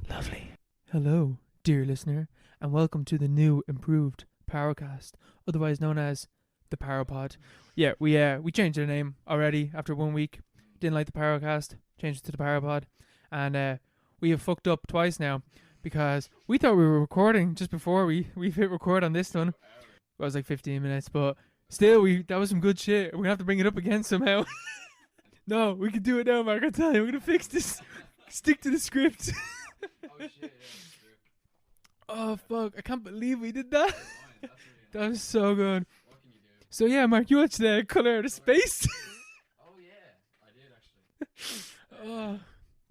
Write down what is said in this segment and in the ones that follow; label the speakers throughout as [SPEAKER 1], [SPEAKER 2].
[SPEAKER 1] Lovely. Hello, dear listener, and welcome to the new, improved Powercast, otherwise known as the Powerpod. Yeah, we changed the name already after 1 week. Didn't like the Powercast, changed it to the Powerpod, and we have fucked up twice now because we thought we were recording just before we hit record on this one. It was like 15 minutes, but still, that was some good shit. We're gonna have to bring it up again somehow. No, we can do it now, Mark. I tell you, we're gonna fix this. Stick to the script.
[SPEAKER 2] Oh shit, yeah, that's true.
[SPEAKER 1] Oh fuck, I can't believe we did that. That was so good.
[SPEAKER 2] What can you do?
[SPEAKER 1] So yeah, Mark, you watched the Color Out of Space?
[SPEAKER 2] Oh yeah, I did actually.
[SPEAKER 1] Oh,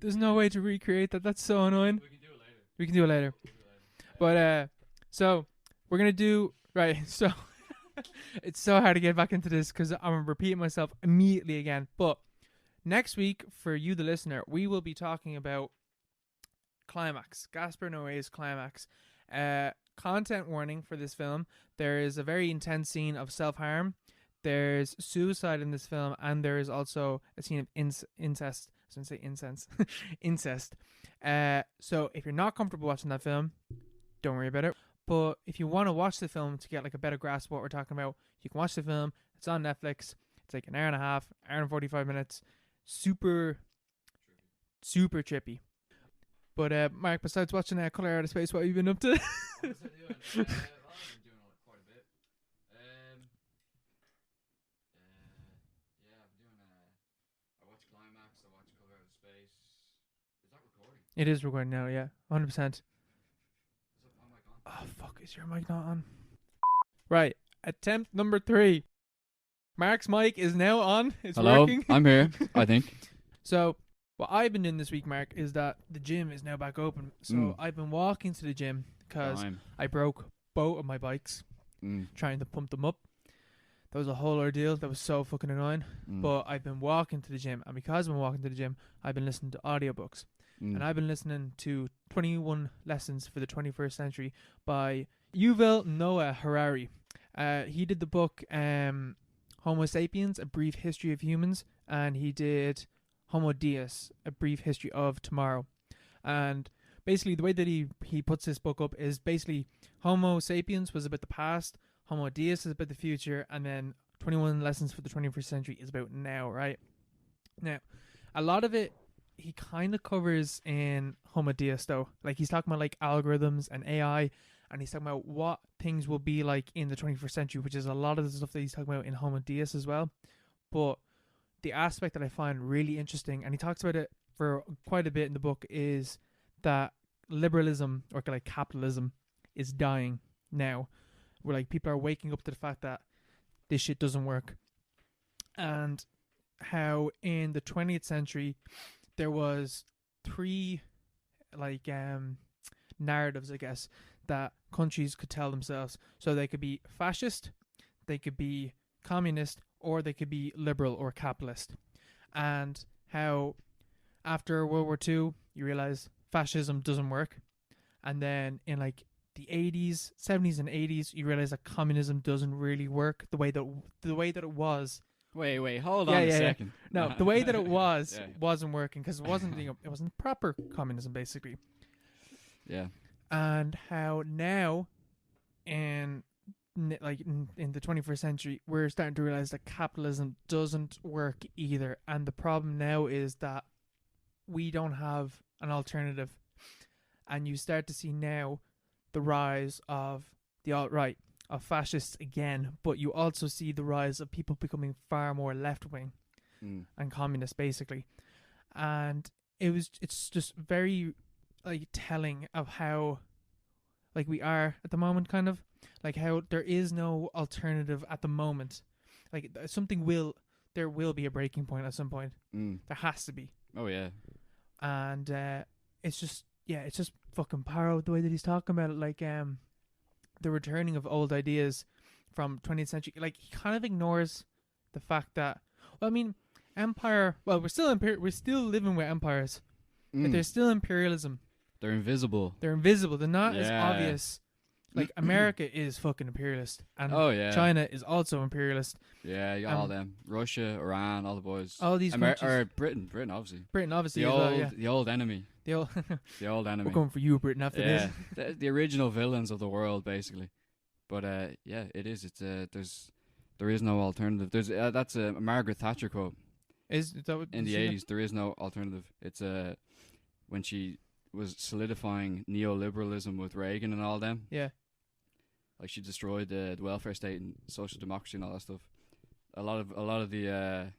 [SPEAKER 1] there's no way to recreate that. That's so annoying.
[SPEAKER 2] We can do it later.
[SPEAKER 1] We can do it later. But so we're gonna do right. So it's so hard to get back into this because I'm repeating myself immediately again. But next week, for you, the listener, we will be talking about Climax, Gaspar Noé's Climax. Content warning for this film. There is a very intense scene of self-harm. There's suicide in this film, and there is also a scene of incest. I was going to say incense. Incest. So if you're not comfortable watching that film, don't worry about it. But if you want to watch the film to get like a better grasp of what we're talking about, you can watch the film. It's on Netflix. It's like an hour and a half, hour and 45 minutes. Super trippy. But Mark, besides watching Color Out of Space, what have you been up to?
[SPEAKER 2] What was I doing? I've been doing quite a bit. Yeah, I've been doing. I watched Climax. I watched Color Out of Space. Is that recording?
[SPEAKER 1] It is recording now, yeah, 100%.
[SPEAKER 2] Is that my mic on?
[SPEAKER 1] Oh fuck, is your mic not on? Right, attempt number 3. Mark's mic is now on. It's
[SPEAKER 2] Hello,
[SPEAKER 1] working.
[SPEAKER 2] I'm here. I think.
[SPEAKER 1] So what I've been doing this week, Mark, is that the gym is now back open. So I've been walking to the gym because I broke both of my bikes trying to pump them up. That was a whole ordeal. That was so fucking annoying. But I've been walking to the gym, and because I've been walking to the gym, I've been listening to audiobooks. And I've been listening to 21 Lessons for the 21st Century by Yuval Noah Harari. He did the book Homo Sapiens, A Brief History of Humans, and he did Homo Deus, A Brief History of Tomorrow. And basically the way that he puts this book up is basically Homo Sapiens was about the past, Homo Deus is about the future, and then 21 Lessons for the 21st Century is about now, right? Now, a lot of it he kind of covers in Homo Deus though. Like he's talking about like algorithms and AI, and he's talking about what things will be like in the 21st century, which is a lot of the stuff that he's talking about in Homo Deus as well. But the aspect that I find really interesting, and he talks about it for quite a bit in the book, is that liberalism, or like capitalism, is dying now. Where like people are waking up to the fact that this shit doesn't work. And how in the 20th century there was 3 like narratives, I guess, that countries could tell themselves. So they could be fascist, they could be communist, or they could be liberal or capitalist. And how after World War II, you realize fascism doesn't work. And then in like the 80s, 70s and 80s, you realize that communism doesn't really work the way that it was.
[SPEAKER 2] Wait, hold on a second.
[SPEAKER 1] No, the way that it was wasn't working because it wasn't, it wasn't proper communism basically.
[SPEAKER 2] Yeah.
[SPEAKER 1] And how now, in the 21st century, we're starting to realize that capitalism doesn't work either. And the problem now is that we don't have an alternative. And you start to see now the rise of the alt-right, of fascists again, but you also see the rise of people becoming far more left-wing and communist basically. And it's just very like telling of how like we are at the moment, kind of like how there is no alternative at the moment. Like there will be a breaking point at some point. There has to be.
[SPEAKER 2] Oh yeah.
[SPEAKER 1] And it's just fucking Paro the way that he's talking about it, like the returning of old ideas from 20th century. Like he kind of ignores the fact that, well, I mean, empire. Well, we're still living with empires. Like, there's still imperialism.
[SPEAKER 2] They're invisible.
[SPEAKER 1] They're not as obvious like America is fucking imperialist, and China is also imperialist.
[SPEAKER 2] Yeah, you got all them. Russia, Iran, all the boys.
[SPEAKER 1] All these countries.
[SPEAKER 2] Or Britain, obviously.
[SPEAKER 1] Britain, obviously,
[SPEAKER 2] the old enemy.
[SPEAKER 1] The old,
[SPEAKER 2] the old enemy.
[SPEAKER 1] We're going for you, Britain, after this.
[SPEAKER 2] the original villains of the world, basically. But it is. It's there is no alternative. There's that's a Margaret Thatcher quote.
[SPEAKER 1] Is that what
[SPEAKER 2] in the 80s? There is no alternative. It's when she was solidifying neoliberalism with Reagan and all them.
[SPEAKER 1] Yeah.
[SPEAKER 2] Like she destroyed the welfare state and social democracy and all that stuff. A lot of the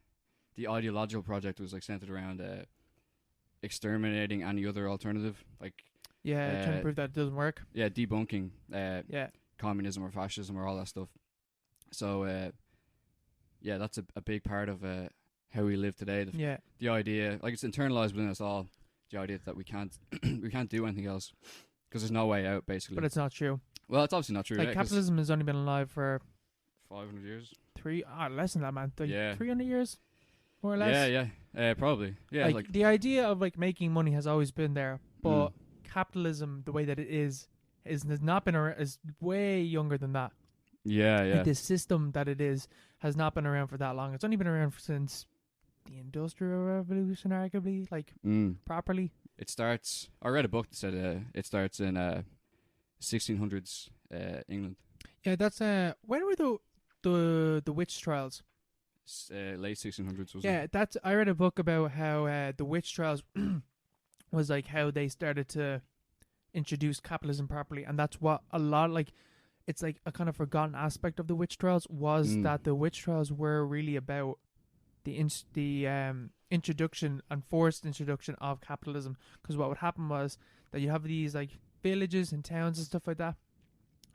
[SPEAKER 2] ideological project was like centered around exterminating any other alternative, like
[SPEAKER 1] trying to prove that it doesn't work.
[SPEAKER 2] Yeah, debunking communism or fascism or all that stuff. So that's a big part of how we live today. The idea, like, it's internalized within us all. The idea that we can't do anything else because there's no way out, basically.
[SPEAKER 1] But it's not true.
[SPEAKER 2] Well, it's obviously not true.
[SPEAKER 1] Like, capitalism has only been alive for
[SPEAKER 2] 500 years.
[SPEAKER 1] Less than that, man. 300 years, more or less.
[SPEAKER 2] Yeah, probably. Yeah,
[SPEAKER 1] like the idea of like making money has always been there, but capitalism, the way that it is has not been around. Is way younger than that.
[SPEAKER 2] Yeah.
[SPEAKER 1] Like, the system that it is has not been around for that long. It's only been around since the Industrial Revolution, arguably, like properly.
[SPEAKER 2] It starts. I read a book that said it starts in 1600s England.
[SPEAKER 1] Yeah, that's when were the witch trials?
[SPEAKER 2] Late 1600s. Was
[SPEAKER 1] it? That's. I read a book about how the witch trials was like how they started to introduce capitalism properly, and that's what a lot like. It's like a kind of forgotten aspect of the witch trials was that the witch trials were really about the introduction and forced introduction of capitalism. Because what would happen was that you have these like villages and towns and stuff like that,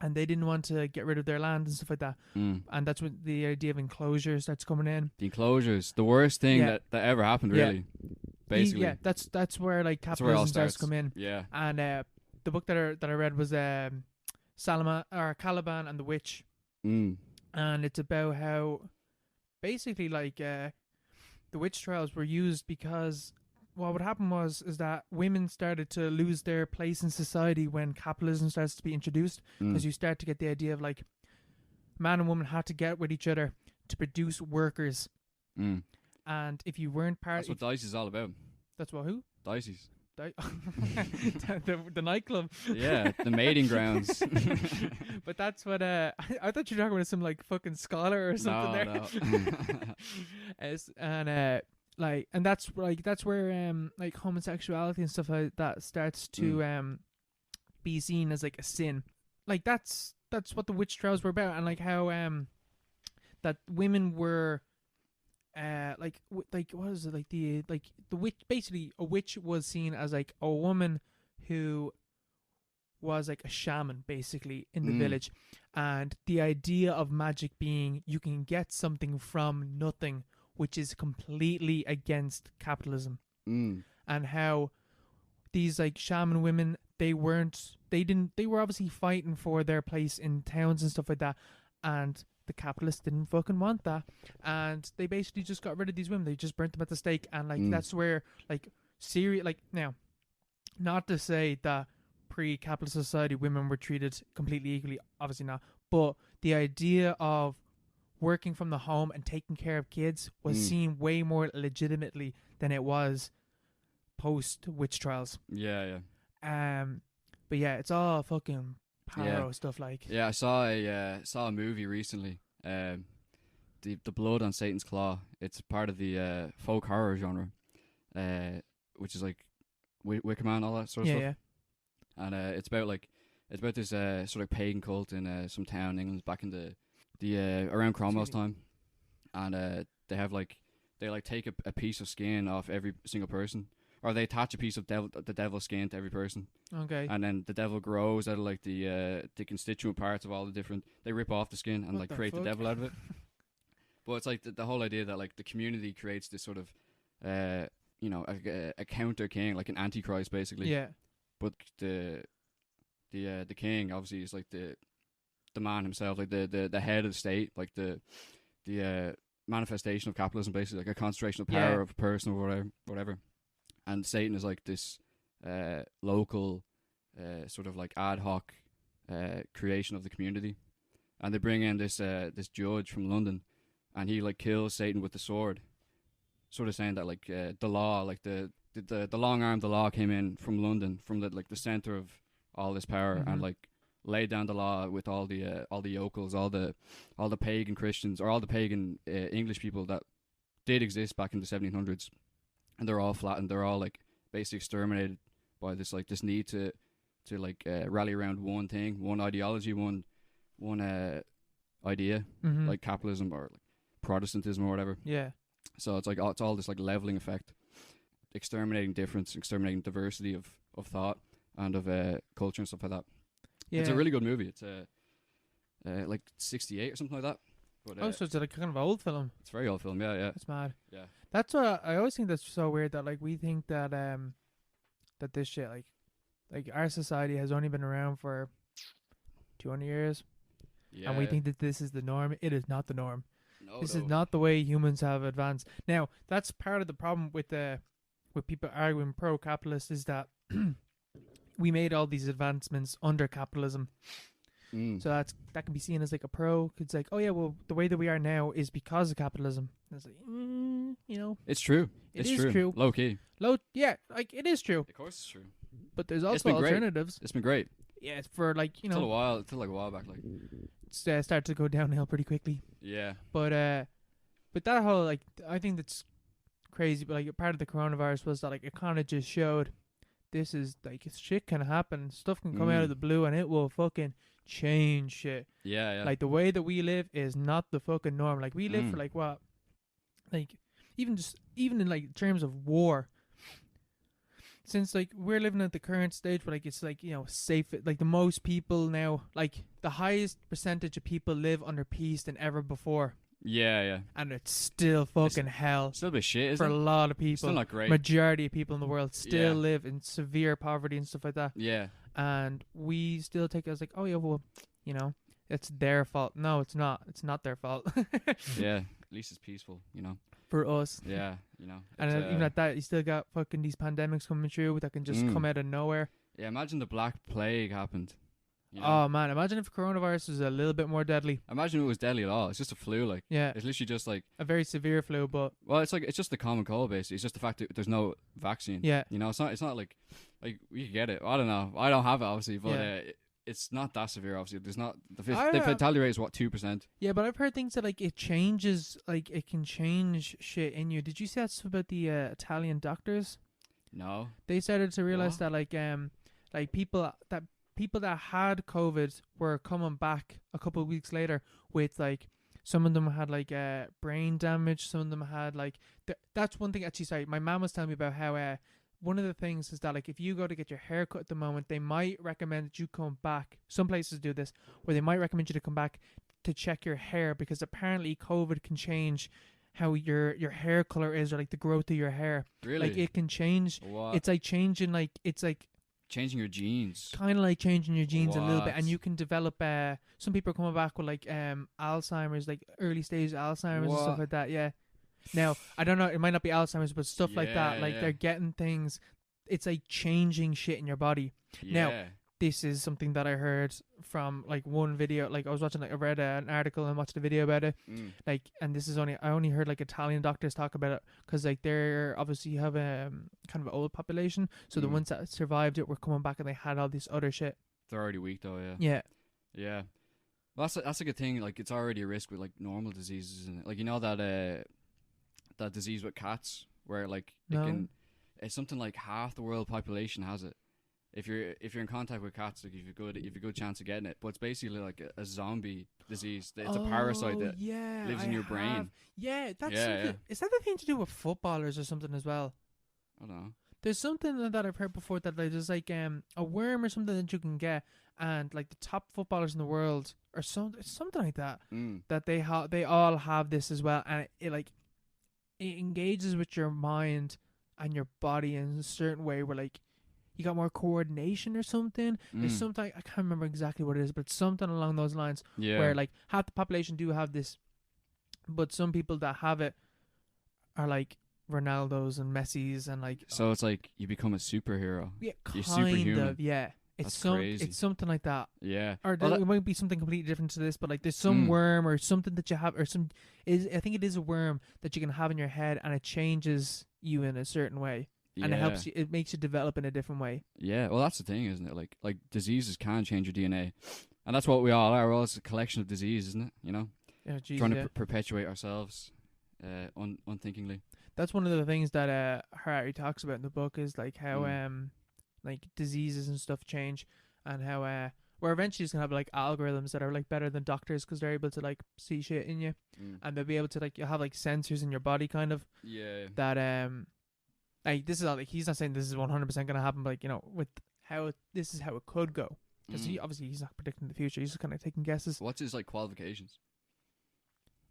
[SPEAKER 1] and they didn't want to get rid of their land and stuff like that. And that's when the idea of enclosures starts coming in.
[SPEAKER 2] The enclosures, the worst thing that ever happened, really. Basically,
[SPEAKER 1] that's where like capitalism starts to come in.
[SPEAKER 2] Yeah,
[SPEAKER 1] and the book that I read was Caliban and the Witch, and it's about how basically like the witch trials were used because what would happen is that women started to lose their place in society when capitalism starts to be introduced, because you start to get the idea of like man and woman had to get with each other to produce workers, and if you weren't
[SPEAKER 2] that's what Dice is all about.
[SPEAKER 1] That's what who?
[SPEAKER 2] Dice's.
[SPEAKER 1] the nightclub.
[SPEAKER 2] Yeah, the mating grounds.
[SPEAKER 1] But that's what I thought you were talking about some like fucking scholar or something there. And that's where like homosexuality and stuff like that starts to be seen as like a sin. Like that's what the witch trials were about, and like how that women were what is it, like the witch, basically a witch was seen as like a woman who was like a shaman basically in the village, and the idea of magic being you can get something from nothing, which is completely against capitalism. And how these like shaman women, they were obviously fighting for their place in towns and stuff like that, and the capitalists didn't fucking want that, and they basically just got rid of these women. They just burnt them at the stake, and like that's where like now, not to say that pre-capitalist society women were treated completely equally, obviously not, but the idea of working from the home and taking care of kids was seen way more legitimately than it was post witch trials.
[SPEAKER 2] Yeah.
[SPEAKER 1] But yeah, it's all fucking stuff like.
[SPEAKER 2] Yeah, I saw a movie recently. The Blood on Satan's Claw. It's part of the folk horror genre, which is like Wicker Man, all that sort of stuff. Yeah. And it's about this sort of pagan cult in some town in England back in the around Cromwell's time, and they take a piece of skin off every single person. Or they attach a piece of the devil's skin to every person. Okay. And then the devil grows out of like the constituent parts of all the different. They rip off the skin and create the devil out of it. But it's like the whole idea that like the community creates this sort of, a counter king, like an antichrist basically. Yeah. But the king obviously is like the man himself, like the head of the state, like the manifestation of capitalism, basically like a concentration of power of a person or whatever. And Satan is like this local, sort of like ad hoc creation of the community, and they bring in this judge from London, and he like kills Satan with the sword, sort of saying that like the law, like the long arm of the law came in from London, from the center of all this power, and like laid down the law with all the yokels, all the pagan Christians, or all the pagan English people that did exist back in the 1700s, and they're all flattened. They're all like basically exterminated by this need to rally around one thing, one ideology, one idea, like capitalism or like Protestantism or whatever.
[SPEAKER 1] Yeah.
[SPEAKER 2] So it's all this like leveling effect, exterminating difference, exterminating diversity of thought and of culture and stuff like that. Yeah. It's a really good movie. It's like 68 or something like that. But,
[SPEAKER 1] so it's like kind of an old film.
[SPEAKER 2] It's a very old film, yeah.
[SPEAKER 1] It's mad.
[SPEAKER 2] Yeah.
[SPEAKER 1] That's what I always think that's so weird that like we think that that this shit like our society has only been around for 200 years. Yeah. And we think that this is the norm. It is not the norm. No, this is not the way humans have advanced. Now, that's part of the problem with people arguing pro-capitalist is that we made all these advancements under capitalism. So that can be seen as like a pro. It's like, oh yeah, well, the way that we are now is because of capitalism. And it's like, you know.
[SPEAKER 2] It's true. It's true. Low key.
[SPEAKER 1] Yeah, like it is true.
[SPEAKER 2] Of course it's true.
[SPEAKER 1] But there's also alternatives.
[SPEAKER 2] It's been great.
[SPEAKER 1] Yeah, it's for like, you know.
[SPEAKER 2] Until like a while back. Like.
[SPEAKER 1] It's started to go downhill pretty quickly.
[SPEAKER 2] Yeah.
[SPEAKER 1] But that whole, like, I think that's crazy. But like part of the coronavirus was that like it kind of just showed this is like shit can happen. Stuff can come out of the blue and it will fucking change shit.
[SPEAKER 2] Yeah.
[SPEAKER 1] Like the way that we live is not the fucking norm. Like we live for like what? Like even in like terms of war. Since like we're living at the current stage where like it's like, you know, safe, like the most people now, like the highest percentage of people live under peace than ever before.
[SPEAKER 2] Yeah.
[SPEAKER 1] And it's still fucking hell.
[SPEAKER 2] Still a bit shit, isn't
[SPEAKER 1] it? For a lot of people.
[SPEAKER 2] Still not great.
[SPEAKER 1] Majority of people in the world still live in severe poverty and stuff like that.
[SPEAKER 2] Yeah.
[SPEAKER 1] And we still take it as like, oh yeah, well, you know, it's their fault. No, it's not. It's not their fault.
[SPEAKER 2] Yeah. At least it's peaceful, you know.
[SPEAKER 1] For us.
[SPEAKER 2] Yeah, you know.
[SPEAKER 1] And even at that, you still got fucking these pandemics coming through that can just come out of nowhere.
[SPEAKER 2] Yeah, imagine the Black Plague happened. You know?
[SPEAKER 1] Oh man, imagine if coronavirus was a little bit more deadly.
[SPEAKER 2] Imagine if it was deadly at all. It's just a flu, like.
[SPEAKER 1] Yeah.
[SPEAKER 2] It's literally just like
[SPEAKER 1] a very severe flu, but
[SPEAKER 2] it's just the common cold basically. It's just the fact that there's no vaccine.
[SPEAKER 1] Yeah.
[SPEAKER 2] You know, it's not like we could get it. I don't know. I don't have it obviously, but it's not that severe obviously. There's not the fatality rate is what 2%.
[SPEAKER 1] Yeah, but I've heard things that like it changes, like it can change shit in you. Did you see that stuff about the Italian doctors?
[SPEAKER 2] No.
[SPEAKER 1] They started to realize that like people that had COVID were coming back a couple of weeks later with like some of them had like brain damage, some of them had like that's one thing actually. Sorry, my mom was telling me about how one of the things is that like if you go to get your hair cut at the moment, they might recommend that you come back. Some places do this where they might recommend you to come back to check your hair because apparently COVID can change how your hair color is or like the growth of your hair.
[SPEAKER 2] Really?
[SPEAKER 1] Like it can change.
[SPEAKER 2] What?
[SPEAKER 1] It's like changing like it's like
[SPEAKER 2] changing your genes.
[SPEAKER 1] Kind of like changing your genes a little bit, and you can develop. Some people are coming back with like Alzheimer's, like early stage Alzheimer's and stuff like that. Yeah. Now I don't know. It might not be Alzheimer's, but stuff like that. Like they're getting things. It's like changing shit in your body.
[SPEAKER 2] Yeah.
[SPEAKER 1] Now this is something that I heard from like one video. Like I was watching, like I read an article and watched a video about it. Like, and this is I only heard like Italian doctors talk about it because like they're obviously have a kind of an old population. So the ones that survived it were coming back and they had all this other shit.
[SPEAKER 2] They're already weak though. Yeah. Well, that's a good thing. Like it's already a risk with like normal diseases, isn't it? Like you know that disease with cats where like it's something like half the world population has it. If you're in contact with cats, like you've a good chance of getting it. But it's basically like a zombie disease. It's a parasite that lives in your brain.
[SPEAKER 1] Yeah, that's something. Yeah. Is that the thing to do with footballers or something as well?
[SPEAKER 2] I don't know.
[SPEAKER 1] There's something that I've heard before that like, there's like a worm or something that you can get, and like the top footballers in the world or something like that. That they all have this as well, and it engages with your mind and your body in a certain way where like you got more coordination or something. There's something, I can't remember exactly what it is, but it's something along those lines where like half the population do have this, but some people that have it are like Ronaldo's and Messi's and like.
[SPEAKER 2] So it's like you become a superhero.
[SPEAKER 1] Yeah,
[SPEAKER 2] You're
[SPEAKER 1] kind
[SPEAKER 2] superhuman.
[SPEAKER 1] of. Yeah.
[SPEAKER 2] crazy.
[SPEAKER 1] It's something like that.
[SPEAKER 2] Yeah.
[SPEAKER 1] Or it might be something completely different to this, but like there's some worm or something that you have, or I think it is a worm that you can have in your head, and it changes you in a certain way, and it helps you. It makes you develop in a different way.
[SPEAKER 2] Yeah. Well, that's the thing, isn't it? Like diseases can change your DNA, and that's what we all are. We're all just a collection of disease, isn't it? You know, trying to perpetuate ourselves, unthinkingly.
[SPEAKER 1] That's one of the things that Harari talks about in the book, is like how like diseases and stuff change, and how we're eventually just gonna have like algorithms that are like better than doctors because they're able to like see shit in you, and they'll be able to like, you have like sensors in your body kind of.
[SPEAKER 2] Yeah.
[SPEAKER 1] That like this is all, like, he's not saying this is 100% gonna happen, but like, you know, with this is how it could go, because he's not predicting the future. He's just kind of taking guesses.
[SPEAKER 2] What's his like qualifications?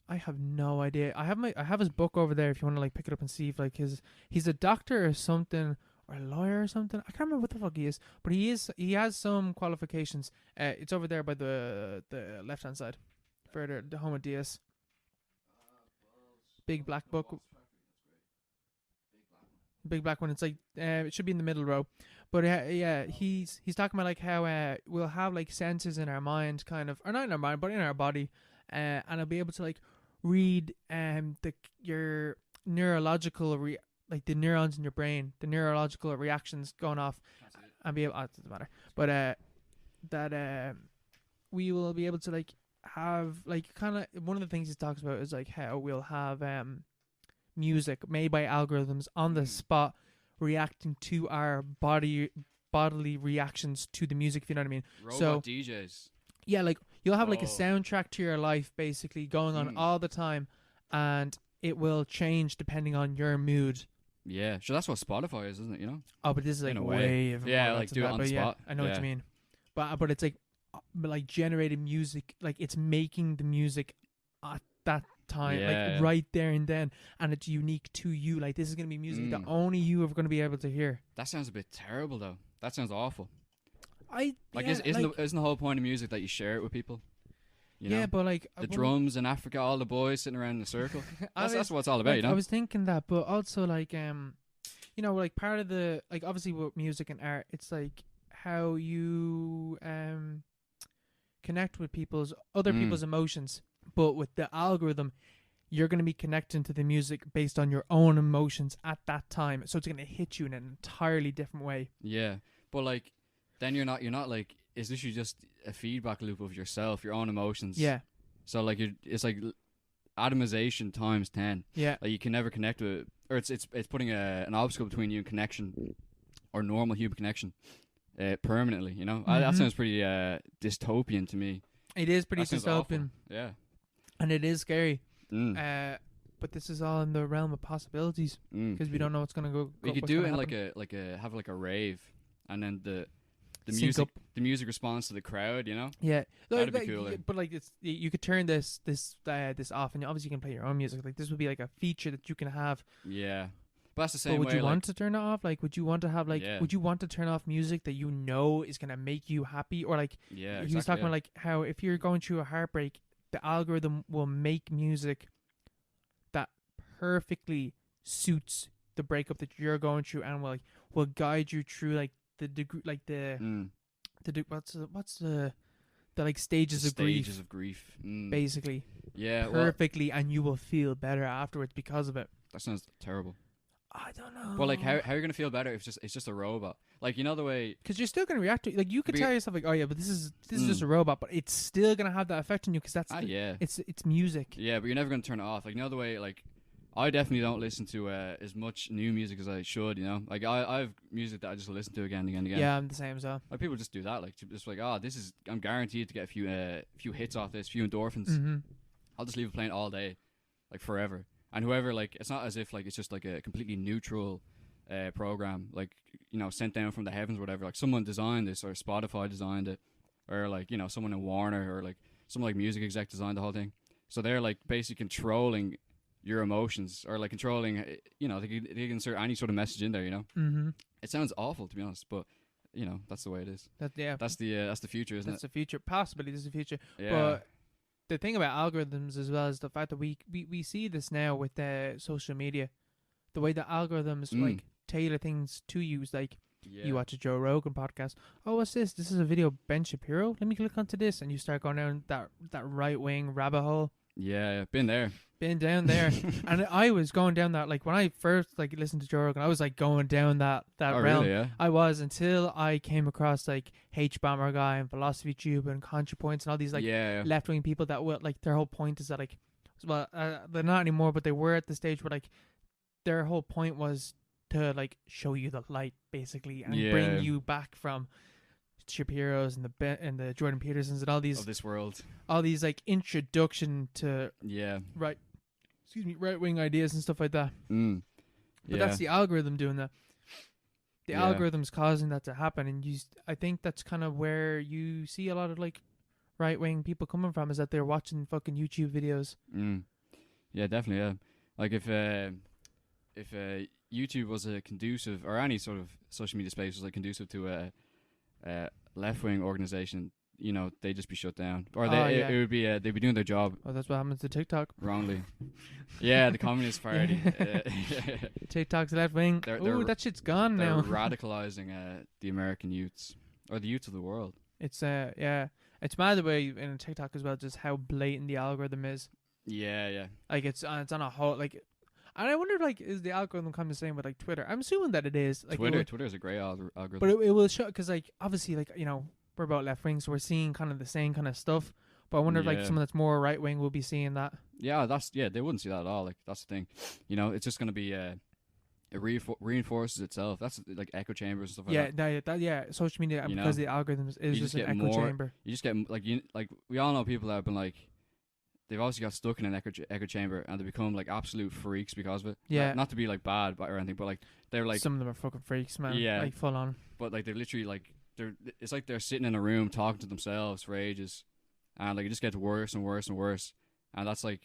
[SPEAKER 1] I have no idea. I have his book over there if you want to like pick it up and see if like he's a doctor or something, or a lawyer or something. I can't remember what the fuck he is, but he has some qualifications. It's over there by the left hand side, further, the Homo Deus. Big black book. Big black one. It's like it should be in the middle row, but yeah, he's talking about like how we'll have like sensors in our mind, kind of, or not in our mind, but in our body, and I'll be able to like read your neurological like the neurons in your brain, the neurological reactions going off, and be able. It doesn't matter, but that we will be able to like have like kind of, one of the things he talks about is like how we'll have music made by algorithms on the spot, reacting to our bodily reactions to the music, if you know what I mean.
[SPEAKER 2] Robot DJs.
[SPEAKER 1] Yeah, like you'll have like a soundtrack to your life basically going on all the time, and it will change depending on your mood.
[SPEAKER 2] Yeah, sure. That's what Spotify is, isn't it? You know.
[SPEAKER 1] Oh, but this is like way
[SPEAKER 2] like do it on the spot.
[SPEAKER 1] Yeah, I know what you mean. But it's like generated music, like it's making the music at that time, like right there and then, and it's unique to you. Like this is gonna be music that only you are gonna be able to hear.
[SPEAKER 2] That sounds a bit terrible, though. That sounds awful.
[SPEAKER 1] Isn't
[SPEAKER 2] the whole point of music that you share it with people? You know?
[SPEAKER 1] But like
[SPEAKER 2] the drums in Africa, all the boys sitting around in a circle. That's what it's all about,
[SPEAKER 1] like,
[SPEAKER 2] you know.
[SPEAKER 1] I was thinking that, but also like you know, like part of the, like, obviously with music and art, it's like how you connect with other people's emotions. But with the algorithm, you're going to be connecting to the music based on your own emotions at that time, so it's going to hit you in an entirely different way.
[SPEAKER 2] Yeah, but like then you're not like, it's literally just a feedback loop of yourself, your own emotions.
[SPEAKER 1] Yeah.
[SPEAKER 2] So like it's like atomization times 10.
[SPEAKER 1] Yeah.
[SPEAKER 2] Like you can never connect with, or it's putting an obstacle between you and connection, or normal human connection, permanently. You know, that sounds pretty dystopian to me.
[SPEAKER 1] It is pretty dystopian.
[SPEAKER 2] Yeah.
[SPEAKER 1] And it is scary. But this is all in the realm of possibilities, because we don't know what's gonna go.
[SPEAKER 2] We could do it in have a rave, and then the music responds to the crowd, you know.
[SPEAKER 1] Yeah,
[SPEAKER 2] that'd be cooler.
[SPEAKER 1] But like you could turn this off, and obviously you can play your own music. Like this would be like a feature that you can have.
[SPEAKER 2] Yeah, but that's the same.
[SPEAKER 1] But would
[SPEAKER 2] way,
[SPEAKER 1] you want to turn it off? Like, would you want to have like?
[SPEAKER 2] Yeah.
[SPEAKER 1] Would you want to turn off music that you know is gonna make you happy, or like?
[SPEAKER 2] Yeah,
[SPEAKER 1] he was talking about like how if you're going through a heartbreak, the algorithm will make music that perfectly suits the breakup that you're going through, and will guide you through like the degree, like what's the like stages of grief, basically.
[SPEAKER 2] Yeah,
[SPEAKER 1] perfectly, and you will feel better afterwards because of it.
[SPEAKER 2] That sounds terrible.
[SPEAKER 1] I don't know.
[SPEAKER 2] But like, how are you gonna feel better if it's just a robot? Like, you know the way,
[SPEAKER 1] because you're still gonna react to it. Like you could tell yourself like, oh yeah, but this is just a robot, but it's still gonna have that effect on you because that's it's music.
[SPEAKER 2] Yeah, but you're never gonna turn it off. Like, you know the way, like, I definitely don't listen to as much new music as I should. You know, like I have music that I just listen to again and again and again.
[SPEAKER 1] Yeah, I'm the same as well.
[SPEAKER 2] Like people just do that. Like just like, oh, this is, I'm guaranteed to get a few hits off this, few endorphins. I'll just leave it playing all day, like forever. And whoever, like, it's not as if like it's just like a completely neutral program, like, you know, sent down from the heavens or whatever. Like someone designed this, or Spotify designed it, or like, you know, someone in Warner, or like some like music exec designed the whole thing. So they're like basically controlling your emotions, or like controlling, you know, they can insert any sort of message in there, you know. It sounds awful, to be honest, but you know, that's the way it is. That's the future, isn't it?
[SPEAKER 1] That's the future. Possibly this is the future.
[SPEAKER 2] Yeah.
[SPEAKER 1] But the thing about algorithms as well is the fact that we see this now with social media, the way the algorithms like tailor things to you is like,
[SPEAKER 2] Yeah.
[SPEAKER 1] You watch a Joe Rogan podcast. Oh, what's this? This is a video of Ben Shapiro. Let me click onto this, and you start going down that right wing rabbit hole.
[SPEAKER 2] Yeah, been there.
[SPEAKER 1] Been down there. And I was going down that, like, when I first, like, listened to Joe Rogan, I was, like, going down that realm.
[SPEAKER 2] Really, yeah?
[SPEAKER 1] I was, until I came across, like, H-Bomber Guy and Philosophy Tube and ContraPoints and all these, like, left-wing people that will, like, their whole point is that, like, well, they're not anymore, but they were at the stage where, like, their whole point was to, like, show you the light, basically, and bring you back from Shapiro's and the Jordan Petersons and all these
[SPEAKER 2] of this world,
[SPEAKER 1] all these, like, introduction to right wing ideas and stuff like that. But that's the algorithm doing that. The algorithm's causing that to happen, and I think that's kind of where you see a lot of, like, right wing people coming from, is that they're watching fucking YouTube videos.
[SPEAKER 2] Yeah, definitely. Yeah, like if YouTube was a conducive, or any sort of social media space was, like, conducive to a left wing organization, you know, they'd just be shut down, or it would be they'd be doing their job.
[SPEAKER 1] Oh, that's what happens to TikTok.
[SPEAKER 2] Wrongly. Yeah, the Communist Party.
[SPEAKER 1] TikTok's left wing. Ooh, that shit's gone now.
[SPEAKER 2] They're radicalizing the American youths, or the youths of the world.
[SPEAKER 1] It's it's mad the way in TikTok as well, just how blatant the algorithm is.
[SPEAKER 2] Yeah.
[SPEAKER 1] Like, it's on a whole, like, and I wonder, like, is the algorithm kind of the same with, like, Twitter? I'm assuming that it is. Like,
[SPEAKER 2] Twitter is a great algorithm.
[SPEAKER 1] But it will show, because, like, obviously, like, you know, we're about left wing, so we're seeing kind of the same kind of stuff. But I wonder if, like, someone that's more right wing will be seeing that. Yeah,
[SPEAKER 2] they wouldn't see that at all. Like, that's the thing. You know, it's just going to be it reinforces itself. That's, like, echo chambers and stuff like
[SPEAKER 1] that. Social media, because the algorithms is just an echo chamber.
[SPEAKER 2] You just get, like, we all know people that have been, like, they've obviously got stuck in an echo chamber, and they become, like, absolute freaks because of it.
[SPEAKER 1] Yeah.
[SPEAKER 2] Not to be, like, bad or anything, but, like, they're, like...
[SPEAKER 1] Some of them are fucking freaks, man. Yeah. Like, full on.
[SPEAKER 2] But, like, they're literally, like... It's like they're sitting in a room talking to themselves for ages, and, like, it just gets worse and worse and worse. And that's, like,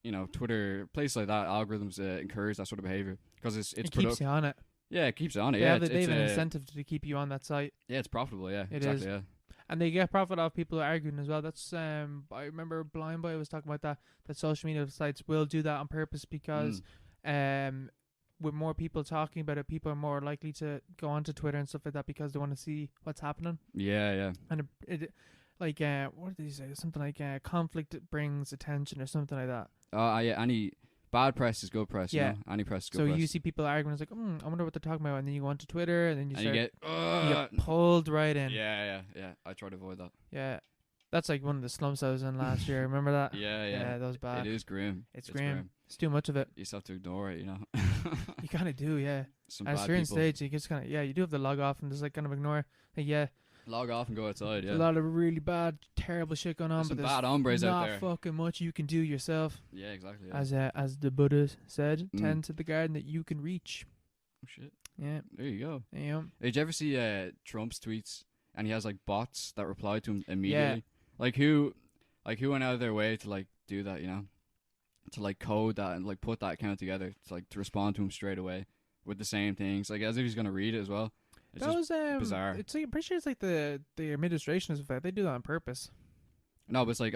[SPEAKER 2] you know, Twitter, places like that, algorithms encourage that sort of behavior, because it
[SPEAKER 1] keeps you on it.
[SPEAKER 2] Yeah, it keeps you on it.
[SPEAKER 1] They have an incentive to keep you on that site.
[SPEAKER 2] Yeah, it's profitable. Yeah,
[SPEAKER 1] it
[SPEAKER 2] exactly.
[SPEAKER 1] Is.
[SPEAKER 2] Yeah.
[SPEAKER 1] And they get profit off people arguing as well. That's I remember Blind Boy was talking about that social media sites will do that on purpose, because with more people talking about it, people are more likely to go onto Twitter and stuff like that, because they want to see what's happening.
[SPEAKER 2] Yeah.
[SPEAKER 1] And it like, what did he say? Something like, conflict brings attention or something like that.
[SPEAKER 2] Yeah, any bad press is good press. Yeah. You know? Any press is good press.
[SPEAKER 1] So you see people arguing, it's like, I wonder what they're talking about. And then you go onto Twitter, and then you
[SPEAKER 2] get
[SPEAKER 1] pulled right in.
[SPEAKER 2] Yeah. I try to avoid that.
[SPEAKER 1] Yeah. That's like one of the slumps I was in last year. Remember that?
[SPEAKER 2] Yeah,
[SPEAKER 1] that was bad.
[SPEAKER 2] It is grim.
[SPEAKER 1] It's grim. It's too much of it.
[SPEAKER 2] You just have to ignore it, you know.
[SPEAKER 1] You kind of do, yeah. At a certain stage, you just kind of, you do have to log off and just, like, kind of ignore. Like,
[SPEAKER 2] log off and go outside. Yeah.
[SPEAKER 1] A lot of really bad, terrible shit going on,
[SPEAKER 2] there's
[SPEAKER 1] but
[SPEAKER 2] some bad hombres out there.
[SPEAKER 1] Not fucking much you can do yourself.
[SPEAKER 2] Yeah, exactly. Yeah.
[SPEAKER 1] As the Buddha said, tend to the garden that you can reach.
[SPEAKER 2] Oh shit.
[SPEAKER 1] Yeah.
[SPEAKER 2] There you go.
[SPEAKER 1] Yeah.
[SPEAKER 2] Did you ever see Trump's tweets, and he has, like, bots that reply to him immediately? Yeah. Like who went out of their way to, like, do that, you know? To, like, code that and, like, put that account together to respond to him straight away with the same things, like, as if he's gonna read it as well. It's
[SPEAKER 1] that was
[SPEAKER 2] bizarre.
[SPEAKER 1] It's like, I'm pretty sure it's like the administration is they do that on purpose.
[SPEAKER 2] No, but it's like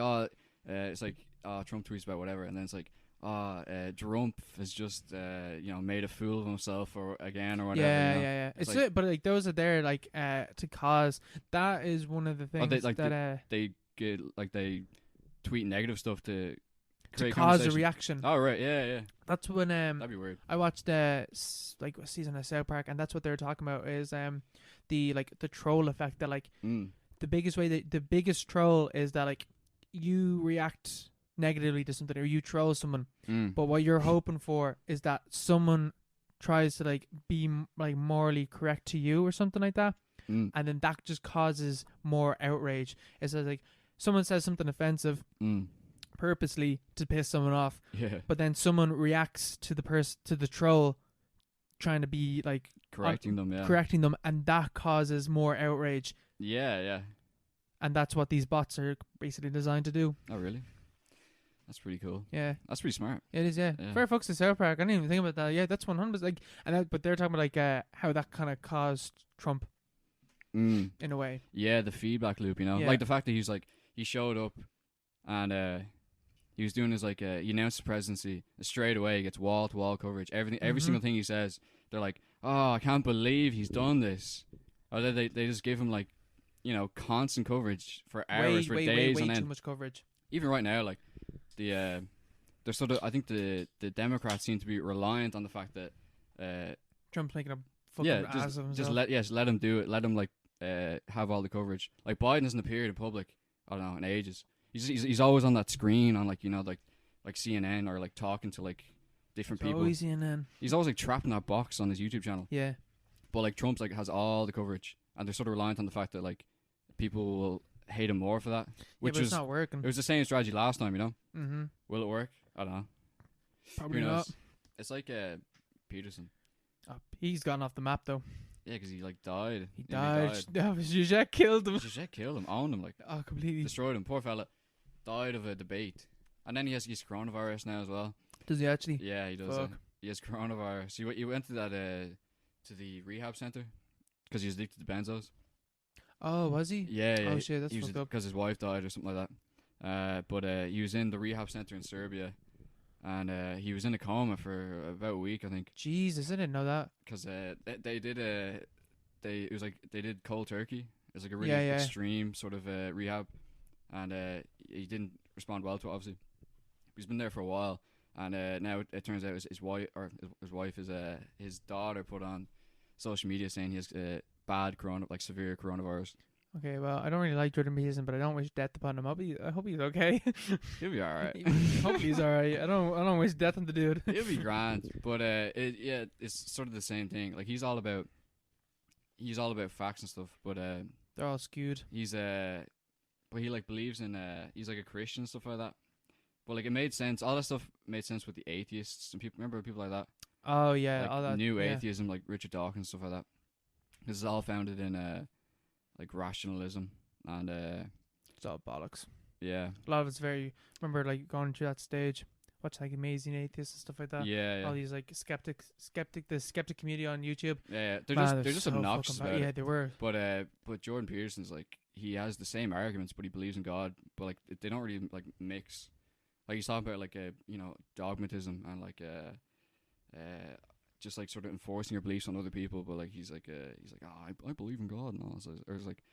[SPEAKER 2] Trump tweets about whatever, and then it's like Trump has just made a fool of himself again or whatever.
[SPEAKER 1] Yeah. It's like, but like those are there like to cause. That is one of the things
[SPEAKER 2] they get, like, they tweet negative stuff to
[SPEAKER 1] cause a reaction.
[SPEAKER 2] Oh right, yeah.
[SPEAKER 1] That's when
[SPEAKER 2] that'd be weird.
[SPEAKER 1] I watched like a season of South Park, and that's what they were talking about is the troll effect, that like the biggest troll is that like you react negatively to something or you troll someone, but what you're hoping for is that someone tries to like be like morally correct to you or something like that, and then that just causes more outrage. It's like someone says something offensive purposely to piss someone off, but then someone reacts to the troll trying to be like correcting them, and that causes more outrage.
[SPEAKER 2] Yeah.
[SPEAKER 1] And that's what these bots are basically designed to do.
[SPEAKER 2] Oh really? That's pretty cool.
[SPEAKER 1] Yeah,
[SPEAKER 2] that's pretty smart.
[SPEAKER 1] It is. Yeah. Fair fucks to South Park. I didn't even think about that. Yeah, that's 100%. Like, but they're talking about like how that kind of caused Trump in a way.
[SPEAKER 2] Yeah, the feedback loop. You know, like the fact that he's like he showed up and he was doing his like he announced his presidency straight away. He gets wall to wall coverage. Every single thing he says, they're like, oh, I can't believe he's done this. Or they just give him like, constant coverage for hours, for days on end.
[SPEAKER 1] Way too much coverage.
[SPEAKER 2] Even right now, like they're sort of. I think the Democrats seem to be reliant on the fact that
[SPEAKER 1] Trump's making a fucking ass of himself.
[SPEAKER 2] Just let him do it. Let him like have all the coverage. Like Biden hasn't appeared in public, I don't know, in ages. He's always on that screen on like like CNN or like talking to like different people.
[SPEAKER 1] Always CNN.
[SPEAKER 2] He's always like trapped in that box on his YouTube channel.
[SPEAKER 1] Yeah.
[SPEAKER 2] But like Trump's like has all the coverage, and they're sort of reliant on the fact that like people will hate him more for that. Which
[SPEAKER 1] but it's not working.
[SPEAKER 2] It was the same strategy last time,
[SPEAKER 1] Mm-hmm.
[SPEAKER 2] Will it work? I don't know.
[SPEAKER 1] Probably not.
[SPEAKER 2] It's like Peterson.
[SPEAKER 1] Oh, he's gone off the map though.
[SPEAKER 2] Yeah, because he like died.
[SPEAKER 1] He died. Zizek killed him.
[SPEAKER 2] Zizek killed him, owned him, like
[SPEAKER 1] completely
[SPEAKER 2] destroyed him. Poor fella. Died of a debate, and then he has coronavirus now as well.
[SPEAKER 1] Does he actually?
[SPEAKER 2] Yeah, he does. He has coronavirus. He went to that to the rehab center because he was addicted to benzos.
[SPEAKER 1] Oh, was he?
[SPEAKER 2] Yeah.
[SPEAKER 1] Oh shit, that's fucked up.
[SPEAKER 2] Because his wife died or something like that. But he was in the rehab center in Serbia, and he was in a coma for about a week, I think.
[SPEAKER 1] Jesus, I didn't know that.
[SPEAKER 2] Because they did cold turkey. It was like a really extreme sort of rehab, and he didn't respond well to it, obviously. He's been there for a while, and now it turns out his wife is his daughter put on social media saying he has bad severe coronavirus.
[SPEAKER 1] Okay, well, I don't really like Jordan Peterson, but I don't wish death upon him. I hope he's okay.
[SPEAKER 2] He'll be alright.
[SPEAKER 1] Hopefully he's alright. I don't wish death on the dude.
[SPEAKER 2] He'll be grand, but it's sort of the same thing. Like he's all about facts and stuff, but
[SPEAKER 1] they're all skewed.
[SPEAKER 2] But he like believes in he's like a Christian and stuff like that. But like it made sense. All that stuff made sense with the atheists and people. Remember people like that?
[SPEAKER 1] Oh yeah,
[SPEAKER 2] like
[SPEAKER 1] all that
[SPEAKER 2] new atheism, like Richard Dawkins and stuff like that. This is all founded in like rationalism and
[SPEAKER 1] it's all bollocks.
[SPEAKER 2] Yeah,
[SPEAKER 1] a lot of it's very. Remember like going through that stage, watch like Amazing Atheists and stuff like that.
[SPEAKER 2] Yeah.
[SPEAKER 1] All these like the skeptic community on YouTube.
[SPEAKER 2] Yeah, they're just
[SPEAKER 1] so
[SPEAKER 2] obnoxious about it.
[SPEAKER 1] Yeah, they were.
[SPEAKER 2] But Jordan Peterson's like he has the same arguments, but he believes in God. But like they don't really like mix. Like he's talking about like dogmatism and like just like sort of enforcing your beliefs on other people. But like he's like I believe in God and all. So or it's like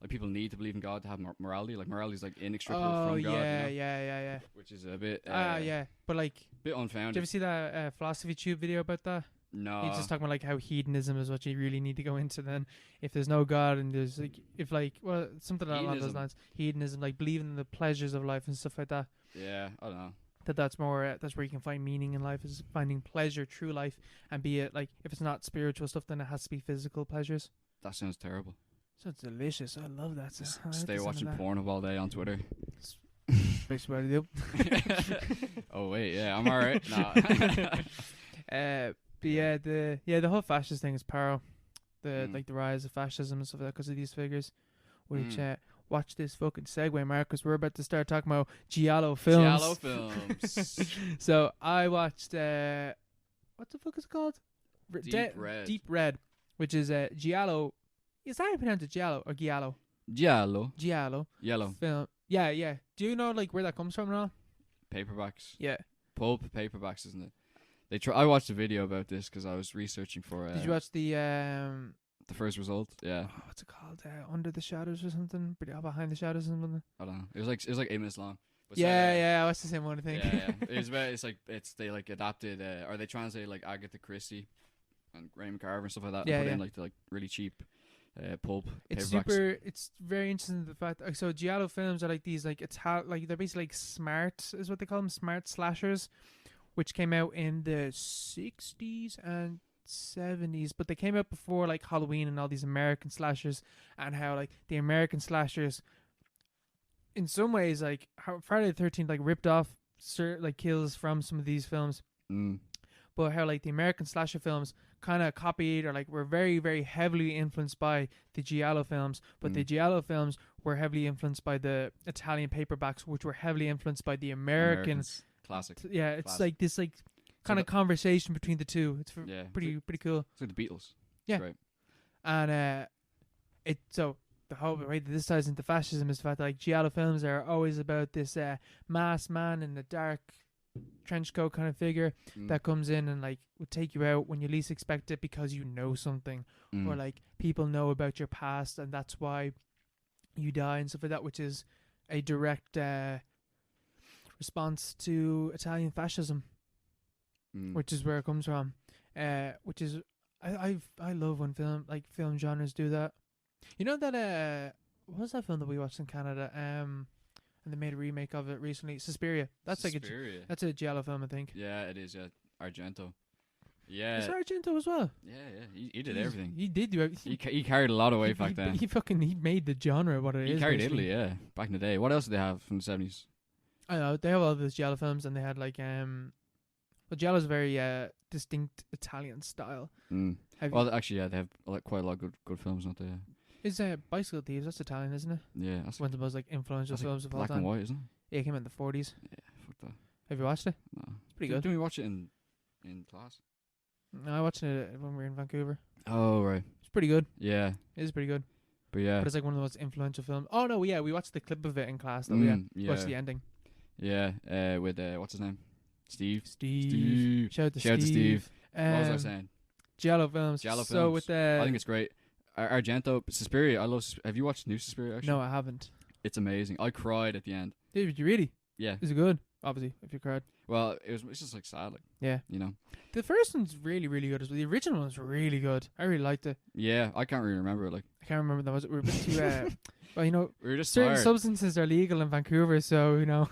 [SPEAKER 2] people need to believe in God to have morality. Like morality is like inextricable from God.
[SPEAKER 1] Yeah.
[SPEAKER 2] Which is a bit
[SPEAKER 1] but like
[SPEAKER 2] bit unfounded.
[SPEAKER 1] Did you ever see that philosophy tube video about that?
[SPEAKER 2] No.
[SPEAKER 1] He's just talking about like how hedonism is what you really need to go into. Then if there's no God and there's like something along those lines, hedonism, like believing in the pleasures of life and stuff like that.
[SPEAKER 2] Yeah, I don't know.
[SPEAKER 1] That's more that's where you can find meaning in life, is finding pleasure through life, and be it like if it's not spiritual stuff, then it has to be physical pleasures.
[SPEAKER 2] That sounds terrible.
[SPEAKER 1] So delicious. I love that.
[SPEAKER 2] Stay watching porn all day on Twitter.
[SPEAKER 1] Basically what I do.
[SPEAKER 2] Oh wait, yeah, I'm alright. Nah.
[SPEAKER 1] But the whole fascist thing is paro. Like the rise of fascism and stuff like that because of these figures. Which watch this fucking segue, Mark, because we're about to start talking about Giallo films.
[SPEAKER 2] Giallo films.
[SPEAKER 1] So I watched what the fuck is it called? Deep Red, which is Giallo. Is that how you pronounce it? Giallo or Giallo?
[SPEAKER 2] Giallo.
[SPEAKER 1] Yellow film. Yeah. Do you know like where that comes from and all?
[SPEAKER 2] Paperbacks.
[SPEAKER 1] Yeah.
[SPEAKER 2] Pulp paperbacks, isn't it? I watched a video about this because I was researching for.
[SPEAKER 1] Did you watch the
[SPEAKER 2] first result? Yeah.
[SPEAKER 1] Oh, what's it called? Under the Shadows or something? Behind the Shadows or something?
[SPEAKER 2] I don't know. It was like 8 minutes long.
[SPEAKER 1] But yeah. That's the same one, I think.
[SPEAKER 2] Yeah. They like adapted or they translated like Agatha Christie and Raymond Carver and stuff like that. And put in like the like really cheap pulp.
[SPEAKER 1] It's it's very interesting the fact. So Giallo films are like these like they're basically like smart is what they call them, smart slashers, which came out in the 60s and 70s, but they came out before like Halloween and all these American slashers, and how like the American slashers in some ways like how Friday the 13th like ripped off like kills from some of these films, but how like the American slasher films kind of copied or like were very very heavily influenced by the Giallo films, but the Giallo films were heavily influenced by the Italian paperbacks, which were heavily influenced by the Americans.
[SPEAKER 2] Classic.
[SPEAKER 1] Yeah, it's like this like kind of conversation between the two. It's pretty cool.
[SPEAKER 2] It's like the Beatles.
[SPEAKER 1] Yeah.
[SPEAKER 2] Right.
[SPEAKER 1] And so the whole way that this ties into fascism is the fact that like Giallo films are always about this masked man in the dark trench coat kind of figure that comes in and like would take you out when you least expect it because you know something, or like people know about your past and that's why you die and stuff like that, which is a direct response to Italian fascism, which is where it comes from. Which is I love when film genres do that. You know that what was that film that we watched in Canada? And they made a remake of it recently. Suspiria. That's
[SPEAKER 2] Suspiria.
[SPEAKER 1] That's a Giallo film, I think.
[SPEAKER 2] Yeah, it is. Yeah, Argento. Yeah.
[SPEAKER 1] Is Argento as well?
[SPEAKER 2] Yeah. He did everything.
[SPEAKER 1] He did do everything.
[SPEAKER 2] He carried a lot of weight back then.
[SPEAKER 1] He made the genre what it is.
[SPEAKER 2] He carried
[SPEAKER 1] basically.
[SPEAKER 2] Italy, yeah, back in the day. What else did they have from the 70s?
[SPEAKER 1] I know they have all those Giallo films, and they had like well, Giallo's a very distinct Italian style.
[SPEAKER 2] Well, actually, yeah, they have quite a lot of good films, don't they? Yeah.
[SPEAKER 1] Is Bicycle Thieves? That's Italian, isn't it?
[SPEAKER 2] Yeah, that's
[SPEAKER 1] one of the most like influential films of all
[SPEAKER 2] black
[SPEAKER 1] time.
[SPEAKER 2] and white, isn't it?
[SPEAKER 1] Yeah, it came out in the 40s.
[SPEAKER 2] Yeah, fuck that.
[SPEAKER 1] Have you watched it?
[SPEAKER 2] No,
[SPEAKER 1] it's pretty good.
[SPEAKER 2] Didn't we watch it in class?
[SPEAKER 1] No, I watched it when we were in Vancouver.
[SPEAKER 2] Oh right,
[SPEAKER 1] it's pretty good.
[SPEAKER 2] Yeah,
[SPEAKER 1] it is pretty good.
[SPEAKER 2] But yeah,
[SPEAKER 1] but it's like one of the most influential films. Oh no, yeah, we watched the clip of it in class. Though,
[SPEAKER 2] yeah,
[SPEAKER 1] watched the ending.
[SPEAKER 2] Yeah, with what's his name? Steve.
[SPEAKER 1] Shout out to
[SPEAKER 2] Steve.
[SPEAKER 1] Steve.
[SPEAKER 2] What was I saying?
[SPEAKER 1] Giallo films. So with
[SPEAKER 2] I think it's great. Argento, Suspiria. I love. Have you watched New Suspiria? Actually?
[SPEAKER 1] No, I haven't.
[SPEAKER 2] It's amazing. I cried at the end.
[SPEAKER 1] Did you really?
[SPEAKER 2] Yeah.
[SPEAKER 1] Is it good? Obviously, if you cried.
[SPEAKER 2] Well, it's just like sad, like.
[SPEAKER 1] Yeah.
[SPEAKER 2] You know.
[SPEAKER 1] The first one's really, really good as well. The original one's really good. I really liked it.
[SPEAKER 2] Yeah, I can't really remember it. Like.
[SPEAKER 1] I can't remember that. We were a bit too. Well, you know,
[SPEAKER 2] we were just
[SPEAKER 1] certain
[SPEAKER 2] tired.
[SPEAKER 1] substances are legal in Vancouver, so you know.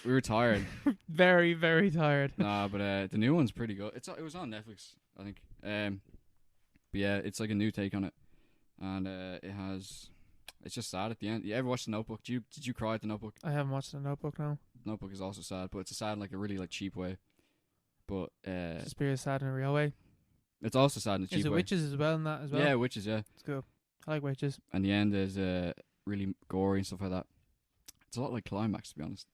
[SPEAKER 2] We were tired.
[SPEAKER 1] Very, very tired.
[SPEAKER 2] Nah, but the new one's pretty good. It was on Netflix, I think. But yeah, it's like a new take on it, and it's just sad at the end. You ever watched The Notebook? Did you cry at The Notebook?
[SPEAKER 1] I haven't watched The Notebook now.
[SPEAKER 2] Notebook is also sad, but it's sad in like a really like cheap way. But
[SPEAKER 1] Suspiria is sad in a real way.
[SPEAKER 2] It's also sad in a cheap way.
[SPEAKER 1] Is it witches as well in that as well?
[SPEAKER 2] Yeah, witches. Yeah,
[SPEAKER 1] it's cool. I like witches.
[SPEAKER 2] And the end is really gory and stuff like that. It's a lot like Climax, to be honest.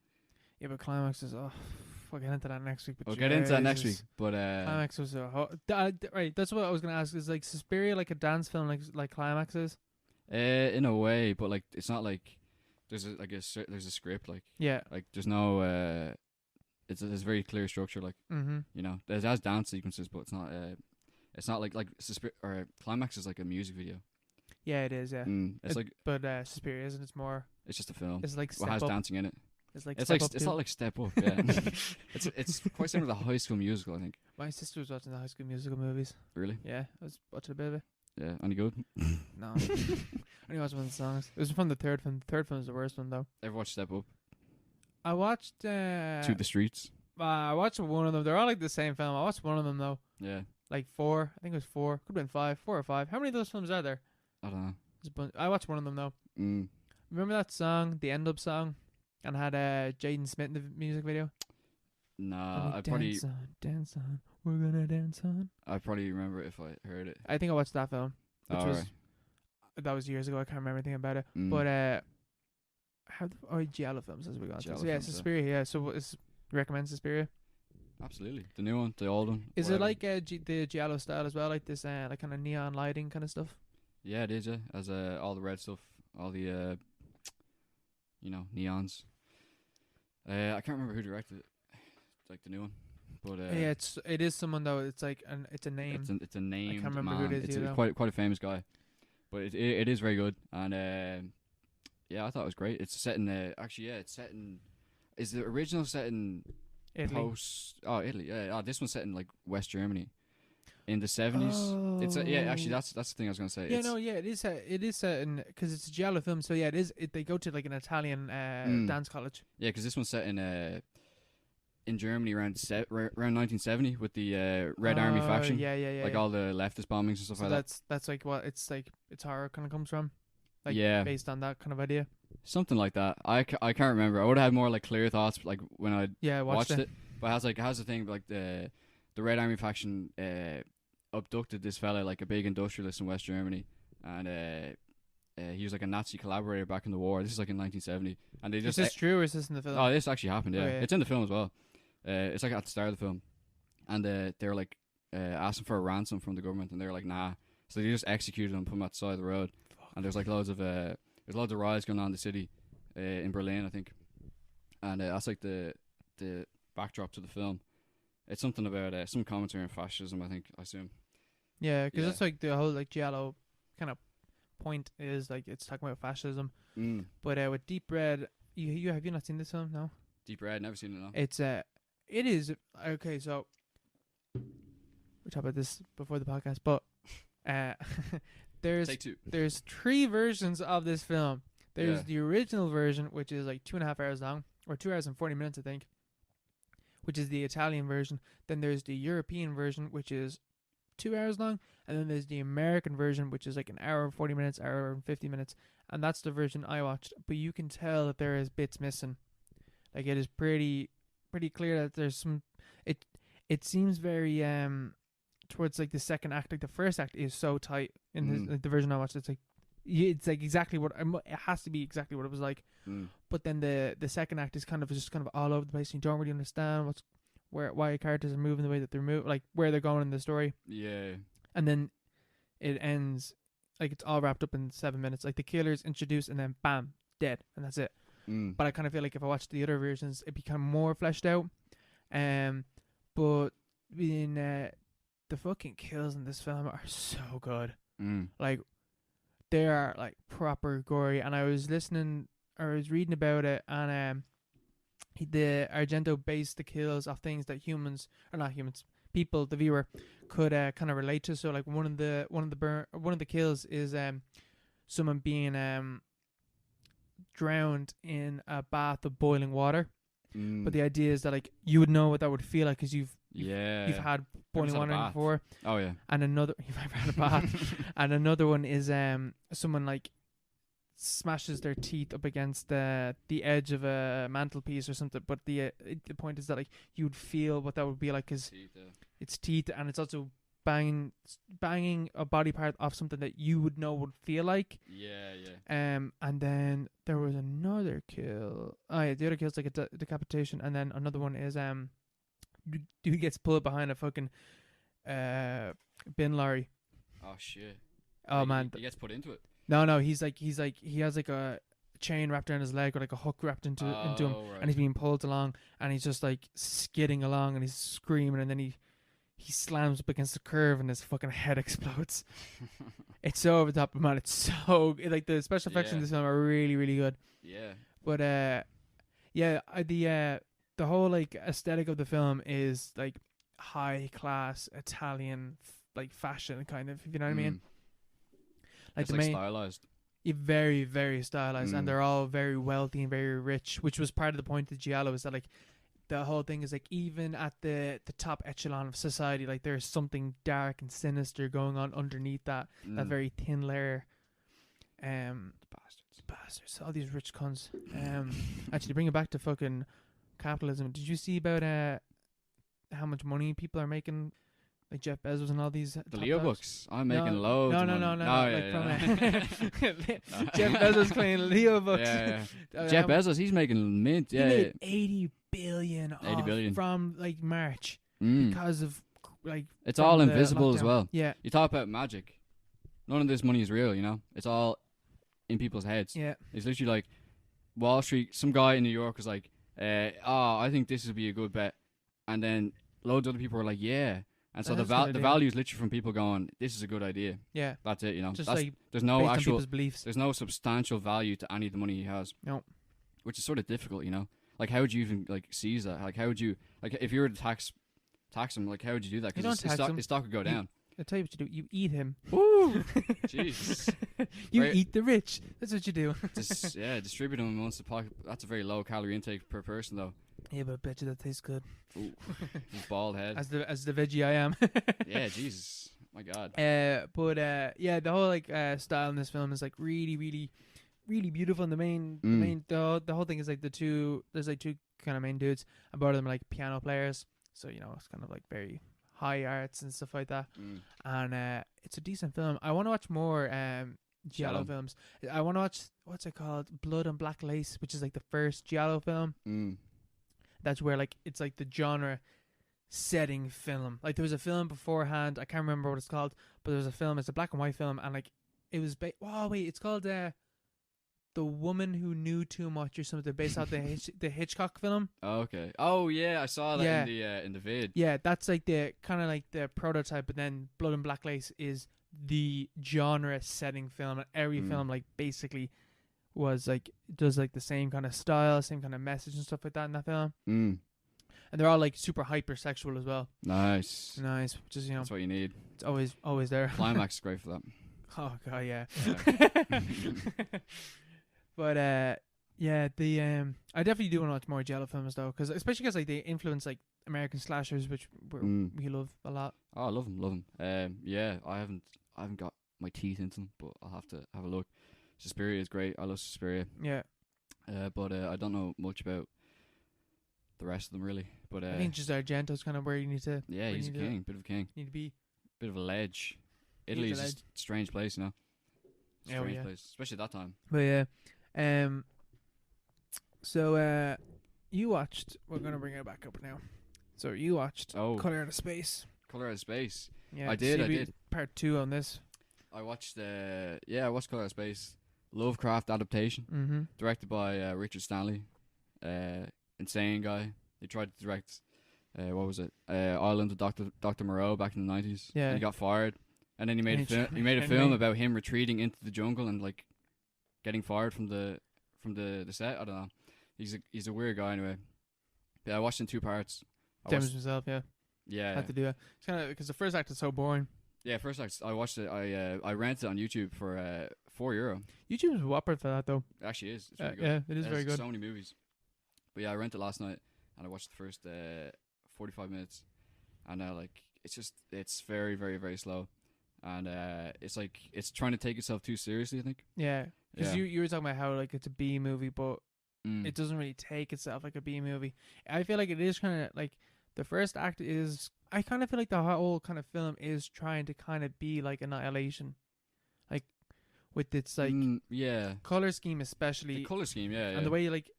[SPEAKER 1] Yeah, but Climax is we'll get into that next week. But
[SPEAKER 2] we'll get into that next week. But
[SPEAKER 1] Climax was right. That's what I was gonna ask. Is like Suspiria like a dance film like Climax is?
[SPEAKER 2] In a way, but like it's not like there's a script like like there's no it's very clear structure like you know it has dance sequences, but it's not like or Climax is like a music video. Yeah,
[SPEAKER 1] it is. Yeah,
[SPEAKER 2] it's like
[SPEAKER 1] but Suspiria isn't. It's more.
[SPEAKER 2] It's just a film.
[SPEAKER 1] It's like
[SPEAKER 2] it has dancing in it.
[SPEAKER 1] It's like
[SPEAKER 2] it's not like Step Up. Yeah, it's quite similar to High School Musical, I think.
[SPEAKER 1] My sister was watching the High School Musical movies.
[SPEAKER 2] Really?
[SPEAKER 1] Yeah, I was watching a bit of it.
[SPEAKER 2] Yeah, any good?
[SPEAKER 1] No, I only watched one of the songs. It was from the third film. The third film was the worst one though.
[SPEAKER 2] Ever watched Step Up?
[SPEAKER 1] I watched
[SPEAKER 2] To the Streets.
[SPEAKER 1] I watched one of them. They're all like the same film. I watched one of them though.
[SPEAKER 2] Yeah.
[SPEAKER 1] Like 4. I think it was 4. Could have been 5. 4 or 5. How many of those films are there?
[SPEAKER 2] I don't know.
[SPEAKER 1] I watched one of them though. Remember that song, the End Up song, and had Jaden Smith in the music video?
[SPEAKER 2] Nah, I
[SPEAKER 1] probably dance on, we're gonna dance on.
[SPEAKER 2] I probably remember it if I heard it.
[SPEAKER 1] I think I watched that film, which that was years ago. I can't remember anything about it. But Giallo films as we got. So yeah, Suspiria. Yeah, so recommend Suspiria.
[SPEAKER 2] Absolutely, the new one, the old one.
[SPEAKER 1] Is it like the Giallo style as well, like this like kind of neon lighting kind of stuff?
[SPEAKER 2] Yeah, it is. Yeah, as all the red stuff, all the neons. I can't remember who directed it, like the new one, but
[SPEAKER 1] yeah, it is someone though. It's like it's a name.
[SPEAKER 2] It's a name.
[SPEAKER 1] I can't remember who it is.
[SPEAKER 2] It's quite a famous guy, but it is very good. And yeah, I thought it was great. It's set in it's set in. Is the original set in
[SPEAKER 1] Italy?
[SPEAKER 2] Italy. Yeah. This one's set in like West Germany. In the 70s. Oh. It's actually that's the thing I was gonna say.
[SPEAKER 1] Yeah, it is set in because it's a Giallo film. So yeah, it is. They go to like an Italian dance college.
[SPEAKER 2] Yeah, because this one's set in Germany around 1970 with the Red Army faction.
[SPEAKER 1] Yeah.
[SPEAKER 2] Like all the leftist bombings and stuff like that.
[SPEAKER 1] That's like what it's horror kind of comes from. Like based on that kind of idea.
[SPEAKER 2] Something like that. I can't remember. I would have had more like clear thoughts like when I watched it. But it has the thing like the Red Army faction abducted this fella, like a big industrialist in West Germany, and he was like a Nazi collaborator back in the war. This is like in 1970, and they just.
[SPEAKER 1] Is this true or is this in the film?
[SPEAKER 2] Oh, this actually happened. Yeah, it's in the film as well. It's like at the start of the film, and they were like asking for a ransom from the government, and they were like, nah. So they just executed him, put him at the side of the road, and there's like loads of riots going on in the city, in Berlin, I think, and that's like the backdrop to the film. It's something about some commentary on fascism, I assume.
[SPEAKER 1] Yeah, because that's like the whole like Giallo kind of point is like it's talking about fascism. But with Deep Red, you have you not seen this film? No.
[SPEAKER 2] Deep Red, never seen it. No.
[SPEAKER 1] It's it is okay. So we talked about this before the podcast, but there's 3 versions of this film. There's the original version, which is like 2.5 hours long, or 2 hours and 40 minutes, I think, which is the Italian version. Then there's the European version, which is 2 hours long, and then there's the American version, which is like 1 hour and 40 minutes, hour and 50 minutes, and that's the version I watched. But you can tell that there is bits missing. Like it is pretty clear that there's some. It seems very towards like the second act. Like the first act is so tight in the version I watched. It's like exactly what it has to be exactly what it was like. But then the second act is kind of all over the place. And you don't really understand why characters are moving the way that they're moving, like where they're going in the story.
[SPEAKER 2] Yeah.
[SPEAKER 1] And then it ends like it's all wrapped up in 7 minutes. Like the killer's introduced and then bam, dead, and that's it. But I kind of feel like if I watched the other versions, it become more fleshed out. But in the fucking kills in this film are so good. Like they are like proper gory. And I was reading about it, and the Argento based the kills off things that people, the viewer, could kind of relate to. So like one of the kills is someone being drowned in a bath of boiling water. But the idea is that like you would know what that would feel like because you've had boiling water before.
[SPEAKER 2] Oh yeah.
[SPEAKER 1] And you've ever had a bath. And another one is someone like smashes their teeth up against the edge of a mantelpiece or something. But the point is that like you'd feel what that would be like because it's teeth, and it's also banging a body part off something that you would know would feel like.
[SPEAKER 2] Yeah.
[SPEAKER 1] And then there was another kill. Oh yeah, the other kill's like a decapitation, and then another one is dude gets pulled behind a fucking bin lorry.
[SPEAKER 2] Oh shit.
[SPEAKER 1] Oh man,
[SPEAKER 2] he gets put into it.
[SPEAKER 1] No, he has like a chain wrapped around his leg or like a hook wrapped into him, right. And he's being pulled along, and he's just like skidding along, and he's screaming, and then he slams up against the curve, and his fucking head explodes. It's so over the top, man. It's so like the special effects in this film are really, really good.
[SPEAKER 2] Yeah.
[SPEAKER 1] But the whole like aesthetic of the film is like high class Italian like fashion kind of, if you know what I mean. Like
[SPEAKER 2] it's stylized.
[SPEAKER 1] Very, very stylized, and they're all very wealthy and very rich, which was part of the point of Giallo, is that like the whole thing is like even at the top echelon of society, like there's something dark and sinister going on underneath that very thin layer. Bastards, all these rich cunts. Actually, bring it back to fucking capitalism. Did you see about how much money people are making? Like Jeff Bezos and all these. The
[SPEAKER 2] Leo books. I'm making loads.
[SPEAKER 1] No. Jeff Bezos playing Leo books.
[SPEAKER 2] Yeah. Jeff Bezos, he's making mint. Yeah.
[SPEAKER 1] He made 80 billion from like March because of like.
[SPEAKER 2] It's all invisible as well.
[SPEAKER 1] Yeah.
[SPEAKER 2] You talk about magic. None of this money is real. You know, it's all in people's heads.
[SPEAKER 1] Yeah.
[SPEAKER 2] It's literally like Wall Street. Some guy in New York was like, I think this would be a good bet," and then loads of other people were like, "Yeah." And so the value is literally from people going, "This is a good idea."
[SPEAKER 1] Yeah,
[SPEAKER 2] that's it. You know,
[SPEAKER 1] just like
[SPEAKER 2] there's no
[SPEAKER 1] based
[SPEAKER 2] actual
[SPEAKER 1] on people's beliefs.
[SPEAKER 2] There's no substantial value to any of the money he has.
[SPEAKER 1] No,
[SPEAKER 2] which is sort of difficult. You know, like how would you even like seize that? Like how would you like if you were to tax him? Like how would you do that? Because his stock would go down.
[SPEAKER 1] I'll tell you what you do. You eat him.
[SPEAKER 2] Woo! Jesus.
[SPEAKER 1] Eat the rich. That's what you do.
[SPEAKER 2] Distribute them amongst the pocket. That's a very low calorie intake per person, though.
[SPEAKER 1] Yeah, but I bet you that tastes good.
[SPEAKER 2] Ooh. His bald head.
[SPEAKER 1] As the veggie I am.
[SPEAKER 2] Yeah, Jesus. My God.
[SPEAKER 1] The whole like style in this film is like really, really, really beautiful. And the whole thing is like there's like two kind of main dudes, and both of them are like piano players. So you know it's kind of like very high arts and stuff like that. And it's a decent film. I want to watch more Giallo films. I want to watch, what's it called, Blood and Black Lace, which is like the first Giallo film. That's where like it's like the genre setting film. Like there was a film beforehand, I can't remember what it's called, but there was a film, it's a black and white film, and like it was it's called The The Woman Who Knew Too Much or something, based off the Hitchcock film.
[SPEAKER 2] Oh, okay. Oh yeah, I saw that in the vid.
[SPEAKER 1] Yeah, that's like the kind of like the prototype, but then Blood and Black Lace is the genre setting film, and every film like basically was like does like the same kind of style, same kind of message and stuff like that in that film. And they're all like super hypersexual as well.
[SPEAKER 2] Nice.
[SPEAKER 1] Just
[SPEAKER 2] that's what you need.
[SPEAKER 1] It's always there.
[SPEAKER 2] Climax is great for that.
[SPEAKER 1] Oh god, yeah. But I definitely do want to watch more Giallo films though, especially because like they influence like American slashers, which we love a lot.
[SPEAKER 2] Oh, I love them. Yeah, I haven't got my teeth into them, but I'll have to have a look. Suspiria is great. I love Suspiria.
[SPEAKER 1] Yeah.
[SPEAKER 2] But I don't know much about the rest of them really. But
[SPEAKER 1] I think just Argento's kind of where you need to.
[SPEAKER 2] Yeah, he's a king, bit of a king.
[SPEAKER 1] Need to be.
[SPEAKER 2] Bit of a ledge. Italy's a strange place, you know. Strange place, especially that time.
[SPEAKER 1] But yeah, so you watched. We're gonna bring it back up now. So you watched Color Out of Space.
[SPEAKER 2] Color Out of Space.
[SPEAKER 1] Yeah,
[SPEAKER 2] I did.
[SPEAKER 1] Part 2 on this.
[SPEAKER 2] I watched I watched Color Out of Space. Lovecraft adaptation, directed by Richard Stanley, insane guy. He tried to direct, what was it? Island of Dr. Moreau back in the 90s.
[SPEAKER 1] Yeah,
[SPEAKER 2] and he got fired, and then he made a film about him retreating into the jungle and like getting fired from the set. I don't know. He's a weird guy anyway. But I watched it in 2 parts.
[SPEAKER 1] Damaged himself, yeah.
[SPEAKER 2] Yeah,
[SPEAKER 1] had to do it. It's kind of because the first act is so boring.
[SPEAKER 2] Yeah, first act. I watched it. I rented it on YouTube for €4.
[SPEAKER 1] YouTube is whopper for that though.
[SPEAKER 2] It actually is. It's really good.
[SPEAKER 1] Yeah, it is very good.
[SPEAKER 2] So many movies. But yeah, I rented it last night and I watched the first 45 minutes, and it's very, very, very slow, and it's trying to take itself too seriously, I think.
[SPEAKER 1] Yeah, because you were talking about how like it's a B movie, but it doesn't really take itself like a B movie. I feel like it is kind of like the first act is. I kind of feel like the whole kind of film is trying to kind of be like Annihilation, like with its like color scheme, especially
[SPEAKER 2] the color scheme,
[SPEAKER 1] and the way like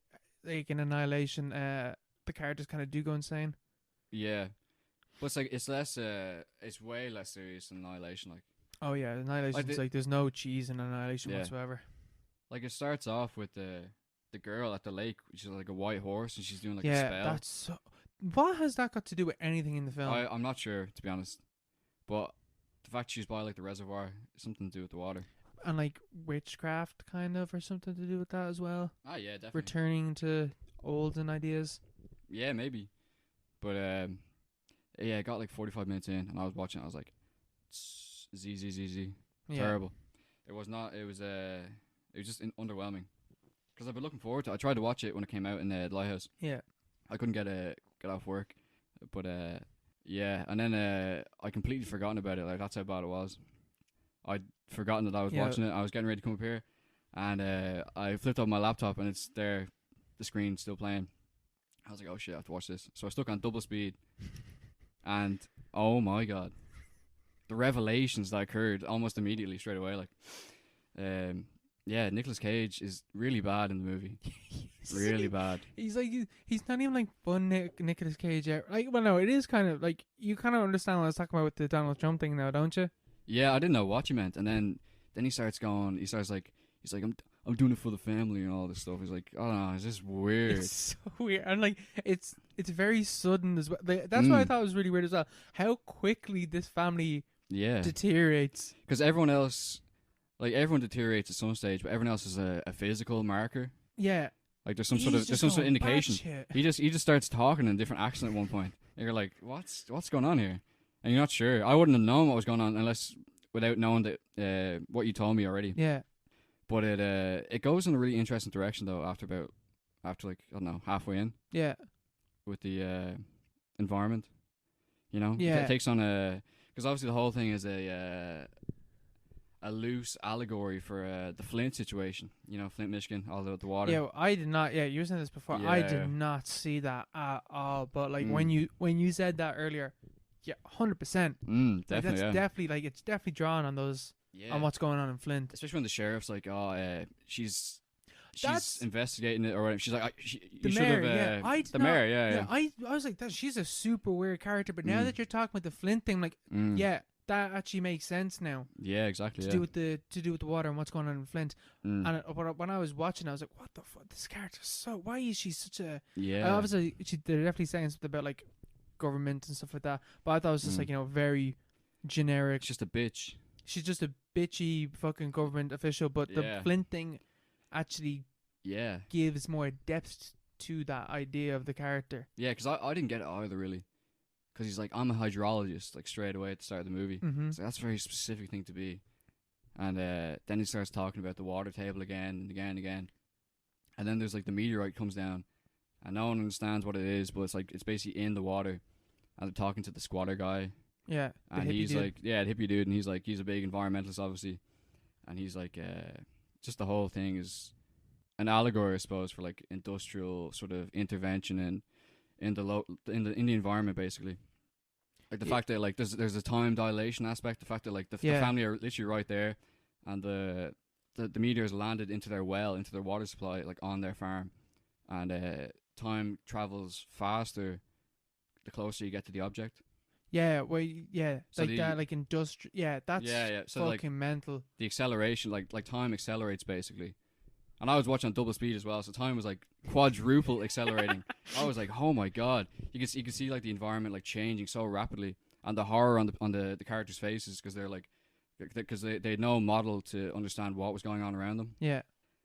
[SPEAKER 1] in Annihilation, the characters kind of do go insane.
[SPEAKER 2] Yeah, but it's like it's way less serious than Annihilation. Like,
[SPEAKER 1] oh yeah, Annihilation like there's no cheese in Annihilation whatsoever.
[SPEAKER 2] Like it starts off with the girl at the lake, which is like a white horse, and she's doing like a spell.
[SPEAKER 1] That's so. What has that got to do with anything in the film?
[SPEAKER 2] I'm not sure, to be honest. But the fact she's by like the reservoir, something to do with the water.
[SPEAKER 1] And like witchcraft kind of, or something to do with that as well.
[SPEAKER 2] Ah, yeah, definitely.
[SPEAKER 1] Returning to olden ideas.
[SPEAKER 2] Yeah, maybe. But it got like 45 minutes in, and I was watching it, I was like, Z. Terrible. It was not, it was just underwhelming. Because I've been looking forward to it. I tried to watch it when it came out in the Lighthouse. Yeah. I couldn't get off work, but and then I completely forgotten about it. Like that's how bad it was. I'd forgotten that I was watching it. I was getting ready to come up here, and I flipped up my laptop, and it's there, the screen still playing. I was like, oh shit, I have to watch this. So I stuck on double speed, and oh my god, the revelations that occurred almost immediately, straight away. Like, Nicolas Cage is really bad in the movie. Really bad. He's like
[SPEAKER 1] he's not even like fun Nicolas Cage. Like, well, no, it is kind of like you kind of understand what I was talking about with the Donald Trump thing now, don't you?
[SPEAKER 2] Yeah, I didn't know what you meant, and then he starts like I'm doing it for the family and all this stuff. He's like, oh no, it's just weird.
[SPEAKER 1] It's so weird, and like it's very sudden as well. That's what I thought was really weird as well. How quickly this family deteriorates.
[SPEAKER 2] Because everyone else. Like everyone deteriorates at some stage, but everyone else is a physical marker. Yeah. Like there's some sort of indication. He just starts talking in a different accent at one point. And you're like, what's going on here? And you're not sure. I wouldn't have known what was going on without knowing that what you told me already. Yeah. But it goes in a really interesting direction though after like I don't know, halfway in. Yeah. With the environment. You know? Yeah. It takes on because obviously the whole thing is a loose allegory for the Flint situation. You know, Flint, Michigan, all the water.
[SPEAKER 1] Yeah, I did not. Yeah, you were saying this before. Yeah. I did not see that at all. But like when you said that earlier, yeah, 100%.
[SPEAKER 2] Definitely.
[SPEAKER 1] Like, that's definitely like it's definitely drawn on those on what's going on in Flint.
[SPEAKER 2] Especially when the sheriff's like, she's investigating it or whatever. She's like,
[SPEAKER 1] the mayor. The mayor. I was like, she's a super weird character. But now that you're talking about the Flint thing, like, that actually makes sense now.
[SPEAKER 2] Yeah, exactly.
[SPEAKER 1] To do with the water and what's going on in Flint.
[SPEAKER 2] Mm.
[SPEAKER 1] And when I was watching, I was like, what the fuck? This character, why is she such a?
[SPEAKER 2] Yeah.
[SPEAKER 1] Obviously, they're definitely saying something about like government and stuff like that. But I thought it was just like, very generic.
[SPEAKER 2] She's just a bitch.
[SPEAKER 1] She's just a bitchy fucking government official. But the Flint thing actually gives more depth to that idea of the character.
[SPEAKER 2] Yeah, because I didn't get it either, really. Because he's like, I'm a hydrologist, like straight away at the start of the movie.
[SPEAKER 1] Mm-hmm.
[SPEAKER 2] So that's a very specific thing to be. And then he starts talking about the water table again and again and again. And then there's like the meteorite comes down, and no one understands what it is, but it's like it's basically in the water. And they're talking to the squatter guy.
[SPEAKER 1] Yeah.
[SPEAKER 2] And he's like, the hippie dude, and he's like, he's a big environmentalist, obviously. And he's like, just the whole thing is an allegory, I suppose, for like industrial sort of intervention in the environment, basically. Like the fact that like there's a time dilation aspect, the fact that like the family are literally right there, and the meteors landed into their well, into their water supply, like on their farm, and time travels faster the closer you get to the object.
[SPEAKER 1] Yeah, well, yeah, so like that, like industrial. Yeah, that's so fucking like, mental.
[SPEAKER 2] The acceleration, like time accelerates basically. And I was watching on double speed as well, so time was like quadruple accelerating. I was like, oh my god! You can see like the environment like changing so rapidly, and the horror on the characters' faces because they're like, because they had no model to understand what was going on around them.
[SPEAKER 1] Yeah,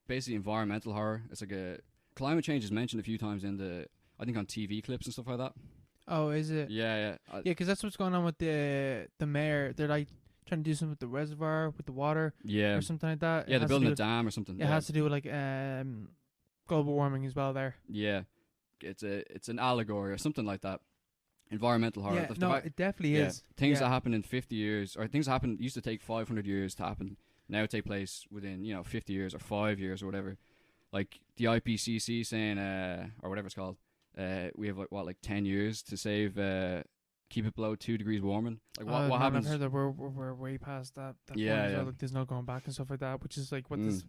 [SPEAKER 2] basically environmental horror. It's like a climate change is mentioned a few times in I think on TV clips and stuff like that.
[SPEAKER 1] Oh, is it?
[SPEAKER 2] Yeah.
[SPEAKER 1] Yeah, because that's what's going on with the mayor. They're like trying to do something with the reservoir, with the water, or something like that.
[SPEAKER 2] Yeah, they're building a dam or something.
[SPEAKER 1] It has to do with like global warming as well. There.
[SPEAKER 2] Yeah, it's an allegory or something like that. Environmental horror.
[SPEAKER 1] Yeah, it definitely is.
[SPEAKER 2] Things that happen in 50 years, or things that happen used to take 500 years to happen, now take place within 50 years or 5 years or whatever. Like the IPCC saying, or whatever it's called, we have like 10 years to save. Keep it below 2 degrees warming. Like what happens?
[SPEAKER 1] I've heard that we're way past that. Like, there's no going back and stuff like that. Which is like what this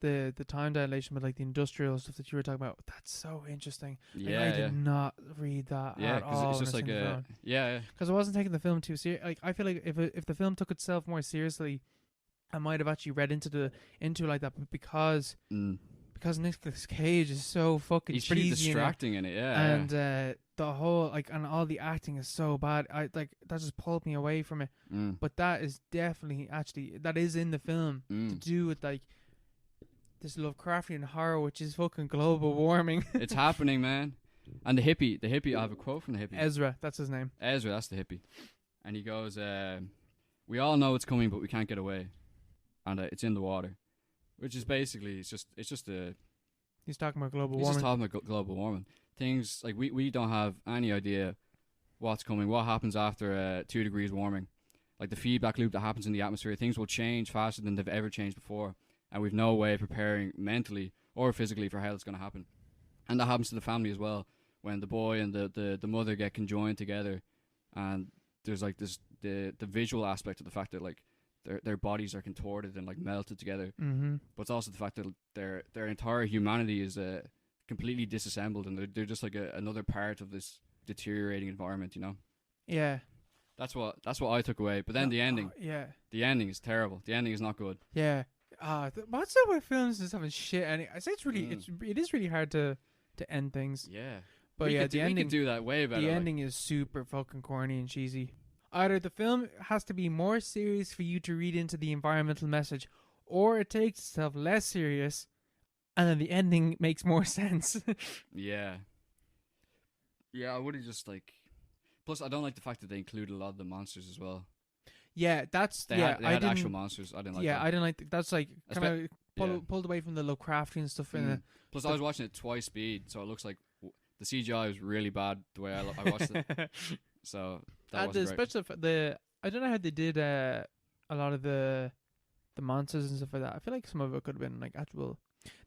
[SPEAKER 1] the time dilation with like the industrial stuff that you were talking about. That's so interesting.
[SPEAKER 2] Yeah,
[SPEAKER 1] like, I did not read that at all.
[SPEAKER 2] Yeah, because it's just like
[SPEAKER 1] because I wasn't taking the film too serious. Like I feel like if the film took itself more seriously, I might have actually read into like that. But because Nicolas Cage is so fucking
[SPEAKER 2] he's
[SPEAKER 1] cheesy
[SPEAKER 2] pretty distracting in it,
[SPEAKER 1] and the whole and all the acting is so bad. I like that just pulled me away from it. But that is definitely that is in the film to do with like this Lovecraftian horror, which is fucking global warming.
[SPEAKER 2] It's happening, man. And the hippie. I have a quote from the hippie.
[SPEAKER 1] Ezra, that's his name.
[SPEAKER 2] Ezra, that's the hippie. And he goes, "We all know it's coming, but we can't get away, and it's in the water." Which is basically, it's just a...
[SPEAKER 1] He's talking about global warming.
[SPEAKER 2] He's just talking about global warming. Things, like, we don't have any idea what's coming, what happens after 2 degrees warming. Like, the feedback loop that happens in the atmosphere, things will change faster than they've ever changed before. And we've no way of preparing mentally or physically for how it's going to happen. And that happens to the family as well. When the boy and the mother get conjoined together. And there's, like, the visual aspect of the fact that, like, their bodies are contorted and like melted together, but it's also the fact that their entire humanity is completely disassembled, and they're just like another part of this deteriorating environment.
[SPEAKER 1] Yeah,
[SPEAKER 2] that's what I took away. But then the ending, the ending is terrible. The ending is not good.
[SPEAKER 1] Yeah, what's up with films and stuff and shit? And I say it is really hard to end things.
[SPEAKER 2] Yeah,
[SPEAKER 1] but the ending,
[SPEAKER 2] we could do that way better.
[SPEAKER 1] The ending is super fucking corny and cheesy. Either the film has to be more serious for you to read into the environmental message, or it takes itself less serious, and then the ending makes more sense.
[SPEAKER 2] Yeah, I would have just like... Plus, I don't like the fact that they included a lot of the monsters as well.
[SPEAKER 1] Yeah, that's...
[SPEAKER 2] They had actual monsters. I didn't like that.
[SPEAKER 1] Yeah, I didn't like... That's like kind of pulled away from the Lovecraftian stuff.
[SPEAKER 2] Plus, I was watching it twice speed, so it looks like the CGI was really bad the way I watched it. So...
[SPEAKER 1] Especially I don't know how they did a lot of the monsters and stuff like that. I feel like some of it could have been like actual.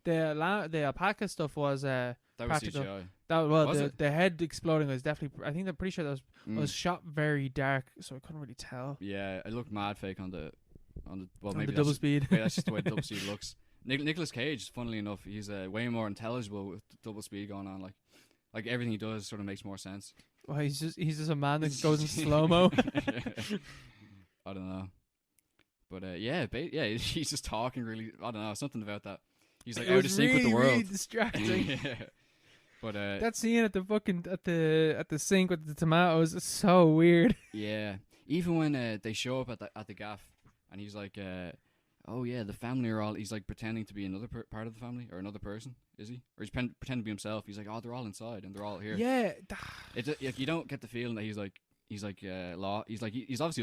[SPEAKER 1] The alpaca stuff was practical.
[SPEAKER 2] That was CGI.
[SPEAKER 1] The head exploding was definitely. I think I'm pretty sure that was shot very dark, so I couldn't really tell.
[SPEAKER 2] Yeah, it looked mad fake on the
[SPEAKER 1] maybe the double speed.
[SPEAKER 2] Maybe that's just the way the double speed looks. Nicolas Cage, funnily enough, he's way more intelligible with double speed going on. Like everything he does sort of makes more sense.
[SPEAKER 1] Well, he's just a man that goes in slow mo.
[SPEAKER 2] I don't know. But yeah, he's just talking really. I don't know, something about that. He's like out of sync with the world.
[SPEAKER 1] Really distracting.
[SPEAKER 2] Yeah. But
[SPEAKER 1] that scene at the fucking at the sink with the tomatoes is so weird.
[SPEAKER 2] Yeah, even when they show up at the gaff, and he's like, "Oh yeah, the family are all." He's like pretending to be another part of the family or another person, is he? Or he's pretending to be himself. He's like, "Oh, they're all inside and they're all here."
[SPEAKER 1] Yeah,
[SPEAKER 2] it's like you don't get the feeling that he's obviously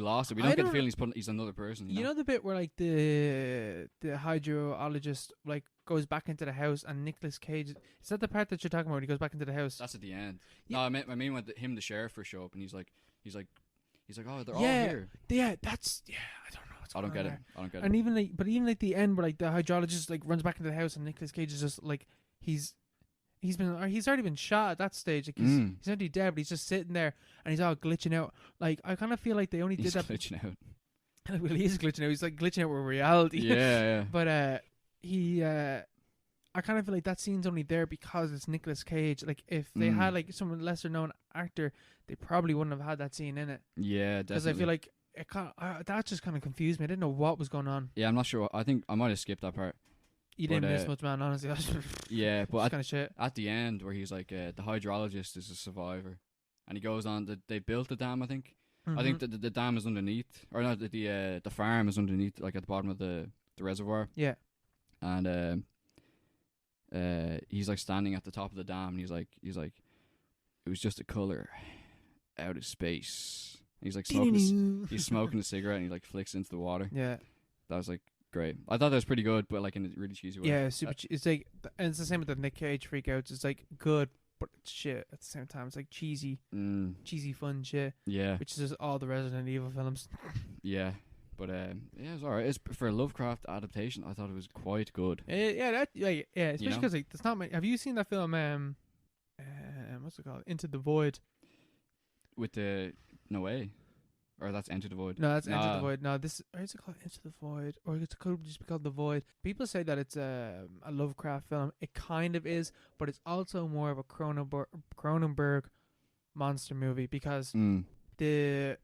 [SPEAKER 2] lost. But we don't get the feeling he's another person.
[SPEAKER 1] You know the bit where like the hydrologist like goes back into the house and Nicolas Cage. Is that the part that you're talking about? When he goes back into the house.
[SPEAKER 2] That's at the end.
[SPEAKER 1] Yeah.
[SPEAKER 2] No, I mean when the sheriff first show up and he's like, "Oh, they're all here."
[SPEAKER 1] Yeah, that's I don't know.
[SPEAKER 2] I don't get it.
[SPEAKER 1] And even like the end where like the hydrologist like runs back into the house and Nicolas Cage is just like he's already been shot at that stage. Like he's already dead, but he's just sitting there and he's all glitching out. Like I kind of feel like they only did that.
[SPEAKER 2] Glitching out.
[SPEAKER 1] Well, he is glitching out. He's like glitching out with reality.
[SPEAKER 2] Yeah.
[SPEAKER 1] But I kind of feel like that scene's only there because it's Nicolas Cage. Like if they had like some lesser known actor, they probably wouldn't have had that scene in it.
[SPEAKER 2] Yeah, definitely.
[SPEAKER 1] Because I feel like that just kind of confused me. I didn't know what was going on.
[SPEAKER 2] Yeah, I'm not sure. I think I might have skipped that part.
[SPEAKER 1] You didn't miss much, man. Honestly,
[SPEAKER 2] yeah, but
[SPEAKER 1] kind of shit.
[SPEAKER 2] At the end, where he's like, the hydrologist is a survivor, and he goes on. They built the dam, I think. Mm-hmm. I think the dam is underneath, or not. The farm is underneath, like at the bottom of the reservoir.
[SPEAKER 1] Yeah.
[SPEAKER 2] And he's like standing at the top of the dam, and he's like, it was just a color out of space. He's like smoking. He's smoking a cigarette, and he like flicks into the water.
[SPEAKER 1] Yeah.
[SPEAKER 2] That was like great. I thought that was pretty good, but like in a really cheesy way.
[SPEAKER 1] Yeah, super. It's like, and it's the same with the Nick Cage freakouts. It's like good, but it's shit at the same time. It's like cheesy fun shit.
[SPEAKER 2] Yeah,
[SPEAKER 1] which is all the Resident Evil films.
[SPEAKER 2] Yeah, but yeah, it's alright. It's for a Lovecraft adaptation. I thought it was quite good.
[SPEAKER 1] Yeah, especially because like there's not many. Have you seen that film? What's it called? Into the Void.
[SPEAKER 2] With the No Way. Or that's Enter the Void.
[SPEAKER 1] No, that's Enter the Void. No, this is it called Into the Void, or it could just be called The Void. People say that it's a Lovecraft film. It kind of is, but it's also more of a Cronenberg monster movie because the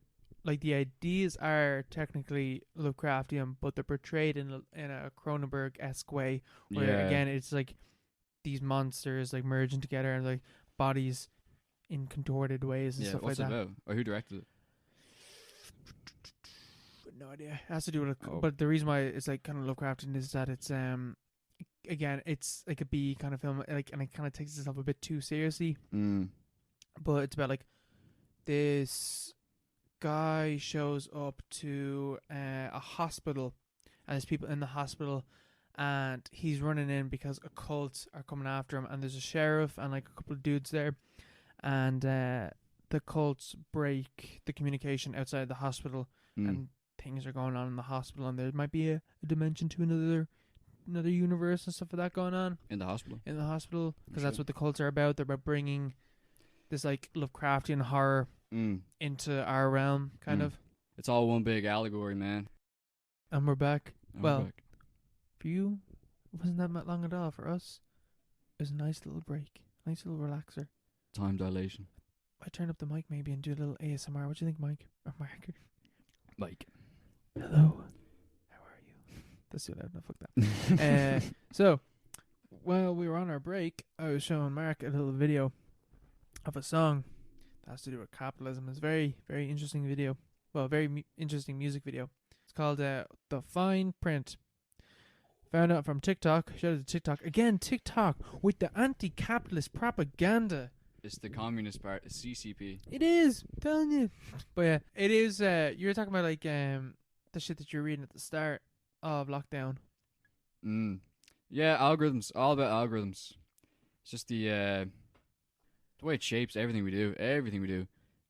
[SPEAKER 1] ideas are technically Lovecraftian, but they're portrayed in a Cronenberg-esque way. Where again, it's like these monsters like merging together and like bodies in contorted ways and stuff like that.
[SPEAKER 2] What's it about? Or who directed it?
[SPEAKER 1] No idea. It has to do with it, but the reason why it's like kind of Lovecraftian is that it's again it's like a B kind of film, like, and it kind of takes itself a bit too seriously. But it's about like this guy shows up to a hospital, and there's people in the hospital, and he's running in because a cult are coming after him, and there's a sheriff and like a couple of dudes there, and the cults break the communication outside the hospital, and things are going on in the hospital, and there might be a dimension to another universe and stuff like that going on
[SPEAKER 2] in the hospital.
[SPEAKER 1] Because that's what the cults are about. They're about bringing this like Lovecraftian horror into our realm, kind of.
[SPEAKER 2] It's all one big allegory, man.
[SPEAKER 1] And we're back. For you, it wasn't that long at all. For us, it was a nice little break, nice little relaxer.
[SPEAKER 2] Time dilation.
[SPEAKER 1] I turn up the mic maybe and do a little ASMR. What do you think, Mike? Or Mark?
[SPEAKER 2] Mike.
[SPEAKER 1] Hello. How are you? That's too loud. No, fuck that. So, while we were on our break, I was showing Mark a little video of a song that has to do with capitalism. It's a very, very interesting video. Well, very interesting music video. It's called The Fine Print. Found out from TikTok. Shout out to TikTok. Again, TikTok with the anti-capitalist propaganda.
[SPEAKER 2] It's the communist part. It's CCP.
[SPEAKER 1] It is. I'm telling you. But yeah, it is. You were talking about like the shit that you're reading at the start of lockdown.
[SPEAKER 2] Yeah, algorithms. All about algorithms. It's just the way it shapes everything we do.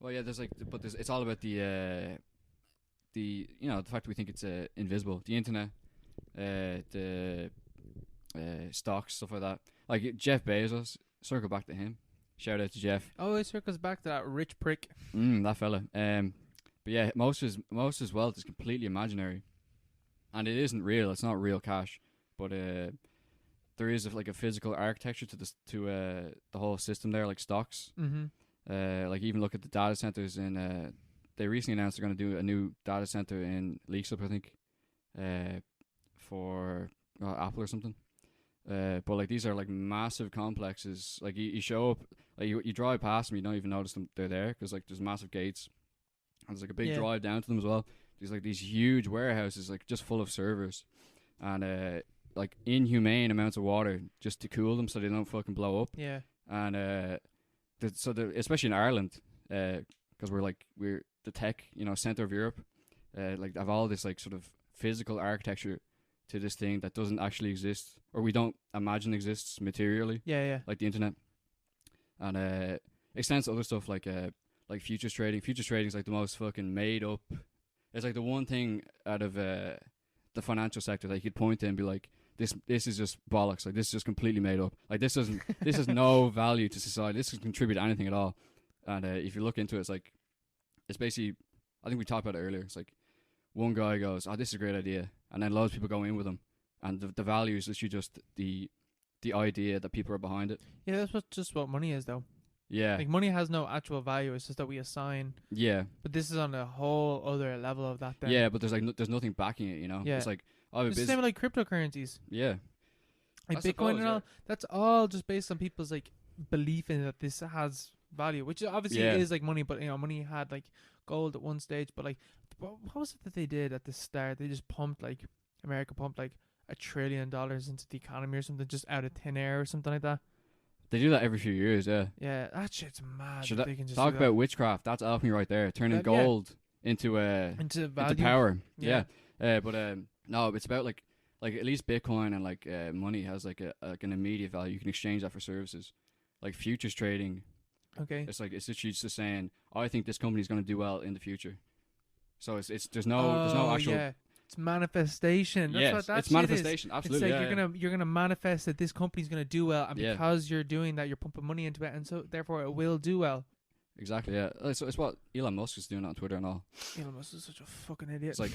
[SPEAKER 2] Well, yeah, it's all about the fact that we think it's invisible. The internet, the stocks, stuff like that. Like Jeff Bezos. Circle back to him. Shout out to Jeff.
[SPEAKER 1] Oh, it circles back to that rich prick.
[SPEAKER 2] That fella. But yeah, most of his wealth is completely imaginary, and it isn't real. It's not real cash, but there is like a physical architecture to the whole system there, like stocks. Like even look at the data centers in they recently announced they're going to do a new data center in Leaksup, I think, for Apple or something. But like these are like massive complexes. Like you show up, like you drive past them, you don't even notice them they're there because like there's massive gates. And there's like a big drive down to them as well. There's like these huge warehouses, like just full of servers, and like inhumane amounts of water just to cool them so they don't fucking blow up.
[SPEAKER 1] Yeah.
[SPEAKER 2] And especially in Ireland, because we're the tech center of Europe, like have all this like sort of physical architecture to this thing that doesn't actually exist, or we don't imagine exists materially.
[SPEAKER 1] Yeah.
[SPEAKER 2] Like the internet, and extends to other stuff like futures trading. Futures trading is like the most fucking made up. It's like the one thing out of the financial sector that you could point to and be like, this is just bollocks. Like this is just completely made up. Like this has no value to society. This doesn't contribute to anything at all. And if you look into it, it's basically, I think we talked about it earlier. It's like one guy goes, "Oh, this is a great idea," and then loads of people go in with him, and the value is literally just the idea that people are behind it.
[SPEAKER 1] Yeah, that's just what money is, though.
[SPEAKER 2] Yeah,
[SPEAKER 1] like money has no actual value. It's just that we assign.
[SPEAKER 2] Yeah,
[SPEAKER 1] but this is on a whole other level of that. Then.
[SPEAKER 2] Yeah, but there's there's nothing backing it. Yeah, it's like
[SPEAKER 1] it's the same with like cryptocurrencies.
[SPEAKER 2] Yeah,
[SPEAKER 1] like Bitcoin and all. That's all just based on people's like belief in that this has value, which obviously is like money. But money had like gold at one stage. But like, what was it that they did at the start? They just pumped America pumped like $1 trillion into the economy or something, just out of thin air or something like that.
[SPEAKER 2] They do that every few years, yeah.
[SPEAKER 1] Yeah, that shit's mad.
[SPEAKER 2] They can just talk about witchcraft. That's alchemy right there, turning gold into power. Yeah. No, it's about like at least Bitcoin and like money has like an immediate value. You can exchange that for services, like futures trading.
[SPEAKER 1] Okay.
[SPEAKER 2] It's literally just saying, I think this company is going to do well in the future. So there's no actual.
[SPEAKER 1] Yeah. It's manifestation. That's what that
[SPEAKER 2] it's manifestation.
[SPEAKER 1] Is.
[SPEAKER 2] Absolutely.
[SPEAKER 1] It's like you're gonna manifest that this company's gonna do well, and because you're doing that, you're pumping money into it, and so therefore it will do well.
[SPEAKER 2] Exactly. Yeah. It's what Elon Musk is doing on Twitter and all.
[SPEAKER 1] Elon Musk is such a fucking idiot.
[SPEAKER 2] It's like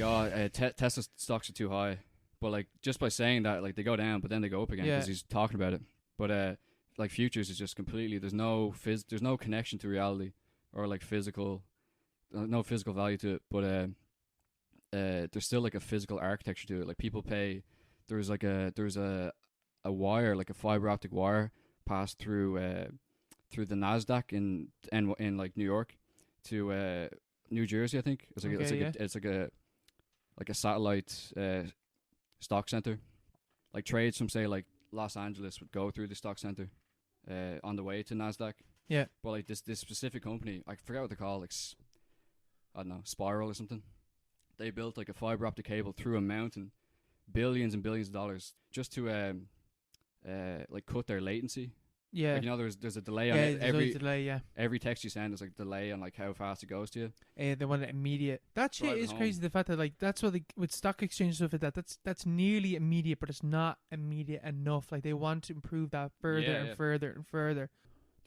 [SPEAKER 2] Tesla stocks are too high, but like just by saying that, like they go down, but then they go up again because he's talking about it. But like futures is just completely there's no connection to reality or like no physical value to it, but there's still like a physical architecture to it. Like people pay. There's a wire, like a fiber optic wire, passed through the NASDAQ in like New York to New Jersey, I think. It's like a satellite stock center. Like trades from say like Los Angeles would go through the stock center on the way to NASDAQ.
[SPEAKER 1] Yeah.
[SPEAKER 2] But like this specific company, I forget what they're called, like I don't know, Spiral or something. They built like a fiber optic cable through a mountain, billions and billions of dollars, just to like cut their latency.
[SPEAKER 1] Yeah,
[SPEAKER 2] like, there's a delay on it. Every text you send is like delay on like how fast it goes to you.
[SPEAKER 1] They want it immediate. That shit is crazy. The fact that like that's what with stock exchange stuff like that. That's nearly immediate, but it's not immediate enough. Like they want to improve that further and further and further.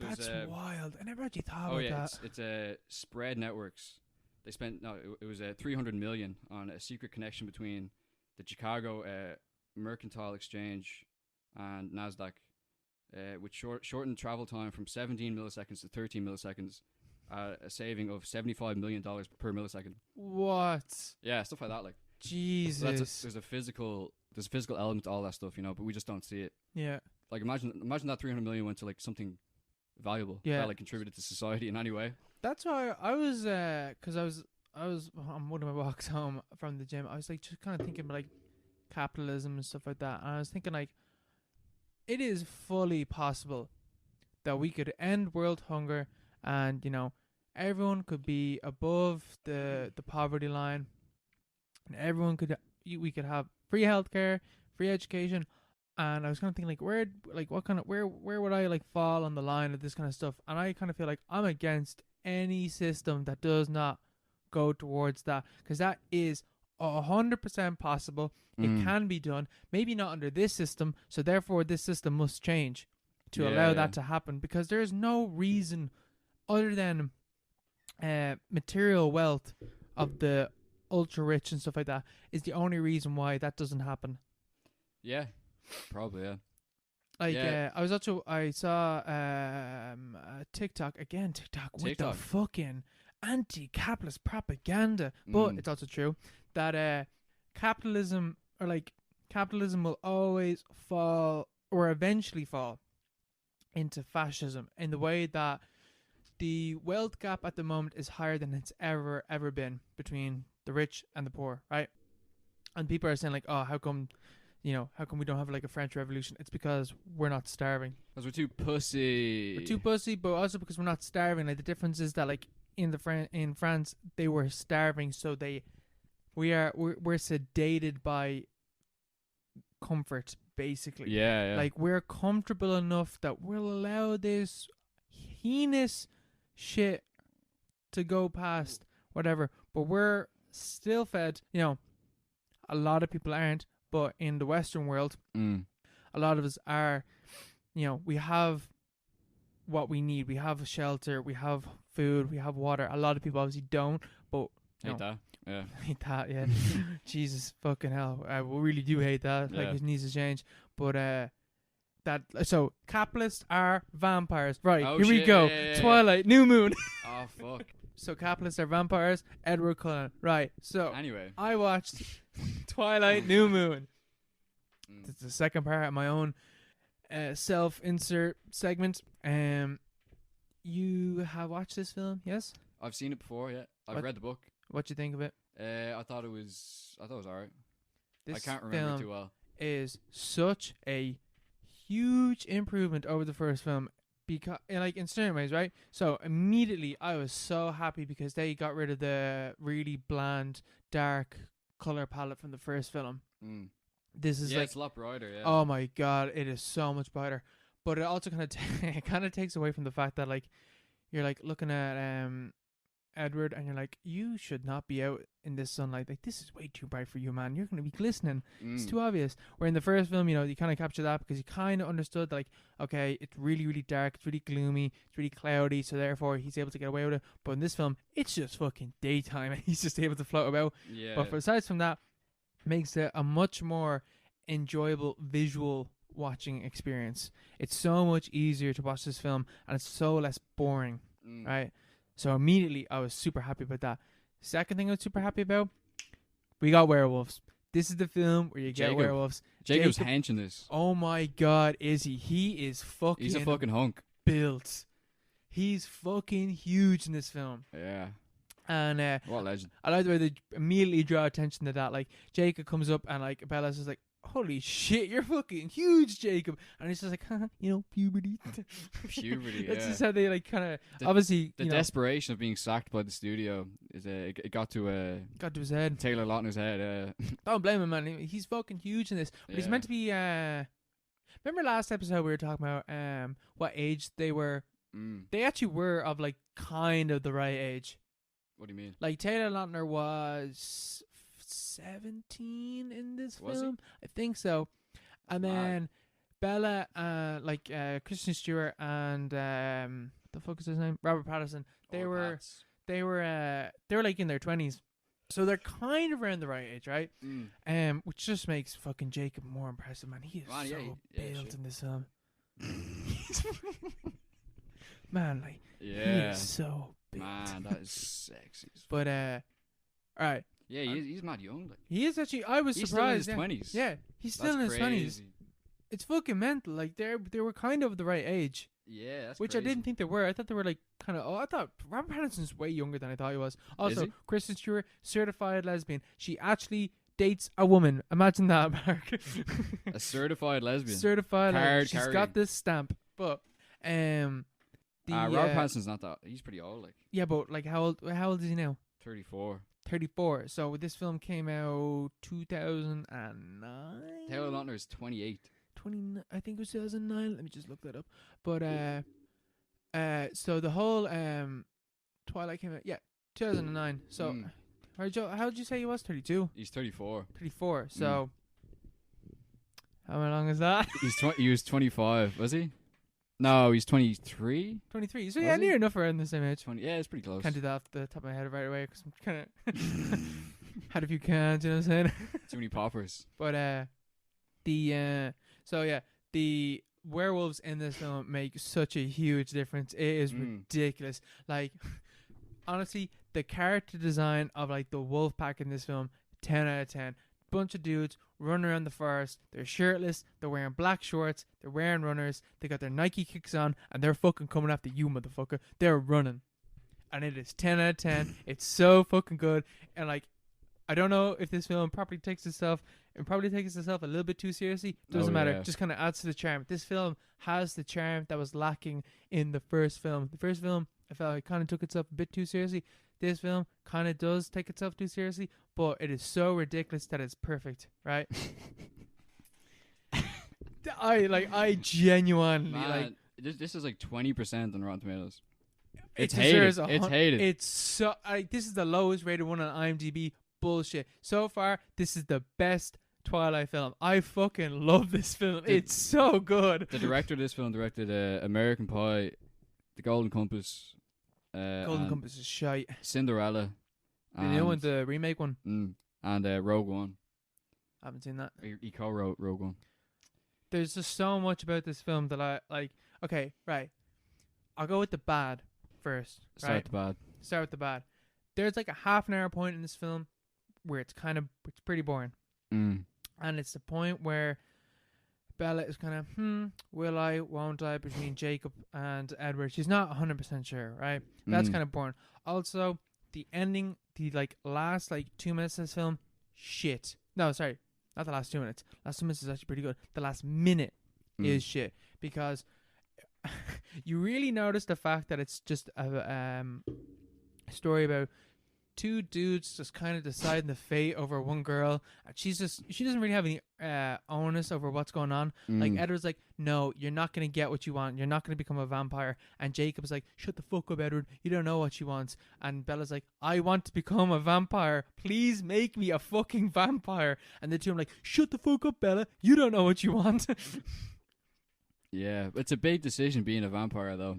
[SPEAKER 1] That's wild. I never actually thought about that.
[SPEAKER 2] It's spread networks. They spent it was $300 million on a secret connection between the Chicago Mercantile Exchange and NASDAQ, which shortened travel time from 17 milliseconds to 13 milliseconds, a saving of $75 million per millisecond.
[SPEAKER 1] What?
[SPEAKER 2] Yeah, stuff like that. Like
[SPEAKER 1] Jesus.
[SPEAKER 2] So there's a physical element to all that stuff, but we just don't see it.
[SPEAKER 1] Yeah.
[SPEAKER 2] Like imagine that 300 million went to like something valuable that like contributed to society in any way.
[SPEAKER 1] That's why I was, because I was on one of my walks home from the gym. I was like just kind of thinking about like capitalism and stuff like that. And I was thinking like, it is fully possible that we could end world hunger, and everyone could be above the poverty line, and everyone we could have free healthcare, free education. And I was kind of thinking where would I like fall on the line of this kind of stuff? And I kind of feel like I'm against any system that does not go towards that, because that is 100% possible. It can be done, maybe not under this system, so therefore this system must change to allow that to happen, because there is no reason other than material wealth of the ultra rich and stuff like that is the only reason why that doesn't happen.
[SPEAKER 2] Yeah, probably, yeah.
[SPEAKER 1] Like, I saw TikTok with the fucking anti-capitalist propaganda. But it's also true that capitalism will always fall or eventually fall into fascism in the way that the wealth gap at the moment is higher than it's ever been between the rich and the poor, right? And people are saying like, oh, how come we don't have like a French Revolution? It's because we're not starving.
[SPEAKER 2] Because we're too pussy.
[SPEAKER 1] We're too pussy, but also because we're not starving. Like the difference is that like in France they were starving, so we're sedated by comfort, basically.
[SPEAKER 2] Yeah.
[SPEAKER 1] Like we're comfortable enough that we'll allow this heinous shit to go past, whatever. But we're still fed. A lot of people aren't, but in the Western world, a lot of us are. We have what we need. We have shelter. We have food. We have water. A lot of people obviously don't, but
[SPEAKER 2] hate that. Yeah.
[SPEAKER 1] Hate that, yeah. Jesus fucking hell. I really do hate that.
[SPEAKER 2] Yeah.
[SPEAKER 1] Like, it needs to change. But, so, capitalists are vampires. Right,
[SPEAKER 2] Oh,
[SPEAKER 1] here we
[SPEAKER 2] shit.
[SPEAKER 1] go.
[SPEAKER 2] Yeah.
[SPEAKER 1] Twilight, New Moon.
[SPEAKER 2] Oh, fuck.
[SPEAKER 1] So, capitalists are vampires. Edward Cullen. Right, so,
[SPEAKER 2] Anyway.
[SPEAKER 1] I watched Twilight, New Moon. It's the second part of my own self-insert segment. You have watched this film, yes?
[SPEAKER 2] I've seen it before, yeah. I've read the book.
[SPEAKER 1] What do you think of it?
[SPEAKER 2] I thought it was alright.
[SPEAKER 1] This
[SPEAKER 2] I can't remember
[SPEAKER 1] film
[SPEAKER 2] too well.
[SPEAKER 1] is such a huge improvement over the first film, because in certain ways, right? So immediately I was so happy because they got rid of the really bland, dark color palette from the first film. This is
[SPEAKER 2] it's a lot brighter. Yeah.
[SPEAKER 1] Oh my god, it is so much brighter. But it also kind of takes away from the fact that like you're like looking at Edward and you're like, you should not be out in this sunlight. Like, this is way too bright for you, man. You're going to be glistening. It's too obvious. Where in the first film, you kind of capture that because you kind of understood, like, okay, it's really, really dark. It's really gloomy. It's really cloudy. So therefore, he's able to get away with it. But in this film, it's just fucking daytime and he's just able to float about.
[SPEAKER 2] Yeah.
[SPEAKER 1] But aside from that, makes it a much more enjoyable visual watching experience. It's so much easier to watch this film and it's so less boring, right? So immediately I was super happy about that. Second thing I was super happy about, we got werewolves. This is the film where you get werewolves.
[SPEAKER 2] Jacob's henching this.
[SPEAKER 1] Oh my god, is he? He is fucking...
[SPEAKER 2] He's a fucking hunk.
[SPEAKER 1] Built. He's fucking huge in this film.
[SPEAKER 2] Yeah.
[SPEAKER 1] And
[SPEAKER 2] what a legend.
[SPEAKER 1] I like the way they immediately draw attention to that. Like, Jacob comes up and like Bella's is like, holy shit, you're fucking huge, Jacob. And he's just like, puberty.
[SPEAKER 2] Puberty,
[SPEAKER 1] That's
[SPEAKER 2] yeah.
[SPEAKER 1] just how they like kind of, obviously,
[SPEAKER 2] the desperation of being sacked by the studio is it got to
[SPEAKER 1] his head.
[SPEAKER 2] Taylor Lautner's head.
[SPEAKER 1] Don't blame him, man. He's fucking huge in this. But he's meant to be. Remember last episode we were talking about what age they were? They actually were of like kind of the right age.
[SPEAKER 2] What do you mean?
[SPEAKER 1] Like Taylor Lautner was 17 in this film, I think so. And then Bella, Kristen Stewart and the fuck is his name? Robert Pattinson. They were like in their 20s, so they're kind of around the right age, right? Which just makes fucking Jacob more impressive, man. He is built in this film. Man, like he is so built.
[SPEAKER 2] Man, that is sexy.
[SPEAKER 1] But all right.
[SPEAKER 2] Yeah, he's mad young. Like.
[SPEAKER 1] He is actually. I was surprised.
[SPEAKER 2] He's still in his 20s.
[SPEAKER 1] Yeah, he's still in his 20s. It's fucking mental. Like they were kind of the right age.
[SPEAKER 2] Yeah, that's
[SPEAKER 1] which
[SPEAKER 2] crazy.
[SPEAKER 1] I didn't think they were. I thought they were like kind of. Oh, I thought Robert Pattinson's way younger than I thought he was. Also, Kristen Stewart, certified lesbian. She actually dates a woman. Imagine that, Mark.
[SPEAKER 2] A certified lesbian.
[SPEAKER 1] Certified. She's got this stamp. But
[SPEAKER 2] Robert Pattinson's not that. He's pretty old. Like.
[SPEAKER 1] Yeah, but like how old is he now?
[SPEAKER 2] 34.
[SPEAKER 1] 34. So this film came out 2009.
[SPEAKER 2] Taylor Lautner is 28.
[SPEAKER 1] 29. I think it was 2009. Let me just look that up. But so the whole Twilight came out. Yeah, 2009. So how did you say he was? 32.
[SPEAKER 2] He's 34.
[SPEAKER 1] 34. So how long is that?
[SPEAKER 2] He was 25. Was he? No, he's 23.
[SPEAKER 1] 23. So yeah, near enough around the same age.
[SPEAKER 2] 20. Yeah, it's pretty close.
[SPEAKER 1] Can't do that off the top of my head right away because I'm kind of had a few cans. You know what I'm saying?
[SPEAKER 2] Too many poppers.
[SPEAKER 1] But the werewolves in this film make such a huge difference. It is ridiculous. Like honestly, the character design of like the wolf pack in this film, 10 out of 10. Bunch of dudes running around the forest. They're shirtless. They're wearing black shorts. They're wearing runners. They got their Nike kicks on, and they're fucking coming after you, motherfucker. They're running, and it is 10 out of 10. It's so fucking good, and like, I don't know if this film probably takes itself a little bit too seriously. Doesn't matter.
[SPEAKER 2] Yeah.
[SPEAKER 1] Just kind of adds to the charm. This film has the charm that was lacking in the first film. The first film, I felt like kind of took itself a bit too seriously. This film kind of does take itself too seriously, but it is so ridiculous that it's perfect, right? I genuinely like.
[SPEAKER 2] This is like 20% on Rotten Tomatoes.
[SPEAKER 1] It's
[SPEAKER 2] hated.
[SPEAKER 1] It's hated. It's so. This is the lowest rated one on IMDb. Bullshit. So far, this is the best Twilight film. I fucking love this film. It's so good.
[SPEAKER 2] The director of this film directed American Pie, The Golden Compass.
[SPEAKER 1] Golden Compass is shite.
[SPEAKER 2] Cinderella.
[SPEAKER 1] The new one, the remake one.
[SPEAKER 2] And Rogue One.
[SPEAKER 1] I haven't seen that.
[SPEAKER 2] He co-wrote Rogue One.
[SPEAKER 1] There's just so much about this film that I like. Okay, right. I'll go with the bad first.
[SPEAKER 2] Start with the bad.
[SPEAKER 1] There's like a half an hour point in this film where it's pretty boring. And it's the point where Bella is kind of, will I, won't I, between Jacob and Edward. She's not 100% sure, right? That's kind of boring. Also, the ending, the like last like 2 minutes of this film, shit. No, sorry, not the last 2 minutes. Last 2 minutes is actually pretty good. The last minute is shit, because you really notice the fact that it's just a story about two dudes just kind of deciding the fate over one girl, and she doesn't really have any onus over what's going on. Like Edward's like, no, you're not gonna get what you want, you're not gonna become a vampire, and Jacob's like, shut the fuck up, Edward, you don't know what she wants. And Bella's like, I want to become a vampire, please make me a fucking vampire. And the two are like, shut the fuck up, Bella, you don't know what you want.
[SPEAKER 2] Yeah, it's a big decision being a vampire though.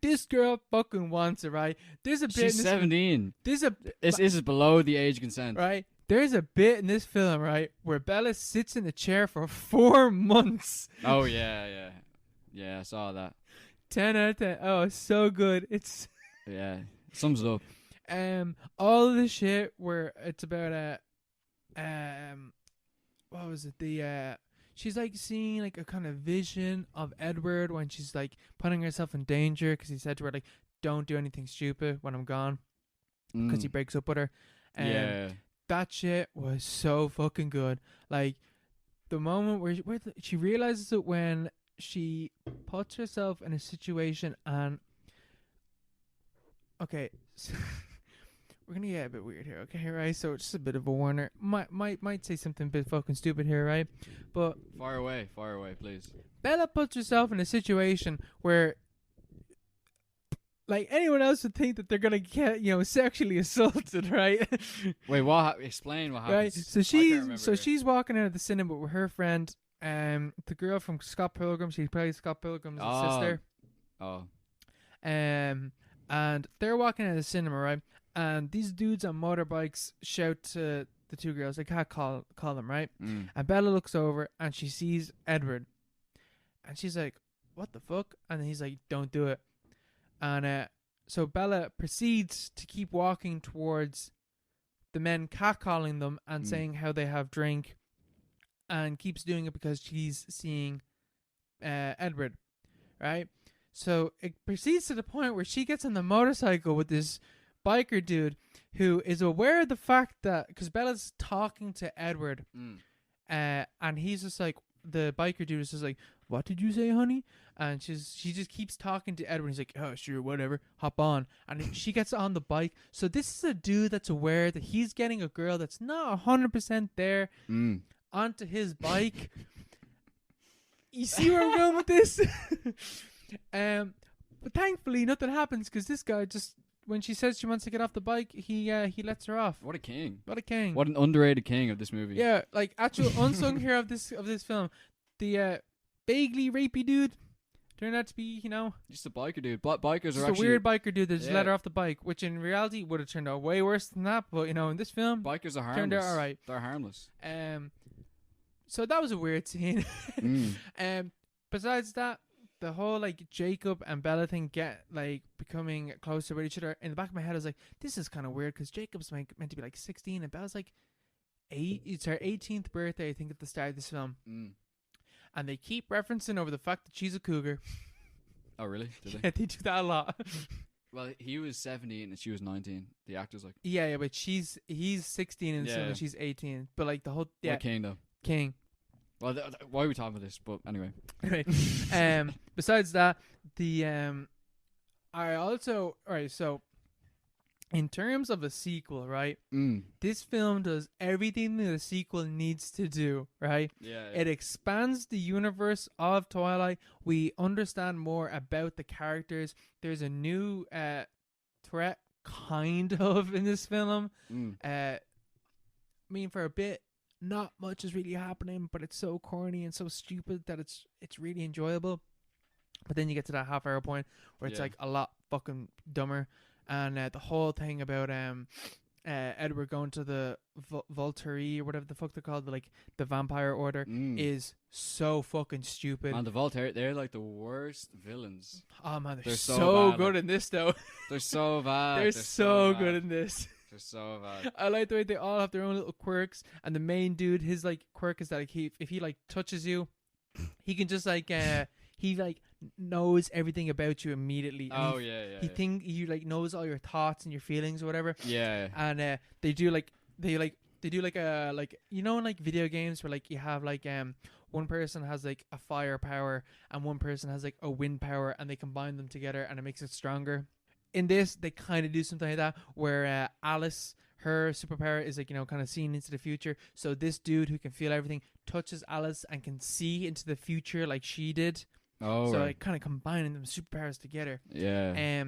[SPEAKER 1] This girl fucking wants it, right? There's a bit.
[SPEAKER 2] She's 17.
[SPEAKER 1] This
[SPEAKER 2] is below the age of consent,
[SPEAKER 1] right? There's a bit in this film, right, where Bella sits in a chair for 4 months.
[SPEAKER 2] Oh yeah. I saw that.
[SPEAKER 1] 10 out of 10. Oh, it's so good. It's
[SPEAKER 2] sums it up.
[SPEAKER 1] All of the shit where it's about what was it? She's like seeing like a kind of vision of Edward when she's like putting herself in danger because he said to her like, don't do anything stupid when I'm gone, because he breaks up with her. That shit was so fucking good. Like the moment where she realizes it when she puts herself in a situation, and okay, so we're gonna get a bit weird here, okay, right? So it's just a bit of a warner. Might say something a bit fucking stupid here, right? But
[SPEAKER 2] far away, please.
[SPEAKER 1] Bella puts herself in a situation where, like, anyone else would think that they're gonna get, sexually assaulted, right?
[SPEAKER 2] Wait, what? Explain what happens.
[SPEAKER 1] Right. So she's walking out of the cinema with her friend, the girl from Scott Pilgrim. She plays Scott Pilgrim's sister.
[SPEAKER 2] Oh.
[SPEAKER 1] And they're walking out of the cinema, right? And these dudes on motorbikes shout to the two girls. They can't call them, right? And Bella looks over and she sees Edward. And she's like, what the fuck? And he's like, don't do it. And so Bella proceeds to keep walking towards the men, catcalling them and saying how they have drink. And keeps doing it because she's seeing Edward, right? So it proceeds to the point where she gets on the motorcycle with this biker dude who is aware of the fact that, because Bella's talking to Edward, and he's just like, the biker dude is just like, what did you say, honey? And she just keeps talking to Edward. He's like, oh, sure, whatever, hop on. And she gets on the bike. So this is a dude that's aware that he's getting a girl that's not 100% there onto his bike. You see where I'm going with this? But thankfully nothing happens, because this guy just, when she says she wants to get off the bike, he lets her off.
[SPEAKER 2] What a king.
[SPEAKER 1] What an
[SPEAKER 2] underrated king of this movie.
[SPEAKER 1] Yeah, like actual unsung hero of this film. The vaguely rapey dude turned out to be,
[SPEAKER 2] just a biker dude. Bikers
[SPEAKER 1] just
[SPEAKER 2] are actually
[SPEAKER 1] a weird biker dude that just let her off the bike, which in reality would have turned out way worse than that. But in this film,
[SPEAKER 2] bikers are harmless.
[SPEAKER 1] Turned out all right.
[SPEAKER 2] They're harmless.
[SPEAKER 1] So that was a weird scene. Besides that, the whole like Jacob and Bella thing get like becoming closer with each other. In the back of my head, I was like, this is kind of weird because Jacob's meant to be like 16 and Bella's like 8. It's her 18th birthday, I think, at the start of this film. And they keep referencing over the fact that she's a cougar.
[SPEAKER 2] Oh, really? Did they?
[SPEAKER 1] Yeah, they do that a lot.
[SPEAKER 2] Well, he was 17 and she was 19. The actor's like...
[SPEAKER 1] Yeah, but he's 16 in the film and she's 18. But like the whole... Yeah.
[SPEAKER 2] What King, though?
[SPEAKER 1] King.
[SPEAKER 2] Well, why are we talking about this? But anyway.
[SPEAKER 1] Besides that, I also... Alright, so... In terms of a sequel, right? This film does everything that a sequel needs to do, right?
[SPEAKER 2] Yeah.
[SPEAKER 1] It expands the universe of Twilight. We understand more about the characters. There's a new threat, kind of, in this film. I mean, for a bit, not much is really happening, but it's so corny and so stupid that it's really enjoyable. But then you get to that half-hour point where it's like a lot fucking dumber. And the whole thing about Edward going to the Volturi or whatever the fuck they're called, the vampire order, is so fucking stupid.
[SPEAKER 2] And the Volturi, they're like the worst villains.
[SPEAKER 1] Oh man, they're so
[SPEAKER 2] bad,
[SPEAKER 1] good in this though.
[SPEAKER 2] They're so bad.
[SPEAKER 1] They're so good in this.
[SPEAKER 2] They're so bad.
[SPEAKER 1] I like the way they all have their own little quirks, and the main dude, his like quirk is that like if he like touches you, he can just like he like knows everything about you immediately. And he like knows all your thoughts and your feelings or whatever.
[SPEAKER 2] Yeah.
[SPEAKER 1] And they do like a you know in like video games where like you have like one person has like a fire power and one person has like a wind power and they combine them together and it makes it stronger. In this, they kind of do something like that where Alice, her superpower is like, you know, kind of seeing into the future. So this dude who can feel everything touches Alice and can see into the future like she did.
[SPEAKER 2] Oh,
[SPEAKER 1] so like kind of combining them superpowers together.
[SPEAKER 2] Yeah.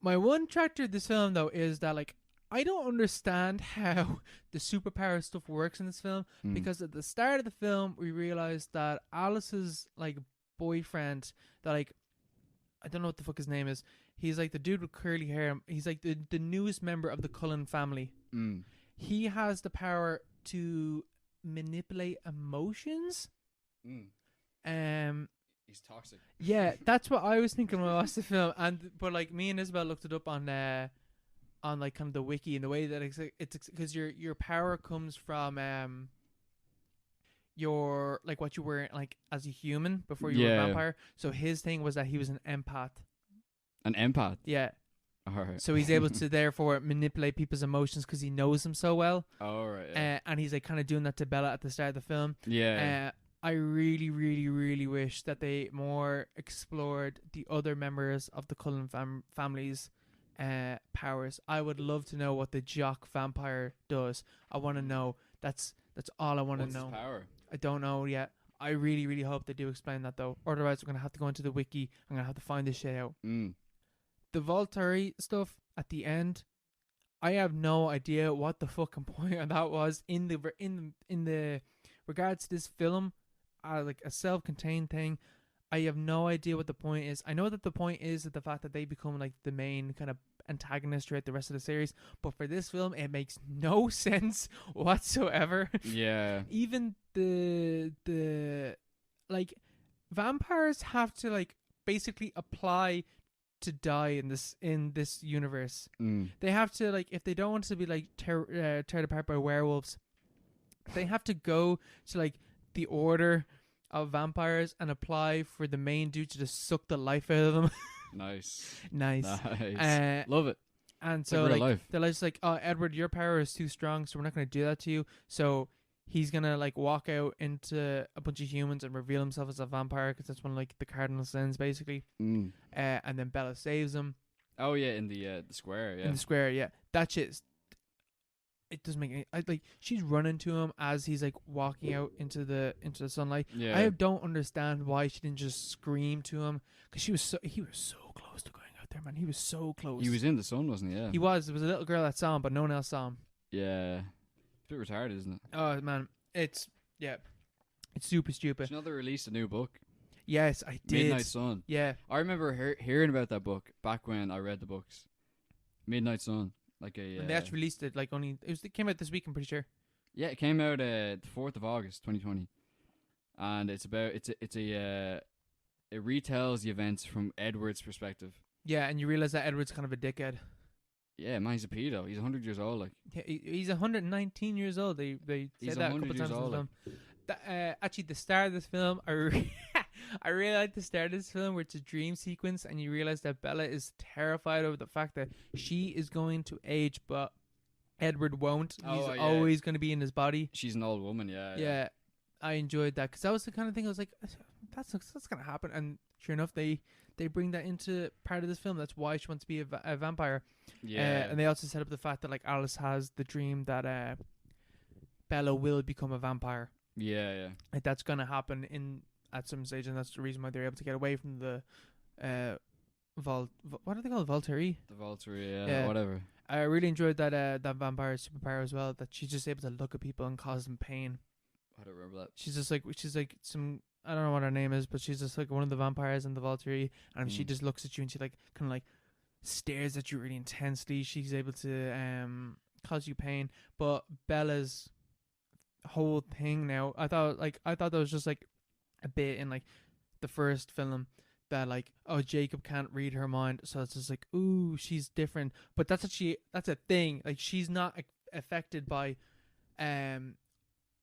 [SPEAKER 1] My one detractor of this film though is that like I don't understand how the superpower stuff works in this film because at the start of the film we realized that Alice's like boyfriend, that like I don't know what the fuck his name is. He's like the dude with curly hair. He's like the newest member of the Cullen family. He has the power to manipulate emotions.
[SPEAKER 2] He's toxic.
[SPEAKER 1] Yeah, that's what I was thinking when I watched the film. But like me and Isabel looked it up on like kind of the wiki, and the way that it's because your power comes from your like what you were like as a human before you were a vampire. So his thing was that he was an empath.
[SPEAKER 2] An empath?
[SPEAKER 1] Yeah.
[SPEAKER 2] Alright.
[SPEAKER 1] So he's able to therefore manipulate people's emotions because he knows them so well.
[SPEAKER 2] Alright. Yeah.
[SPEAKER 1] And he's like kind of doing that to Bella at the start of the film.
[SPEAKER 2] Yeah.
[SPEAKER 1] I really, really, really wish that they more explored the other members of the Cullen family's powers. I would love to know what the jock vampire does. I want to know. That's all I want to know.
[SPEAKER 2] What's his power?
[SPEAKER 1] I don't know yet. I really, really hope they do explain that though. Otherwise, we're gonna have to go into the wiki. I'm gonna have to find this shit out. The Volturi stuff at the end, I have no idea what the fucking point of that was in the regards to this film. Like a self-contained thing, I have no idea what the point is. I know that the point is that the fact that they become like the main kind of antagonist throughout the rest of the series, but for this film it makes no sense whatsoever.
[SPEAKER 2] Yeah.
[SPEAKER 1] Even the like vampires have to like basically apply to die in this universe. They have to like, if they don't want to be like teared apart by werewolves, they have to go to like the order of vampires and apply for the main dude to just suck the life out of them.
[SPEAKER 2] Nice.
[SPEAKER 1] Love it. And so like they're just like, oh, Edward, your power is too strong, so we're not going to do that to you. So he's going to like walk out into a bunch of humans and reveal himself as a vampire because that's one of like the cardinal sins basically. And then Bella saves him.
[SPEAKER 2] Oh yeah, in the square. Yeah.
[SPEAKER 1] In the square, yeah. That shit. It doesn't make any. Like she's running to him as he's like walking out into the sunlight.
[SPEAKER 2] Yeah.
[SPEAKER 1] I don't understand why she didn't just scream to him because he was so close to going out there, man. He was so close.
[SPEAKER 2] He was in the sun, wasn't he? Yeah.
[SPEAKER 1] He was. There was a little girl that saw him, but no one else saw him.
[SPEAKER 2] Yeah. It's a bit retarded, isn't it?
[SPEAKER 1] Oh man, it's super stupid.
[SPEAKER 2] Did you know they released a new book?
[SPEAKER 1] Yes, I did.
[SPEAKER 2] Midnight Sun.
[SPEAKER 1] Yeah.
[SPEAKER 2] I remember hearing about that book back when I read the books. Midnight Sun. Like
[SPEAKER 1] and they actually released it like it came out this week, I'm pretty sure.
[SPEAKER 2] Yeah, it came out the 4th of August 2020. And it's about it it retells the events from Edward's perspective.
[SPEAKER 1] Yeah, and you realize that Edward's kind of a dickhead.
[SPEAKER 2] Yeah, man, he's a pedo. He's 100 years old. Like,
[SPEAKER 1] yeah, he's 119 years old. They said that a couple times in the film. Actually, the start of this film, I really like the start of this film where it's a dream sequence, and you realize that Bella is terrified over the fact that she is going to age, but Edward won't. He's always going to be in his body.
[SPEAKER 2] She's an old woman. Yeah.
[SPEAKER 1] Yeah. I enjoyed that because that was the kind of thing I was like, that's going to happen. And sure enough, they bring that into part of this film. That's why she wants to be a vampire.
[SPEAKER 2] Yeah.
[SPEAKER 1] And they also set up the fact that like Alice has the dream that Bella will become a vampire.
[SPEAKER 2] Yeah.
[SPEAKER 1] Like that's going to happen at some stage, and that's the reason why they're able to get away from the what are they called? Volturi?
[SPEAKER 2] The Volturi, yeah, whatever.
[SPEAKER 1] I really enjoyed that vampire superpower as well, that she's just able to look at people and cause them pain.
[SPEAKER 2] I don't remember that.
[SPEAKER 1] She's like some, I don't know what her name is, but she's just like one of the vampires in the Volturi, and she just looks at you and she like kind of like stares at you really intensely. She's able to cause you pain. But Bella's whole thing now, I thought that was just like a bit in like the first film that like, oh, Jacob can't read her mind, so it's just like, ooh, she's different. But that's a thing. Like, she's not affected by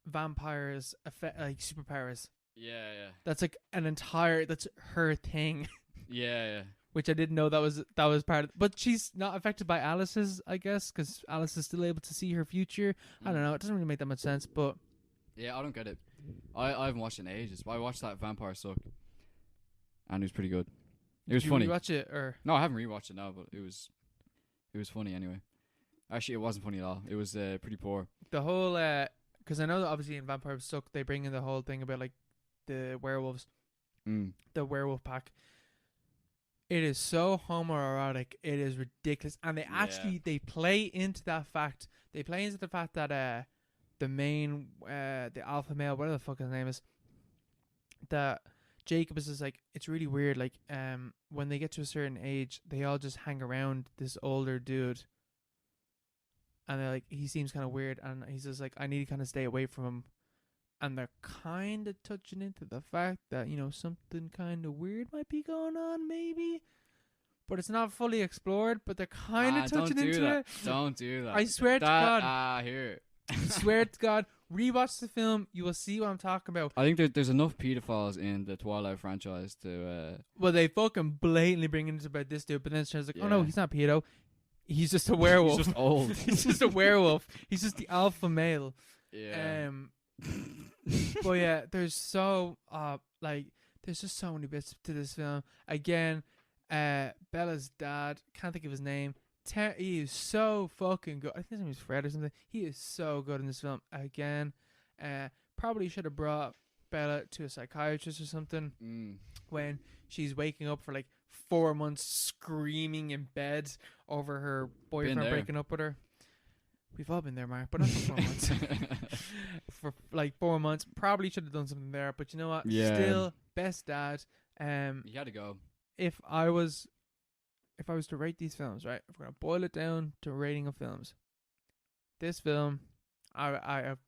[SPEAKER 1] vampires like superpowers.
[SPEAKER 2] Yeah.
[SPEAKER 1] That's like that's her thing.
[SPEAKER 2] Yeah.
[SPEAKER 1] Which I didn't know that was part of. But she's not affected by Alice's, I guess, because Alice is still able to see her future. I don't know. It doesn't really make that much sense, but
[SPEAKER 2] yeah, I don't get it. I haven't watched it in ages. I watched that Vampire Suck, and it was pretty good. It was funny.
[SPEAKER 1] Did you rewatch it or?
[SPEAKER 2] No, I haven't rewatched it now, but it was funny anyway. Actually, it wasn't funny at all. It was pretty poor.
[SPEAKER 1] The whole because I know that obviously in Vampire Suck they bring in the whole thing about like the werewolves, the werewolf pack. It is so homoerotic. It is ridiculous, and they play into that fact. They play into the fact that the main the alpha male, whatever the fuck his name is, that Jacob is just like, it's really weird. Like when they get to a certain age, they all just hang around this older dude. And they're like, he seems kind of weird, and he's just like, I need to kind of stay away from him. And they're kind of touching into the fact that, you know, something kind of weird might be going on, maybe. But it's not fully explored, but they're kind of touching into it.
[SPEAKER 2] Don't do that.
[SPEAKER 1] I swear to God.
[SPEAKER 2] Here.
[SPEAKER 1] I swear to God, rewatch the film, you will see what I'm talking about.
[SPEAKER 2] I think there's enough pedophiles in the Twilight franchise to...
[SPEAKER 1] Well, they fucking blatantly bring it about this dude, but then it's like, oh no, he's not pedo. He's just a werewolf.
[SPEAKER 2] He's just old.
[SPEAKER 1] He's just a werewolf. He's just the alpha male.
[SPEAKER 2] Yeah.
[SPEAKER 1] But yeah, there's just so many bits to this film. Again, Bella's dad, can't think of his name. He is so fucking good. I think his name is Fred or something. He is so good in this film. Again, probably should have brought Bella to a psychiatrist or something when she's waking up for like 4 months screaming in bed over her boyfriend breaking up with her. We've all been there, Mark, but not for 4 months. For like 4 months, probably should have done something there. But you know what?
[SPEAKER 2] Yeah.
[SPEAKER 1] Still, best dad.
[SPEAKER 2] You had to go.
[SPEAKER 1] If I was to rate these films, right? If we're gonna boil it down to rating of films, this film, I've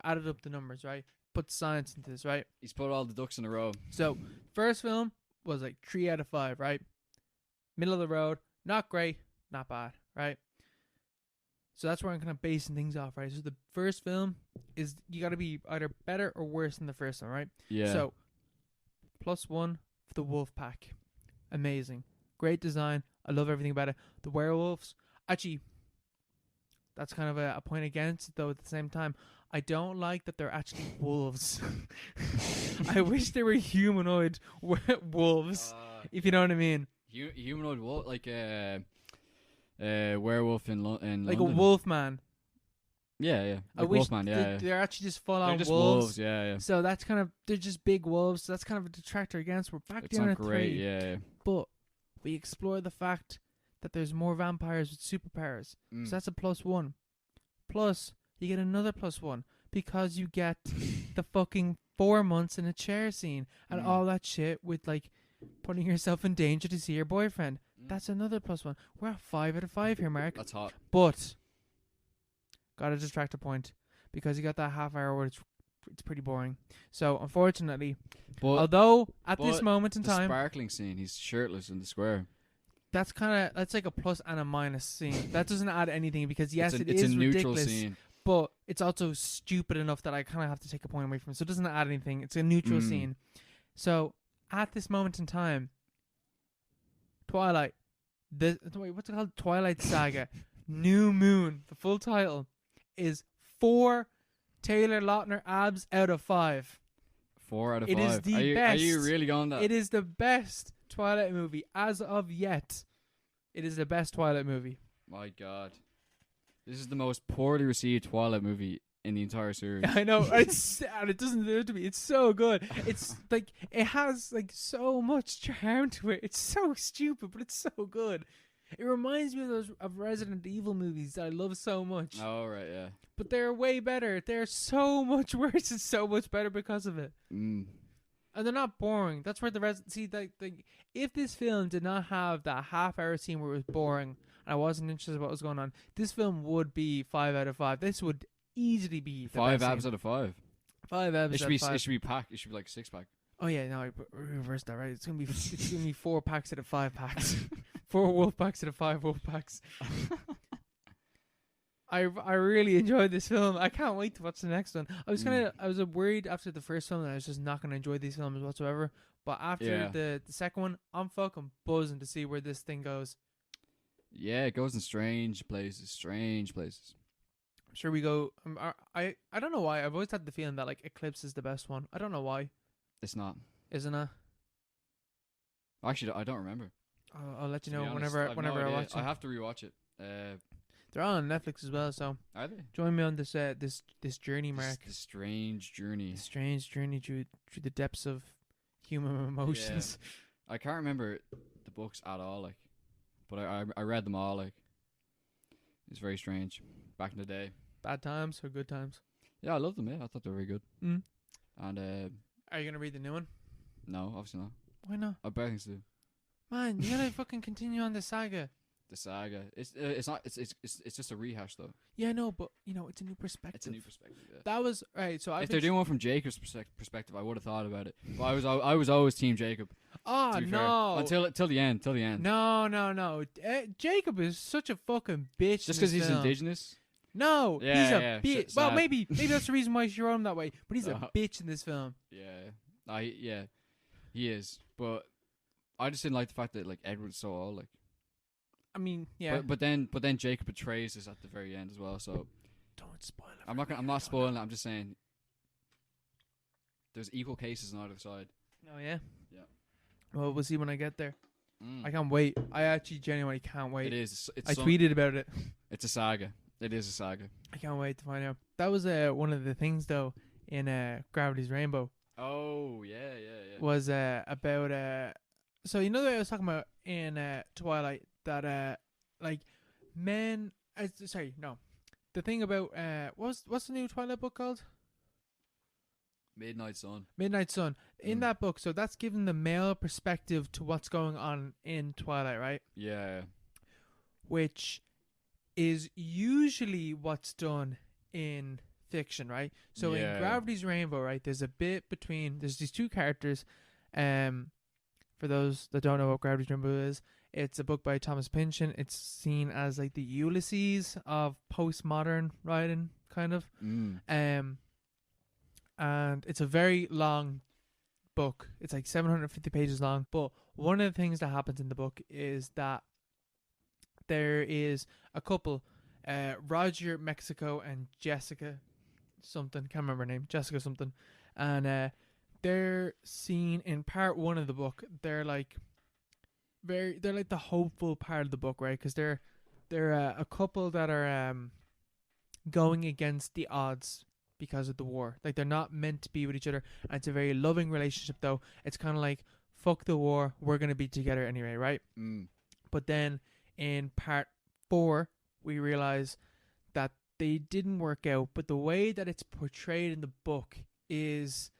[SPEAKER 1] added up the numbers, right? Put science into this, right?
[SPEAKER 2] He's put all the ducks in a row.
[SPEAKER 1] So, first film was like 3 out of 5, right? Middle of the road, not great, not bad, right? So that's where I'm kind of basing things off, right? So the first film is, you got to be either better or worse than the first one, right?
[SPEAKER 2] Yeah.
[SPEAKER 1] So, +1 for the wolf pack. Amazing. Great design. I love everything about it. The werewolves, actually, that's kind of a point against it, though, at the same time. I don't like that they're actually wolves. I wish they were humanoid wolves, if you know what I mean.
[SPEAKER 2] Humanoid wolf, like werewolf in London.
[SPEAKER 1] Like a wolf man.
[SPEAKER 2] Yeah.
[SPEAKER 1] Like I wish they're actually just full on wolves.
[SPEAKER 2] Yeah.
[SPEAKER 1] So that's kind of, they're just big wolves. So that's kind of a detractor against. We're back down at 3.
[SPEAKER 2] Yeah.
[SPEAKER 1] But we explore the fact that there's more vampires with superpowers. So that's a +1. Plus, you get another +1 because you get the fucking 4 months in a chair scene and all that shit with like putting yourself in danger to see your boyfriend. That's another +1. We're at 5 out of 5 here, Mark.
[SPEAKER 2] That's hot.
[SPEAKER 1] But got a detractor point because you got that half hour where it's it's pretty boring. So unfortunately,
[SPEAKER 2] But
[SPEAKER 1] although at this moment in
[SPEAKER 2] the
[SPEAKER 1] time,
[SPEAKER 2] sparkling scene, he's shirtless in the square.
[SPEAKER 1] that's like a plus and a minus scene. That doesn't add anything because yes,
[SPEAKER 2] it's
[SPEAKER 1] it's
[SPEAKER 2] a neutral
[SPEAKER 1] ridiculous,
[SPEAKER 2] scene.
[SPEAKER 1] but it's also stupid enough that I kind of have to take a point away from it. So it doesn't add anything. It's a neutral scene. So at this moment in time, Twilight, what's it called? Twilight Saga, New Moon. The full title is 4 Taylor Lautner abs out of 5.
[SPEAKER 2] 4 out of 5.
[SPEAKER 1] It is the best.
[SPEAKER 2] Are you really going that?
[SPEAKER 1] It is the best Twilight movie as of yet. It is the best Twilight movie.
[SPEAKER 2] My God, this is the most poorly received Twilight movie in the entire series.
[SPEAKER 1] I know, and it doesn't deserve to be. It's so good. It's like it has like so much charm to it. It's so stupid, but it's so good. It reminds me of those Resident Evil movies that I love so much.
[SPEAKER 2] Oh right, yeah.
[SPEAKER 1] But they're way better. They're so much worse. It's so much better because of it. And they're not boring. That's where if this film did not have that half-hour scene where it was boring and I wasn't interested in what was going on, this film would be 5 out of 5. This would easily be the
[SPEAKER 2] 5
[SPEAKER 1] best
[SPEAKER 2] abs
[SPEAKER 1] scene.
[SPEAKER 2] out of 5.
[SPEAKER 1] 5 abs out of 5.
[SPEAKER 2] It should be packed. It should be like 6-pack.
[SPEAKER 1] Oh yeah, no, I reversed that, right? It's gonna be 4 packs out of 5 packs. 4 wolf packs out of 5 wolf packs. I really enjoyed this film. I can't wait to watch the next one. I was worried after the first film that I was just not gonna enjoy these films whatsoever. But after the second one, I'm fucking buzzing to see where this thing goes.
[SPEAKER 2] Yeah, it goes in strange places.
[SPEAKER 1] I'm sure we go. I don't know why. I've always had the feeling that like Eclipse is the best one. I don't know why.
[SPEAKER 2] It's not.
[SPEAKER 1] Isn't it?
[SPEAKER 2] Actually, I don't remember.
[SPEAKER 1] I'll let you know
[SPEAKER 2] honest,
[SPEAKER 1] whenever I watch it.
[SPEAKER 2] I have to rewatch it.
[SPEAKER 1] They're on Netflix as well, so
[SPEAKER 2] are they?
[SPEAKER 1] Join me on this journey, Mark.
[SPEAKER 2] This strange journey.
[SPEAKER 1] The strange journey through the depths of human emotions.
[SPEAKER 2] Yeah. I can't remember the books at all, like, but I read them all, like. It's very strange. Back in the day.
[SPEAKER 1] Bad times or good times?
[SPEAKER 2] Yeah, I loved them. Yeah, I thought they were very good. And
[SPEAKER 1] are you gonna read the new one?
[SPEAKER 2] No, obviously not.
[SPEAKER 1] Why not?
[SPEAKER 2] I have better things to do.
[SPEAKER 1] Man, you gotta fucking continue on the saga.
[SPEAKER 2] The saga. It's not. It's just a rehash though.
[SPEAKER 1] Yeah, no, but you know it's a new perspective.
[SPEAKER 2] It's a new perspective. Yeah.
[SPEAKER 1] That was right. So
[SPEAKER 2] if they're doing one from Jacob's perspective, I would have thought about it. But I was always Team Jacob.
[SPEAKER 1] Oh no!
[SPEAKER 2] Until the end.
[SPEAKER 1] No. Jacob is such a fucking bitch.
[SPEAKER 2] Just because he's indigenous.
[SPEAKER 1] No,
[SPEAKER 2] yeah,
[SPEAKER 1] he's a bitch. Well, maybe that's the reason why she wrote him that way. But he's a bitch in this film.
[SPEAKER 2] Yeah, he is. But I just didn't like the fact that like Edward's so old. Like,
[SPEAKER 1] I mean, yeah.
[SPEAKER 2] But then Jacob betrays us at the very end as well. So
[SPEAKER 1] don't spoil it.
[SPEAKER 2] I'm not spoiling it. I'm just saying there's equal cases on either side.
[SPEAKER 1] Oh yeah.
[SPEAKER 2] Yeah.
[SPEAKER 1] Well, we'll see when I get there. I can't wait. I actually genuinely can't wait.
[SPEAKER 2] It is.
[SPEAKER 1] I tweeted about it.
[SPEAKER 2] It's a saga. It is a saga.
[SPEAKER 1] I can't wait to find out. That was one of the things though in Gravity's Rainbow.
[SPEAKER 2] Oh yeah.
[SPEAKER 1] Was about so you know that I was talking about in Twilight that like men. Sorry, no. The thing about what's the new Twilight book called?
[SPEAKER 2] Midnight Sun.
[SPEAKER 1] In that book, so that's giving the male perspective to what's going on in Twilight, right?
[SPEAKER 2] Yeah.
[SPEAKER 1] Which is usually what's done in fiction, right? So in Gravity's Rainbow, right, there's these two characters. For those that don't know what Gravity's Rainbow is, it's a book by Thomas Pynchon. It's seen as like the Ulysses of postmodern writing, kind of. And it's a very long book. It's like 750 pages long. But one of the things that happens in the book is that there is a couple, Roger Mexico and Jessica something, can't remember her name, Jessica something. And they're seen in part 1 of the book. They're like the hopeful part of the book, right? Because they're a couple that are going against the odds because of the war. Like, they're not meant to be with each other, and it's a very loving relationship though. It's kind of like, fuck the war, we're gonna be together anyway, right? But then in part 4 we realize that they didn't work out, but the way that it's portrayed in the book is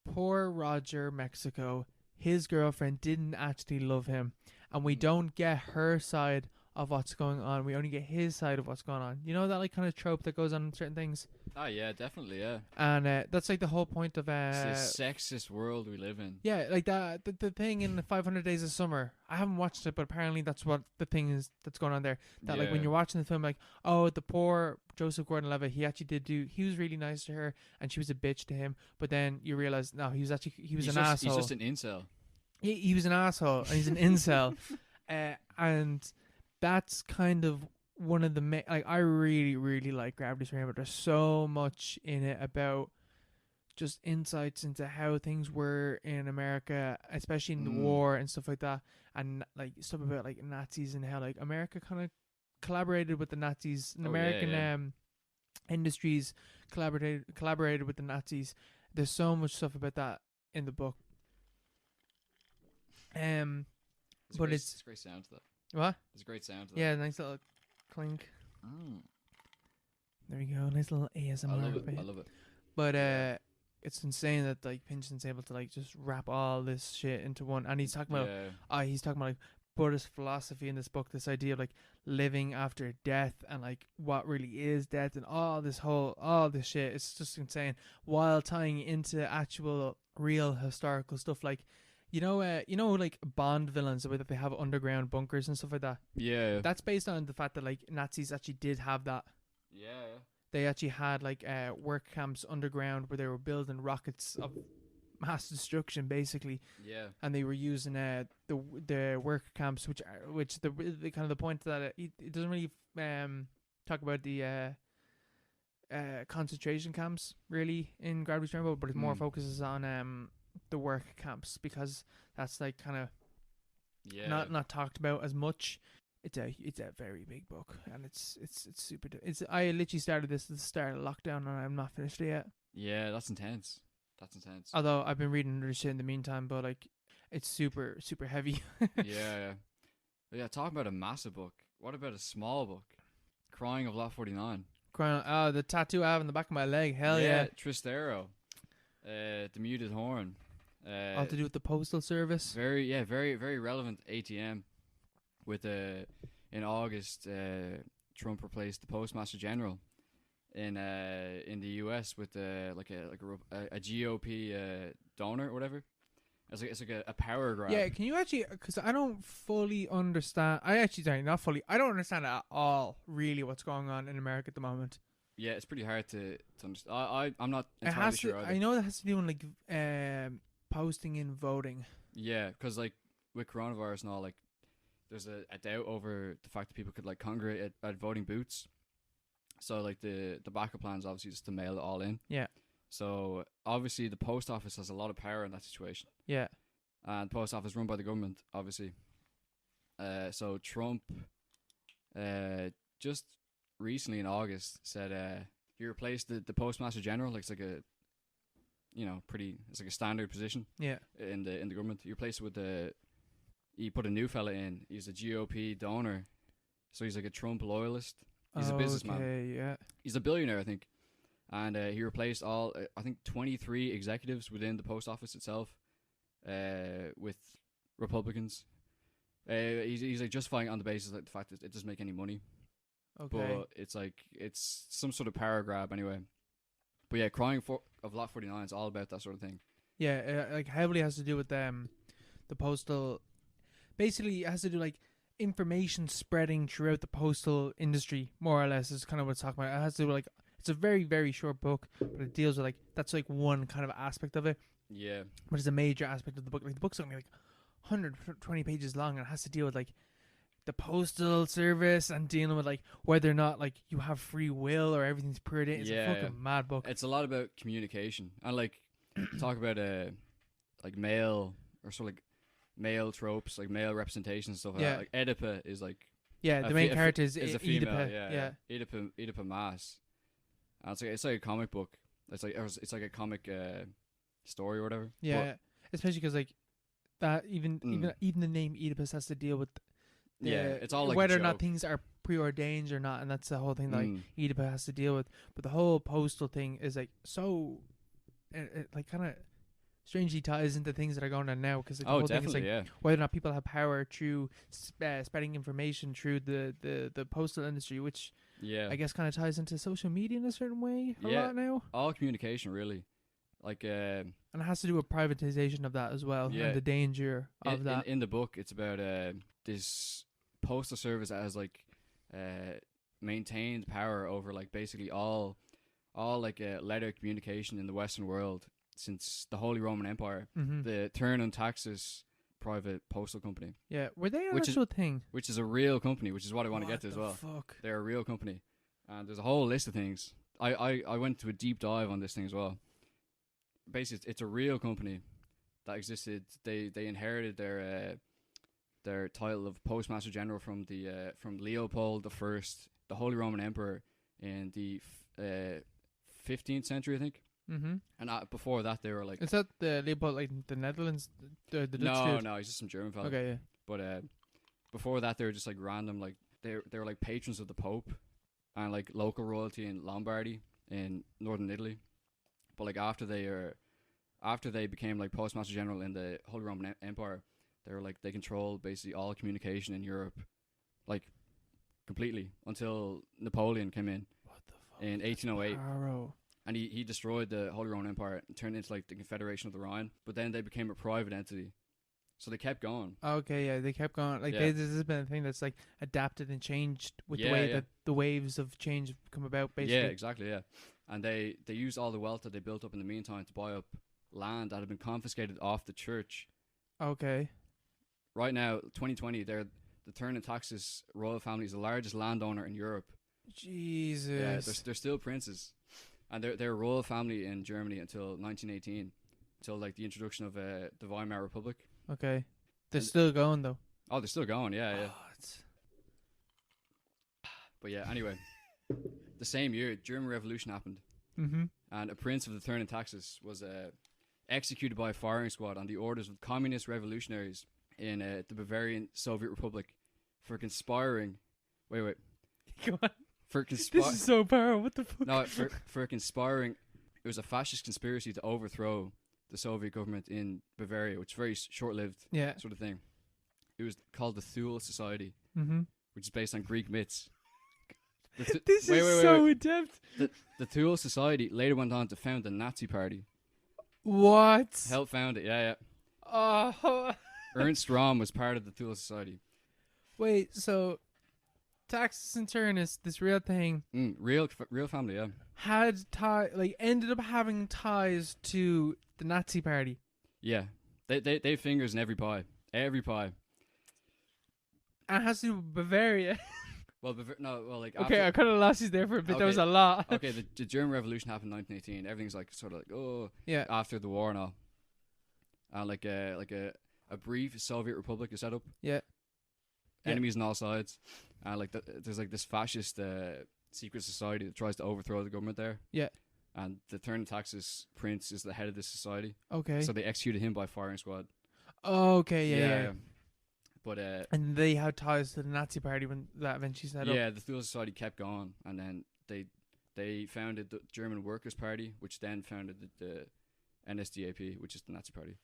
[SPEAKER 1] poor Roger Mexico, his girlfriend didn't actually love him, and we don't get her side of what's going on. We only get his side of what's going on. You know that like kind of trope that goes on in certain things.
[SPEAKER 2] Oh yeah, definitely, yeah.
[SPEAKER 1] And that's like the whole point of
[SPEAKER 2] it's this sexist world we live in.
[SPEAKER 1] Yeah, like that. The thing in 500 Days of Summer. I haven't watched it, but apparently that's what the thing is that's going on there. That like when you're watching the film, like, oh, the poor Joseph Gordon-Levitt, he actually he was really nice to her, and she was a bitch to him. But then you realize, no, he was an asshole.
[SPEAKER 2] He's just an incel.
[SPEAKER 1] He was an asshole, and he's an incel, and that's kind of one of the like I really, really like Gravity's Rainbow. There's so much in it about just insights into how things were in America, especially in the war and stuff like that, and like stuff about like Nazis and how like America kind of collaborated with the Nazis, and American industries collaborated with the Nazis. There's so much stuff about that in the book. But it's
[SPEAKER 2] a great sound to that.
[SPEAKER 1] What?
[SPEAKER 2] It's a great sound to that.
[SPEAKER 1] Yeah, nice little clink. There you go, nice little ASMR.
[SPEAKER 2] I love it.
[SPEAKER 1] But it's insane that like Pynchon's able to like just wrap all this shit into one, and he's talking about like Buddhist philosophy in this book, this idea of like living after death and like what really is death and all this shit. It's just insane, while tying into actual real historical stuff, like you know like Bond villains, the way that they have underground bunkers and stuff like that.
[SPEAKER 2] Yeah,
[SPEAKER 1] that's based on the fact that like Nazis actually did have that.
[SPEAKER 2] Yeah.
[SPEAKER 1] They actually had like work camps underground where they were building rockets of mass destruction, basically.
[SPEAKER 2] Yeah. And
[SPEAKER 1] they were using the work camps, which the kind of the point that it doesn't really talk about the concentration camps really in Gravity's Rainbow, but it more focuses on the work camps, because that's like kind of not talked about as much. It's a very big book, and it's super. I literally started this at the start of lockdown, and I'm not finished it yet.
[SPEAKER 2] Yeah, that's intense.
[SPEAKER 1] Although I've been reading other shit in the meantime, but like it's super super heavy.
[SPEAKER 2] Yeah. Talking about a massive book. What about a small book? Crying of Lot 49.
[SPEAKER 1] The tattoo I have on the back of my leg. Hell yeah.
[SPEAKER 2] Tristero. The muted horn.
[SPEAKER 1] All to do with the postal service.
[SPEAKER 2] Very very relevant ATM. With in August, Trump replaced the Postmaster General in the U.S. with like a GOP donor or whatever. It's like a power grab.
[SPEAKER 1] Yeah, can you actually? Because I don't fully understand. Not fully. I don't understand at all really what's going on in America at the moment.
[SPEAKER 2] Yeah, it's pretty hard to understand. I'm not entirely sure either.
[SPEAKER 1] I know it has to do with like posting and voting.
[SPEAKER 2] Yeah, because like with coronavirus and all, like. There's a doubt over the fact that people could like congregate at voting booths. So like the backup plan is obviously just to mail it all in.
[SPEAKER 1] Yeah.
[SPEAKER 2] So obviously the post office has a lot of power in that situation.
[SPEAKER 1] Yeah.
[SPEAKER 2] And the post office run by the government, obviously. So Trump just recently in August said he replaced the Postmaster General. Like it's like a it's like a standard position.
[SPEAKER 1] Yeah.
[SPEAKER 2] In the government. He replaced it with he put a new fella in. He's a GOP donor. So he's like a Trump loyalist. He's a businessman.
[SPEAKER 1] Yeah.
[SPEAKER 2] He's a billionaire, I think. And he replaced all, I think, 23 executives within the post office itself with Republicans. He's like justifying it on the basis of the fact that it doesn't make any money.
[SPEAKER 1] Okay.
[SPEAKER 2] But it's some sort of power grab anyway. But yeah, Crying of Lot 49 is all about that sort of thing.
[SPEAKER 1] Yeah, like heavily has to do with the postal. Basically, it has to do like information spreading throughout the postal industry, more or less, is kind of what it's talking about. It has to do like, it's a very, very short book, but it deals with like, that's like one kind of aspect of it.
[SPEAKER 2] Yeah.
[SPEAKER 1] But it's a major aspect of the book. Like the book's only like 120 pages long, and it has to deal with like the postal service and dealing with like whether or not like you have free will or everything's preordained. It's a fucking mad book.
[SPEAKER 2] It's a lot about communication and like talk about like male or sort of like male tropes, like male representation and stuff like that. Like Oedipa is like
[SPEAKER 1] the main character is
[SPEAKER 2] a female.
[SPEAKER 1] Oedipa.
[SPEAKER 2] Oedipa Maas. And it's like a comic book. It's like a comic story or whatever.
[SPEAKER 1] Yeah, but especially because like that even the name Oedipus has to deal with.
[SPEAKER 2] It's all like
[SPEAKER 1] whether or not things are preordained or not, and that's the whole thing that like Oedipus has to deal with. But the whole postal thing is like so, like kind of strangely ties into things that are going on now, because like, the
[SPEAKER 2] Oh,
[SPEAKER 1] whole thing is
[SPEAKER 2] definitely,
[SPEAKER 1] like
[SPEAKER 2] yeah.
[SPEAKER 1] whether or not people have power through spreading information through the postal industry, which
[SPEAKER 2] Yeah.
[SPEAKER 1] I guess kind of ties into social media in a certain way a
[SPEAKER 2] Yeah.
[SPEAKER 1] lot now.
[SPEAKER 2] All communication, really. Like,
[SPEAKER 1] And it has to do with privatization of that as well,
[SPEAKER 2] yeah.
[SPEAKER 1] and the danger of that.
[SPEAKER 2] In the book, it's about this postal service that has like maintained power over like basically all like letter communication in the Western world since the Holy Roman Empire.
[SPEAKER 1] Mm-hmm.
[SPEAKER 2] The Turn and Taxes private postal company.
[SPEAKER 1] Yeah, were they an
[SPEAKER 2] Which
[SPEAKER 1] actual thing?
[SPEAKER 2] Which is a real company, which is what I want to get to as well.
[SPEAKER 1] Fuck?
[SPEAKER 2] They're a real company, and there's a whole list of things. I went to a deep dive on this thing as well. Basically, it's a real company that existed. They inherited their title of Postmaster General from from Leopold the First, the Holy Roman Emperor, in the 15th century, I think.
[SPEAKER 1] Mm-hmm.
[SPEAKER 2] And before that, they were like.
[SPEAKER 1] Is that the Leopold, like the Netherlands? The Dutch dude?
[SPEAKER 2] No, he's just some German fella.
[SPEAKER 1] Okay, yeah.
[SPEAKER 2] But before that, they were just like random, like they were like patrons of the Pope, and like local royalty in Lombardy in northern Italy. But like after they became like Postmaster General in the Holy Roman Empire, they were like they controlled basically all communication in Europe, like completely, until Napoleon came in.
[SPEAKER 1] What the fuck?
[SPEAKER 2] In 1808.
[SPEAKER 1] Arrow.
[SPEAKER 2] And he destroyed the Holy Roman Empire and turned it into like the Confederation of the Rhine. But then they became a private entity, so they kept going.
[SPEAKER 1] Okay, yeah, they kept going. Like this has been a thing that's like adapted and changed with the way that the waves of change come about. Basically,
[SPEAKER 2] yeah, exactly, yeah. And they used all the wealth that they built up in the meantime to buy up land that had been confiscated off the church.
[SPEAKER 1] Okay.
[SPEAKER 2] Right now, 2020, the Turn and Taxes royal family is the largest landowner in Europe.
[SPEAKER 1] Jesus.
[SPEAKER 2] Yeah, they're still princes, and they're a royal family in Germany until 1918, until like the introduction of the Weimar Republic.
[SPEAKER 1] Okay. They're still going though.
[SPEAKER 2] Oh, they're still going. Yeah, yeah.
[SPEAKER 1] Oh,
[SPEAKER 2] But yeah, anyway, the same year, German Revolution happened, and a prince of the Turn and Taxes was executed by a firing squad on the orders of communist revolutionaries in the Bavarian Soviet Republic for conspiring. Wait.
[SPEAKER 1] Go on.
[SPEAKER 2] For
[SPEAKER 1] This is so powerful. What the fuck?
[SPEAKER 2] No, for conspiring. It was a fascist conspiracy to overthrow the Soviet government in Bavaria, which is very short-lived.
[SPEAKER 1] Yeah.
[SPEAKER 2] Sort of thing. It was called the Thule Society, which is based on Greek myths.
[SPEAKER 1] This is so in-depth.
[SPEAKER 2] The Thule Society later went on to found the Nazi Party.
[SPEAKER 1] What?
[SPEAKER 2] Helped found it, yeah.
[SPEAKER 1] Oh.
[SPEAKER 2] Ernst Röhm was part of the Thule Society.
[SPEAKER 1] Wait, so Taxes and Turn is this real thing?
[SPEAKER 2] Real family, yeah.
[SPEAKER 1] Ended up having ties to the Nazi Party.
[SPEAKER 2] Yeah, they have fingers in every pie. And
[SPEAKER 1] it has to do with Bavaria.
[SPEAKER 2] Well, like
[SPEAKER 1] okay, I kind of lost you there for a bit.
[SPEAKER 2] Okay.
[SPEAKER 1] There was a lot.
[SPEAKER 2] Okay, the German Revolution happened in 1918. Everything's like sort of like after the war and all, and like a brief Soviet Republic is set up.
[SPEAKER 1] Yeah.
[SPEAKER 2] Enemies on all sides, and like there's like this fascist secret society that tries to overthrow the government there.
[SPEAKER 1] Yeah.
[SPEAKER 2] And the Turn and Taxes prince is the head of this society.
[SPEAKER 1] Okay.
[SPEAKER 2] So they executed him by firing squad.
[SPEAKER 1] Okay, yeah.
[SPEAKER 2] But
[SPEAKER 1] and they had ties to the Nazi Party when that eventually set up.
[SPEAKER 2] Yeah, the Thule Society kept going, and then they founded the German Workers' Party, which then founded the NSDAP, which is the Nazi Party.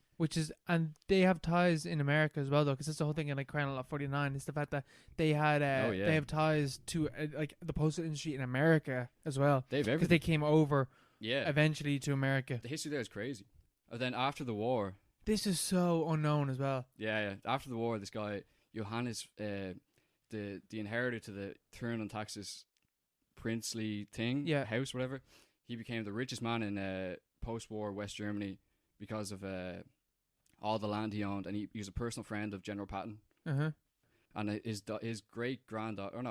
[SPEAKER 1] And they have ties in America as well, though, because that's the whole thing in like Crown Law 49 is the fact that they had they have ties to like the postal industry in America as well.
[SPEAKER 2] They have everything
[SPEAKER 1] because they came over. Eventually to America.
[SPEAKER 2] The history there is crazy. And then after the war.
[SPEAKER 1] This is so unknown as well.
[SPEAKER 2] Yeah. After the war, this guy, Johannes, the inheritor to the Turn and Taxes princely thing, house, whatever, he became the richest man in post-war West Germany because of all the land he owned, and he was a personal friend of General Patton. And his great-granddaughter,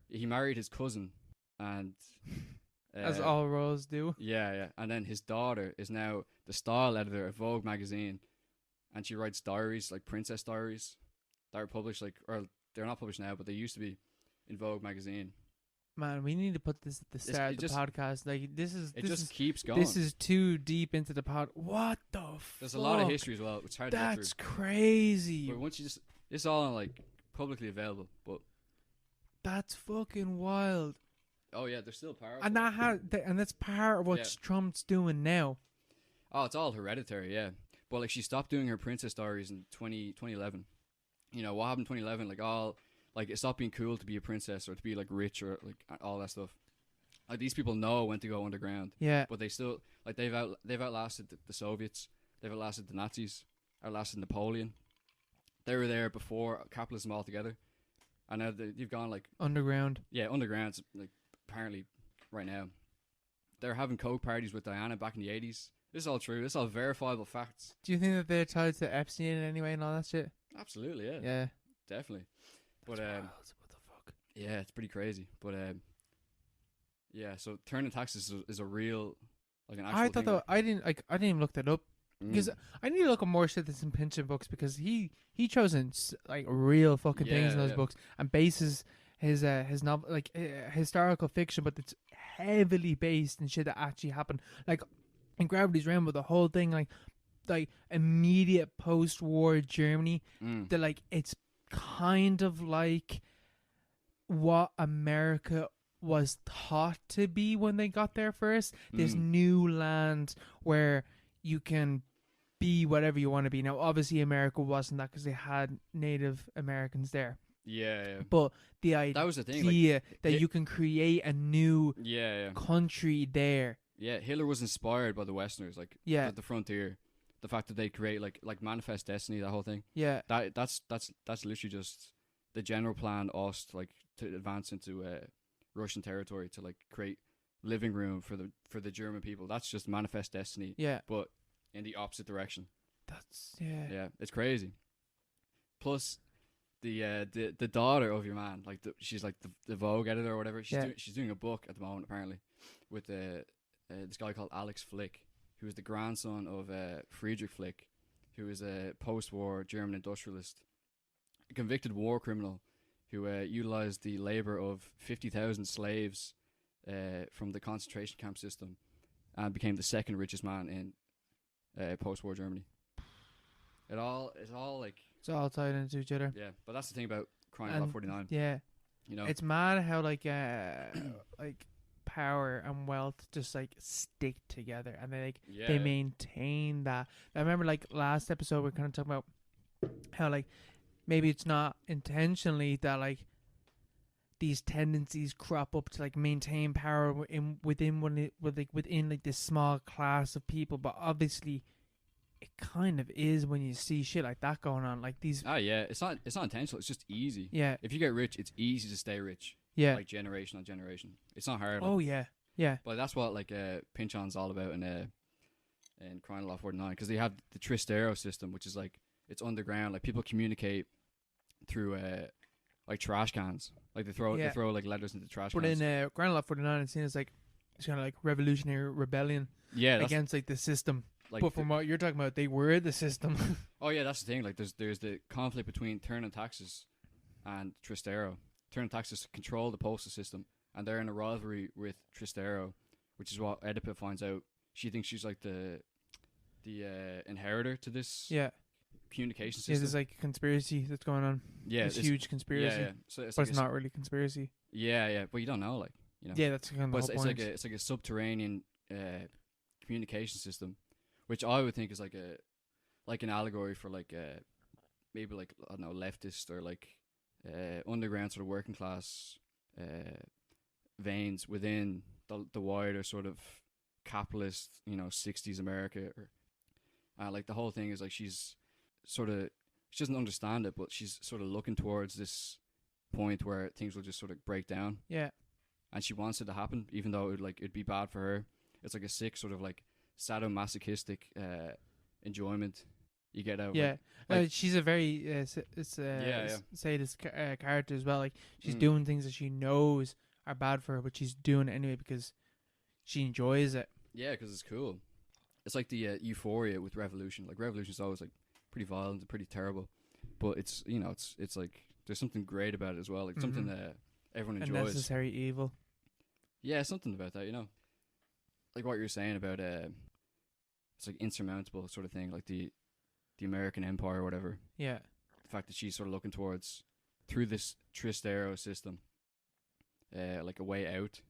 [SPEAKER 2] he married his cousin, and...
[SPEAKER 1] as all royals do.
[SPEAKER 2] Yeah. And then his daughter is now the style editor of Vogue magazine, and she writes diaries, like princess diaries, that are published, or they're not published now, but they used to be in Vogue magazine.
[SPEAKER 1] Man, we need to put this at the start of the podcast. Like
[SPEAKER 2] it just keeps going.
[SPEAKER 1] This is too deep into the pod. What the fuck?
[SPEAKER 2] There's a lot of history as well. It's hard to get through.
[SPEAKER 1] That's crazy.
[SPEAKER 2] But once it's all on like publicly available, but
[SPEAKER 1] that's fucking wild.
[SPEAKER 2] Oh yeah, they're still powerful.
[SPEAKER 1] And that's part of what Trump's doing now.
[SPEAKER 2] Oh, it's all hereditary, yeah. But like she stopped doing her princess diaries in 2011. You know what happened in 2011? Like it stopped being cool to be a princess or to be like rich or like all that stuff. Like these people know when to go underground.
[SPEAKER 1] Yeah.
[SPEAKER 2] But they still like they've outlasted the Soviets. They've outlasted the Nazis. Outlasted Napoleon. They were there before capitalism altogether. And now you've gone like
[SPEAKER 1] underground.
[SPEAKER 2] Yeah, underground. Like apparently right now they're having coke parties with Diana back in the 80s. This is all true. This is all verifiable facts.
[SPEAKER 1] Do you think that they're tied to Epstein in any way and all that shit?
[SPEAKER 2] Absolutely, yeah.
[SPEAKER 1] Yeah.
[SPEAKER 2] Definitely. But
[SPEAKER 1] wild. What the fuck?
[SPEAKER 2] Yeah, it's pretty crazy. But yeah, so turning taxes is a real like an actual
[SPEAKER 1] I thought
[SPEAKER 2] thing.
[SPEAKER 1] I didn't even look that up because I need to look at more shit that's in Pynchon books because he chosen like real fucking things in those books and bases his novel like historical fiction, but it's heavily based in shit that actually happened. Like in Gravity's Realm, with the whole thing, like immediate post-war Germany, that like it's kind of like what America was thought to be when they got there first. This new land where you can be whatever you want to be. Now, obviously, America wasn't that because they had Native Americans there.
[SPEAKER 2] Yeah.
[SPEAKER 1] But the idea
[SPEAKER 2] that was the thing, like,
[SPEAKER 1] that you can create a new country there.
[SPEAKER 2] Yeah, Hitler was inspired by the Westerners, like the frontier, the fact that they create like Manifest Destiny, that whole thing.
[SPEAKER 1] Yeah,
[SPEAKER 2] that's literally just the general plan, Ost, like to advance into Russian territory to like create living room for the German people. That's just Manifest Destiny.
[SPEAKER 1] Yeah,
[SPEAKER 2] but in the opposite direction.
[SPEAKER 1] That's
[SPEAKER 2] yeah, it's crazy. Plus, the daughter of your man, like she's like the Vogue editor or whatever. She's doing a book at the moment apparently with this guy called Alex Flick, who is the grandson of Friedrich Flick, who is a post-war German industrialist, a convicted war criminal who utilized the labor of 50,000 slaves from the concentration camp system and became the second richest man in post-war Germany. It's all
[SPEAKER 1] tied into each other.
[SPEAKER 2] Yeah, but that's the thing about Crime Lot 49.
[SPEAKER 1] Yeah,
[SPEAKER 2] you know,
[SPEAKER 1] it's mad how like power and wealth just like stick together and they maintain that. I remember like last episode we are kind of talking about how like maybe it's not intentionally that like these tendencies crop up to like maintain power within this small class of people, but obviously it kind of is when you see shit like that going on, like these.
[SPEAKER 2] Oh yeah, it's not intentional. It's just easy.
[SPEAKER 1] Yeah.
[SPEAKER 2] If you get rich, it's easy to stay rich.
[SPEAKER 1] Yeah.
[SPEAKER 2] Like generation on generation. It's not hard.
[SPEAKER 1] Oh yeah. Yeah.
[SPEAKER 2] But that's what like Pynchon's all about in Crime Law 49, because they have the Tristero system, which is like it's underground. Like people communicate through like trash cans. Like they throw like letters into trash cans.
[SPEAKER 1] But in Crime Law 49, it's seen as like it's kind of like revolutionary rebellion.
[SPEAKER 2] Yeah.
[SPEAKER 1] Against like the system.
[SPEAKER 2] Like
[SPEAKER 1] but from what you're talking about, they were the system.
[SPEAKER 2] Oh yeah, that's the thing. Like there's the conflict between Turning Taxes and Tristero. Turning Taxes control the postal system, and they're in a rivalry with Tristero, which is what Oedipus finds out. She thinks she's like the inheritor to this communication system.
[SPEAKER 1] Yeah, there's like a conspiracy that's going on.
[SPEAKER 2] Yeah,
[SPEAKER 1] it's huge conspiracy.
[SPEAKER 2] Yeah. So
[SPEAKER 1] but it's not really conspiracy.
[SPEAKER 2] Yeah, but you don't know, like, you know.
[SPEAKER 1] Yeah, that's kind of the whole point.
[SPEAKER 2] It's like a subterranean communication system, which I would think is like an allegory for like maybe like, I don't know, leftist or like underground sort of working class veins within the wider sort of capitalist, 60s America. Or like the whole thing is like she doesn't understand it, but she's sort of looking towards this point where things will just sort of break down.
[SPEAKER 1] Yeah.
[SPEAKER 2] And she wants it to happen, even though it'd be bad for her. It's like a sick sort of like sadomasochistic enjoyment you get out.
[SPEAKER 1] Yeah, she's a very sadist character as well. Like she's doing things that she knows are bad for her, but she's doing it anyway because she enjoys it.
[SPEAKER 2] Yeah, because it's cool. It's like the euphoria with Revolution. Like Revolution is always like pretty violent and pretty terrible, but it's it's like there's something great about it as well. Like something that everyone enjoys.
[SPEAKER 1] Unnecessary evil.
[SPEAKER 2] Yeah, something about that. Like what you're saying about it's like insurmountable sort of thing, like the American Empire or whatever.
[SPEAKER 1] Yeah.
[SPEAKER 2] The fact that she's sort of looking towards through this Tristero system, like a way out,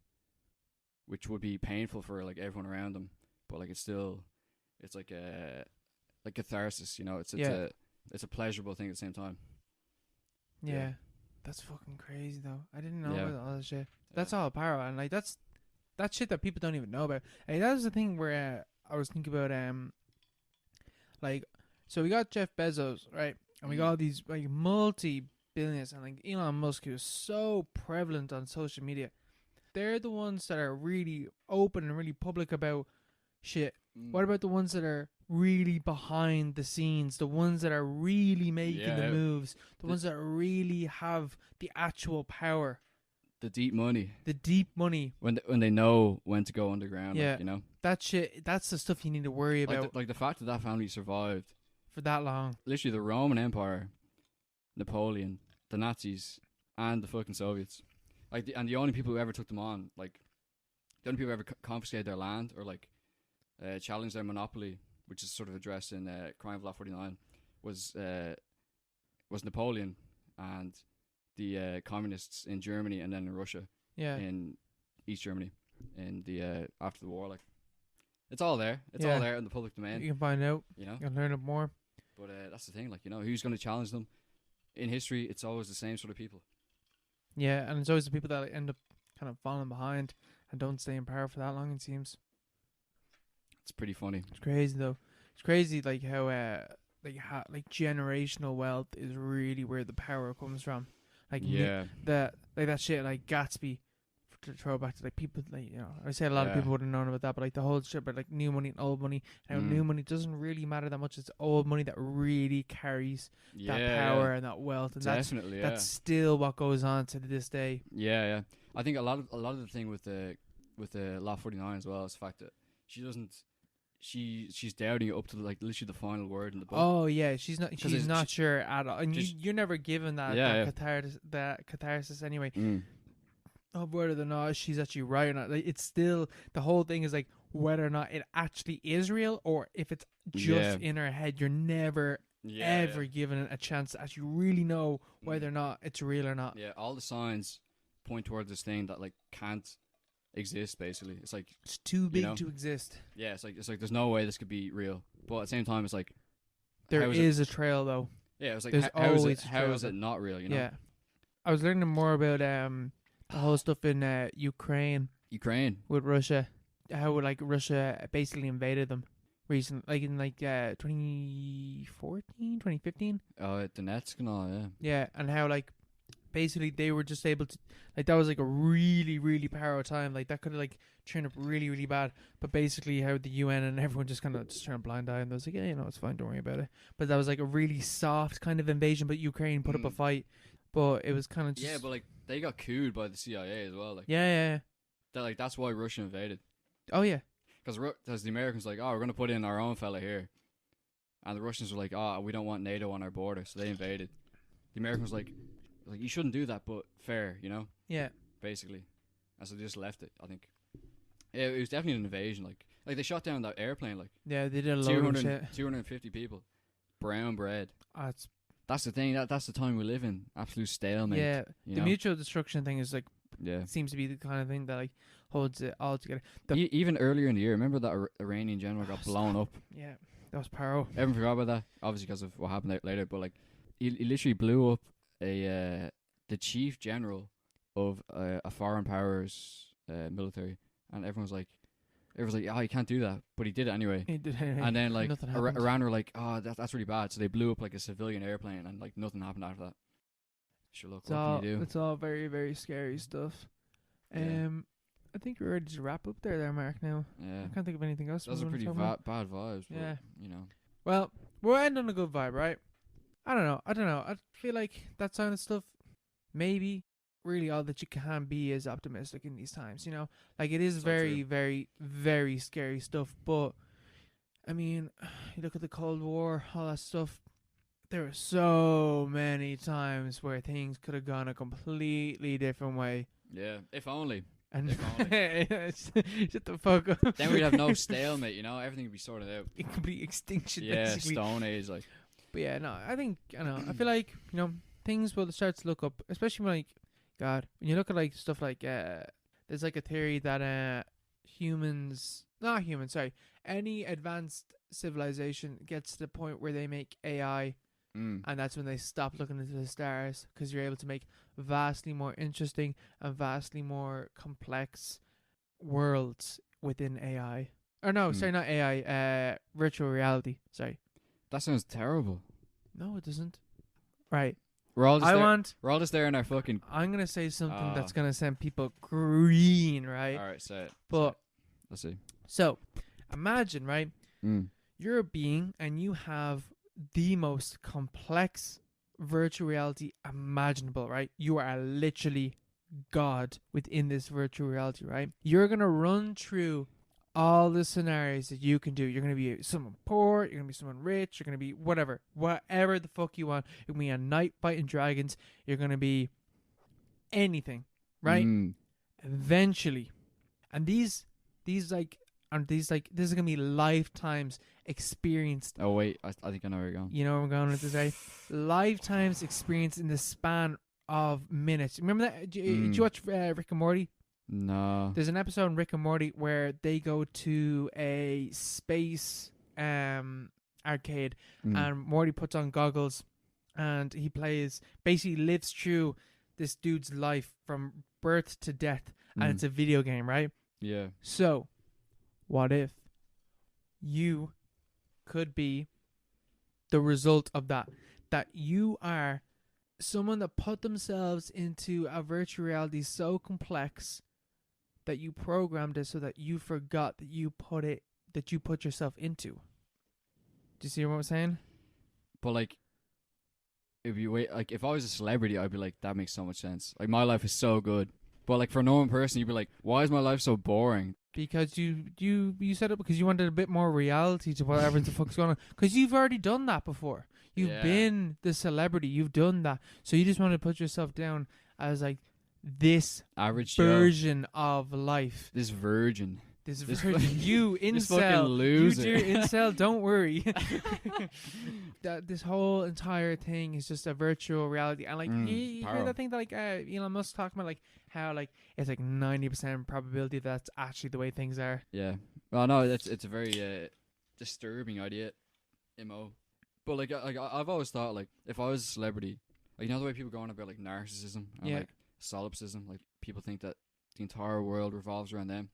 [SPEAKER 2] which would be painful for like everyone around them, but like it's still it's like a catharsis. You know, it's a pleasurable thing at the same time.
[SPEAKER 1] Yeah. That's fucking crazy though. I didn't know
[SPEAKER 2] Yeah.
[SPEAKER 1] about all that shit. That's all power, and like that's shit that people don't even know about. Hey, that was the thing where I was thinking about like, so we got Jeff Bezos, right, and we got all these like multi-billionaires, and like Elon Musk, who's so prevalent on social media. They're the ones that are really open and really public about shit. What about the ones that are really behind the scenes, the ones that are really making the moves, the ones that really have the actual power,
[SPEAKER 2] the deep money
[SPEAKER 1] when
[SPEAKER 2] they know when to go underground?
[SPEAKER 1] Yeah,
[SPEAKER 2] like, you know,
[SPEAKER 1] that shit. That's the stuff you need to worry about.
[SPEAKER 2] Like the fact that family survived
[SPEAKER 1] for that long.
[SPEAKER 2] Literally, the Roman Empire, Napoleon, the Nazis, and the fucking Soviets. Like, the only people who ever took them on, like, the only people who ever confiscated their land or like challenged their monopoly, which is sort of addressed in Crime of Law 49, was Napoleon and the communists in Germany, and then in Russia, in East Germany, in the after the war. Like, it's all there. It's all there in the public domain.
[SPEAKER 1] You can find out.
[SPEAKER 2] You know,
[SPEAKER 1] you can learn it more.
[SPEAKER 2] But that's the thing. Like, you know, who's going to challenge them? In history, it's always the same sort of people.
[SPEAKER 1] Yeah, and it's always the people that end up kind of falling behind and don't stay in power for that long, it seems.
[SPEAKER 2] It's pretty funny.
[SPEAKER 1] It's crazy though. It's crazy like how like generational wealth is really where the power comes from. Like that shit like Gatsby, to throw back to like people, like, you know, I say a lot of people would have known about that, but like the whole shit about like new money and old money, and how new money doesn't really matter that much. It's old money that really carries that power and that wealth, and
[SPEAKER 2] definitely
[SPEAKER 1] that's still what goes on to this day.
[SPEAKER 2] Yeah. I think a lot of the thing with the Law 49 as well is the fact that she doesn't. She's doubting it up to like literally the final word in the book. Oh
[SPEAKER 1] yeah, she's not sure at all, and you're never given that catharsis anyway. Of whether or not she's actually right or not. Like, it's still, the whole thing is like whether or not it actually is real, or if it's just in her head. You're never ever given it a chance to actually really know whether or not it's real or not.
[SPEAKER 2] Yeah, all the signs point towards this thing that like can't exist. Basically, it's like
[SPEAKER 1] it's too big to exist.
[SPEAKER 2] Yeah, it's like there's no way this could be real. But at the same time, it's like
[SPEAKER 1] there is a trail though.
[SPEAKER 2] Yeah, it's like
[SPEAKER 1] how
[SPEAKER 2] is it not real? You know?
[SPEAKER 1] Yeah, I was learning more about the whole stuff in Ukraine with Russia. How like Russia basically invaded them recently, like in like 2014, 2015.
[SPEAKER 2] Oh, Donetsk and all, yeah.
[SPEAKER 1] Yeah, and how like basically they were just able to, like, that was like a really, really powerful time. Like that could have like turned up really, really bad. But basically how the UN and everyone just kind of just turned a blind eye, and they was like, yeah, you know, it's fine, don't worry about it. But that was like a really soft kind of invasion, but Ukraine put up a fight. But it was kind of just...
[SPEAKER 2] Yeah, but like they got cooed by the CIA as well. Like,
[SPEAKER 1] yeah.
[SPEAKER 2] That's why Russia invaded.
[SPEAKER 1] Oh yeah.
[SPEAKER 2] Because the Americans were like, oh, we're going to put in our own fella here. And the Russians were like, oh, we don't want NATO on our border, so they invaded. The Americans were like, you shouldn't do that, but fair, you know?
[SPEAKER 1] Yeah.
[SPEAKER 2] Basically. And so they just left it, I think. Yeah, it was definitely an invasion. Like they shot down that airplane, like...
[SPEAKER 1] Yeah, they did a lot of shit.
[SPEAKER 2] 250 people. Brown bread. That's the thing. That's the time we live in. Absolute stalemate.
[SPEAKER 1] Yeah, the mutual destruction thing is like...
[SPEAKER 2] Yeah.
[SPEAKER 1] Seems to be the kind of thing that like holds it all together.
[SPEAKER 2] Even earlier in the year, remember that Iranian general got blown up?
[SPEAKER 1] Yeah, that was Paro.
[SPEAKER 2] Everyone forgot about that, obviously because of what happened later. But like, he literally blew up the chief general of a foreign powers military, and everyone's like, oh, you can't do that, but he did it anyway.
[SPEAKER 1] He did it anyway.
[SPEAKER 2] And then like Iran were like, oh, that's really bad, so they blew up like a civilian airplane, and like nothing happened after that. Sure, look, what can you do?
[SPEAKER 1] It's all very, very scary stuff. I think we're ready to wrap up there, Mark, now.
[SPEAKER 2] Yeah.
[SPEAKER 1] I can't think of anything else.
[SPEAKER 2] Those are pretty bad vibes, but,
[SPEAKER 1] yeah.
[SPEAKER 2] You know.
[SPEAKER 1] Well, we'll end on a good vibe, right? I don't know. I feel like that kind of stuff, maybe really all that you can be is optimistic in these times, you know? Like, it is very, very, very scary stuff, but, I mean, you look at the Cold War, all that stuff. There were so many times where things could have gone a completely different way.
[SPEAKER 2] Yeah, if only.
[SPEAKER 1] And shut the fuck up.
[SPEAKER 2] Then we'd have no stalemate, you know? Everything would be sorted out.
[SPEAKER 1] Complete extinction,
[SPEAKER 2] yeah,
[SPEAKER 1] basically.
[SPEAKER 2] Stone Age, like.
[SPEAKER 1] But yeah, no, I feel like, you know, things will start to look up, especially when, like, God, when you look at, like, stuff like, there's, like, a theory that any advanced civilization gets to the point where they make AI, and that's when they stop looking into the stars, because you're able to make vastly more interesting and vastly more complex worlds within AI. Or no, sorry, not AI. Virtual reality. Sorry.
[SPEAKER 2] That sounds terrible.
[SPEAKER 1] No, it doesn't. Right.
[SPEAKER 2] We're all just there in our fucking.
[SPEAKER 1] I'm gonna say something that's gonna send people green, right?
[SPEAKER 2] All right, say it.
[SPEAKER 1] But
[SPEAKER 2] let's see.
[SPEAKER 1] So, imagine, right? You're a being and you have the most complex virtual reality imaginable, right? You are literally God within this virtual reality, right? You're gonna run through all the scenarios that you can do. You're going to be someone poor, you're going to be someone rich, you're going to be whatever the fuck you want. You're going to be a knight fighting dragons, you're going to be anything, right? Eventually. And this is going to be lifetimes experienced.
[SPEAKER 2] Oh wait, I think I know where you're going.
[SPEAKER 1] You know where I'm going with this, right? Lifetimes experience in the span of minutes. Remember that? Did you watch Rick and Morty?
[SPEAKER 2] No.
[SPEAKER 1] There's an episode in Rick and Morty where they go to a space arcade, and Morty puts on goggles and he basically lives through this dude's life from birth to death, and it's a video game, right?
[SPEAKER 2] Yeah.
[SPEAKER 1] So, what if you could be the result of that? That you are someone that put themselves into a virtual reality so complex that you programmed it so that you forgot that you put yourself into. Do you see what I'm saying?
[SPEAKER 2] But like, if I was a celebrity, I'd be like, that makes so much sense. Like, my life is so good. But like, for a normal person, you'd be like, why is my life so boring?
[SPEAKER 1] Because you set up because you wanted a bit more reality to whatever the fuck's going on. Because you've already done that before. You've been the celebrity. You've done that. So you just want to put yourself down as like this
[SPEAKER 2] average
[SPEAKER 1] version of life.
[SPEAKER 2] This virgin.
[SPEAKER 1] This virgin. You incel.
[SPEAKER 2] This fucking loser.
[SPEAKER 1] You dear incel, don't worry. This whole entire thing is just a virtual reality. And like you heard that thing that like Elon Musk talking about, like how like it's like 90% probability that's actually the way things are.
[SPEAKER 2] Yeah. Well, no, it's a very disturbing idea, Mo. But like I've always thought, like, if I was a celebrity, like, you know the way people go on about like narcissism and like solipsism, like people think that the entire world revolves around them.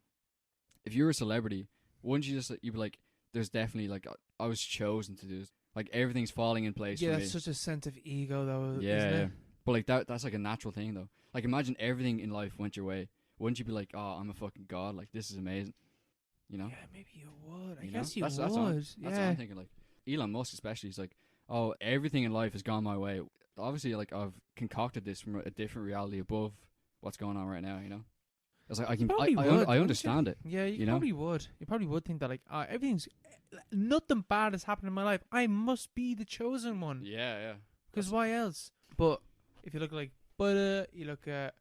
[SPEAKER 2] If you were a celebrity, wouldn't you just you'd be like, there's definitely like I was chosen to do this. Like, everything's falling in place for me. Yeah,
[SPEAKER 1] that's such a sense of ego though.
[SPEAKER 2] Yeah,
[SPEAKER 1] isn't it?
[SPEAKER 2] But like that's like a natural thing though. Like, imagine everything in life went your way. Wouldn't you be like, oh, I'm a fucking god, like this is amazing, you know?
[SPEAKER 1] Yeah, maybe you would. I
[SPEAKER 2] guess
[SPEAKER 1] you would.
[SPEAKER 2] That's what I'm thinking. Like, Elon Musk especially, he's like, oh, everything in life has gone my way. Obviously, like, I've concocted this from a different reality above what's going on right now, you know? It's like, I understand it.
[SPEAKER 1] Yeah, you probably would. You probably would think that, like, nothing bad has happened in my life. I must be the chosen one.
[SPEAKER 2] Yeah, yeah.
[SPEAKER 1] Because why else? But if you look at, like, Buddha, you look at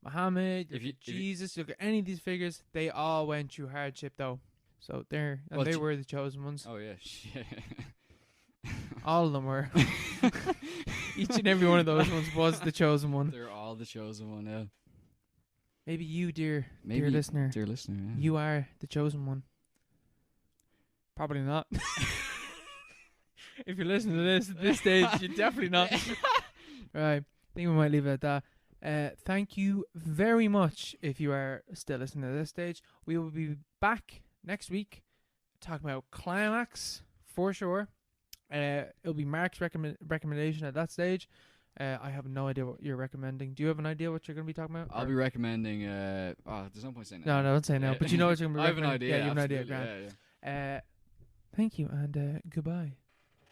[SPEAKER 1] Muhammad, you look at Jesus, you look at any of these figures, they all went through hardship, though. So they were the chosen ones.
[SPEAKER 2] Oh, yeah. Shit.
[SPEAKER 1] All of them were. Each and every one of those ones was the chosen one.
[SPEAKER 2] They're all the chosen one, yeah.
[SPEAKER 1] Maybe you, dear listener.
[SPEAKER 2] Dear listener, yeah.
[SPEAKER 1] You are the chosen one. Probably not. If you're listening to this at this stage, you're definitely not. Right. I think we might leave it at that. Thank you very much if you are still listening to this stage. We will be back next week talking about Climax for sure. It'll be Mark's recommendation at that stage. I have no idea what you're recommending. Do you have an idea what you're going to be talking about?
[SPEAKER 2] I'll be recommending... there's no point saying that.
[SPEAKER 1] No, don't say no. But you know what you're going to be recommending.
[SPEAKER 2] I have an idea.
[SPEAKER 1] Yeah, you have an idea.
[SPEAKER 2] Yeah.
[SPEAKER 1] Thank you and goodbye.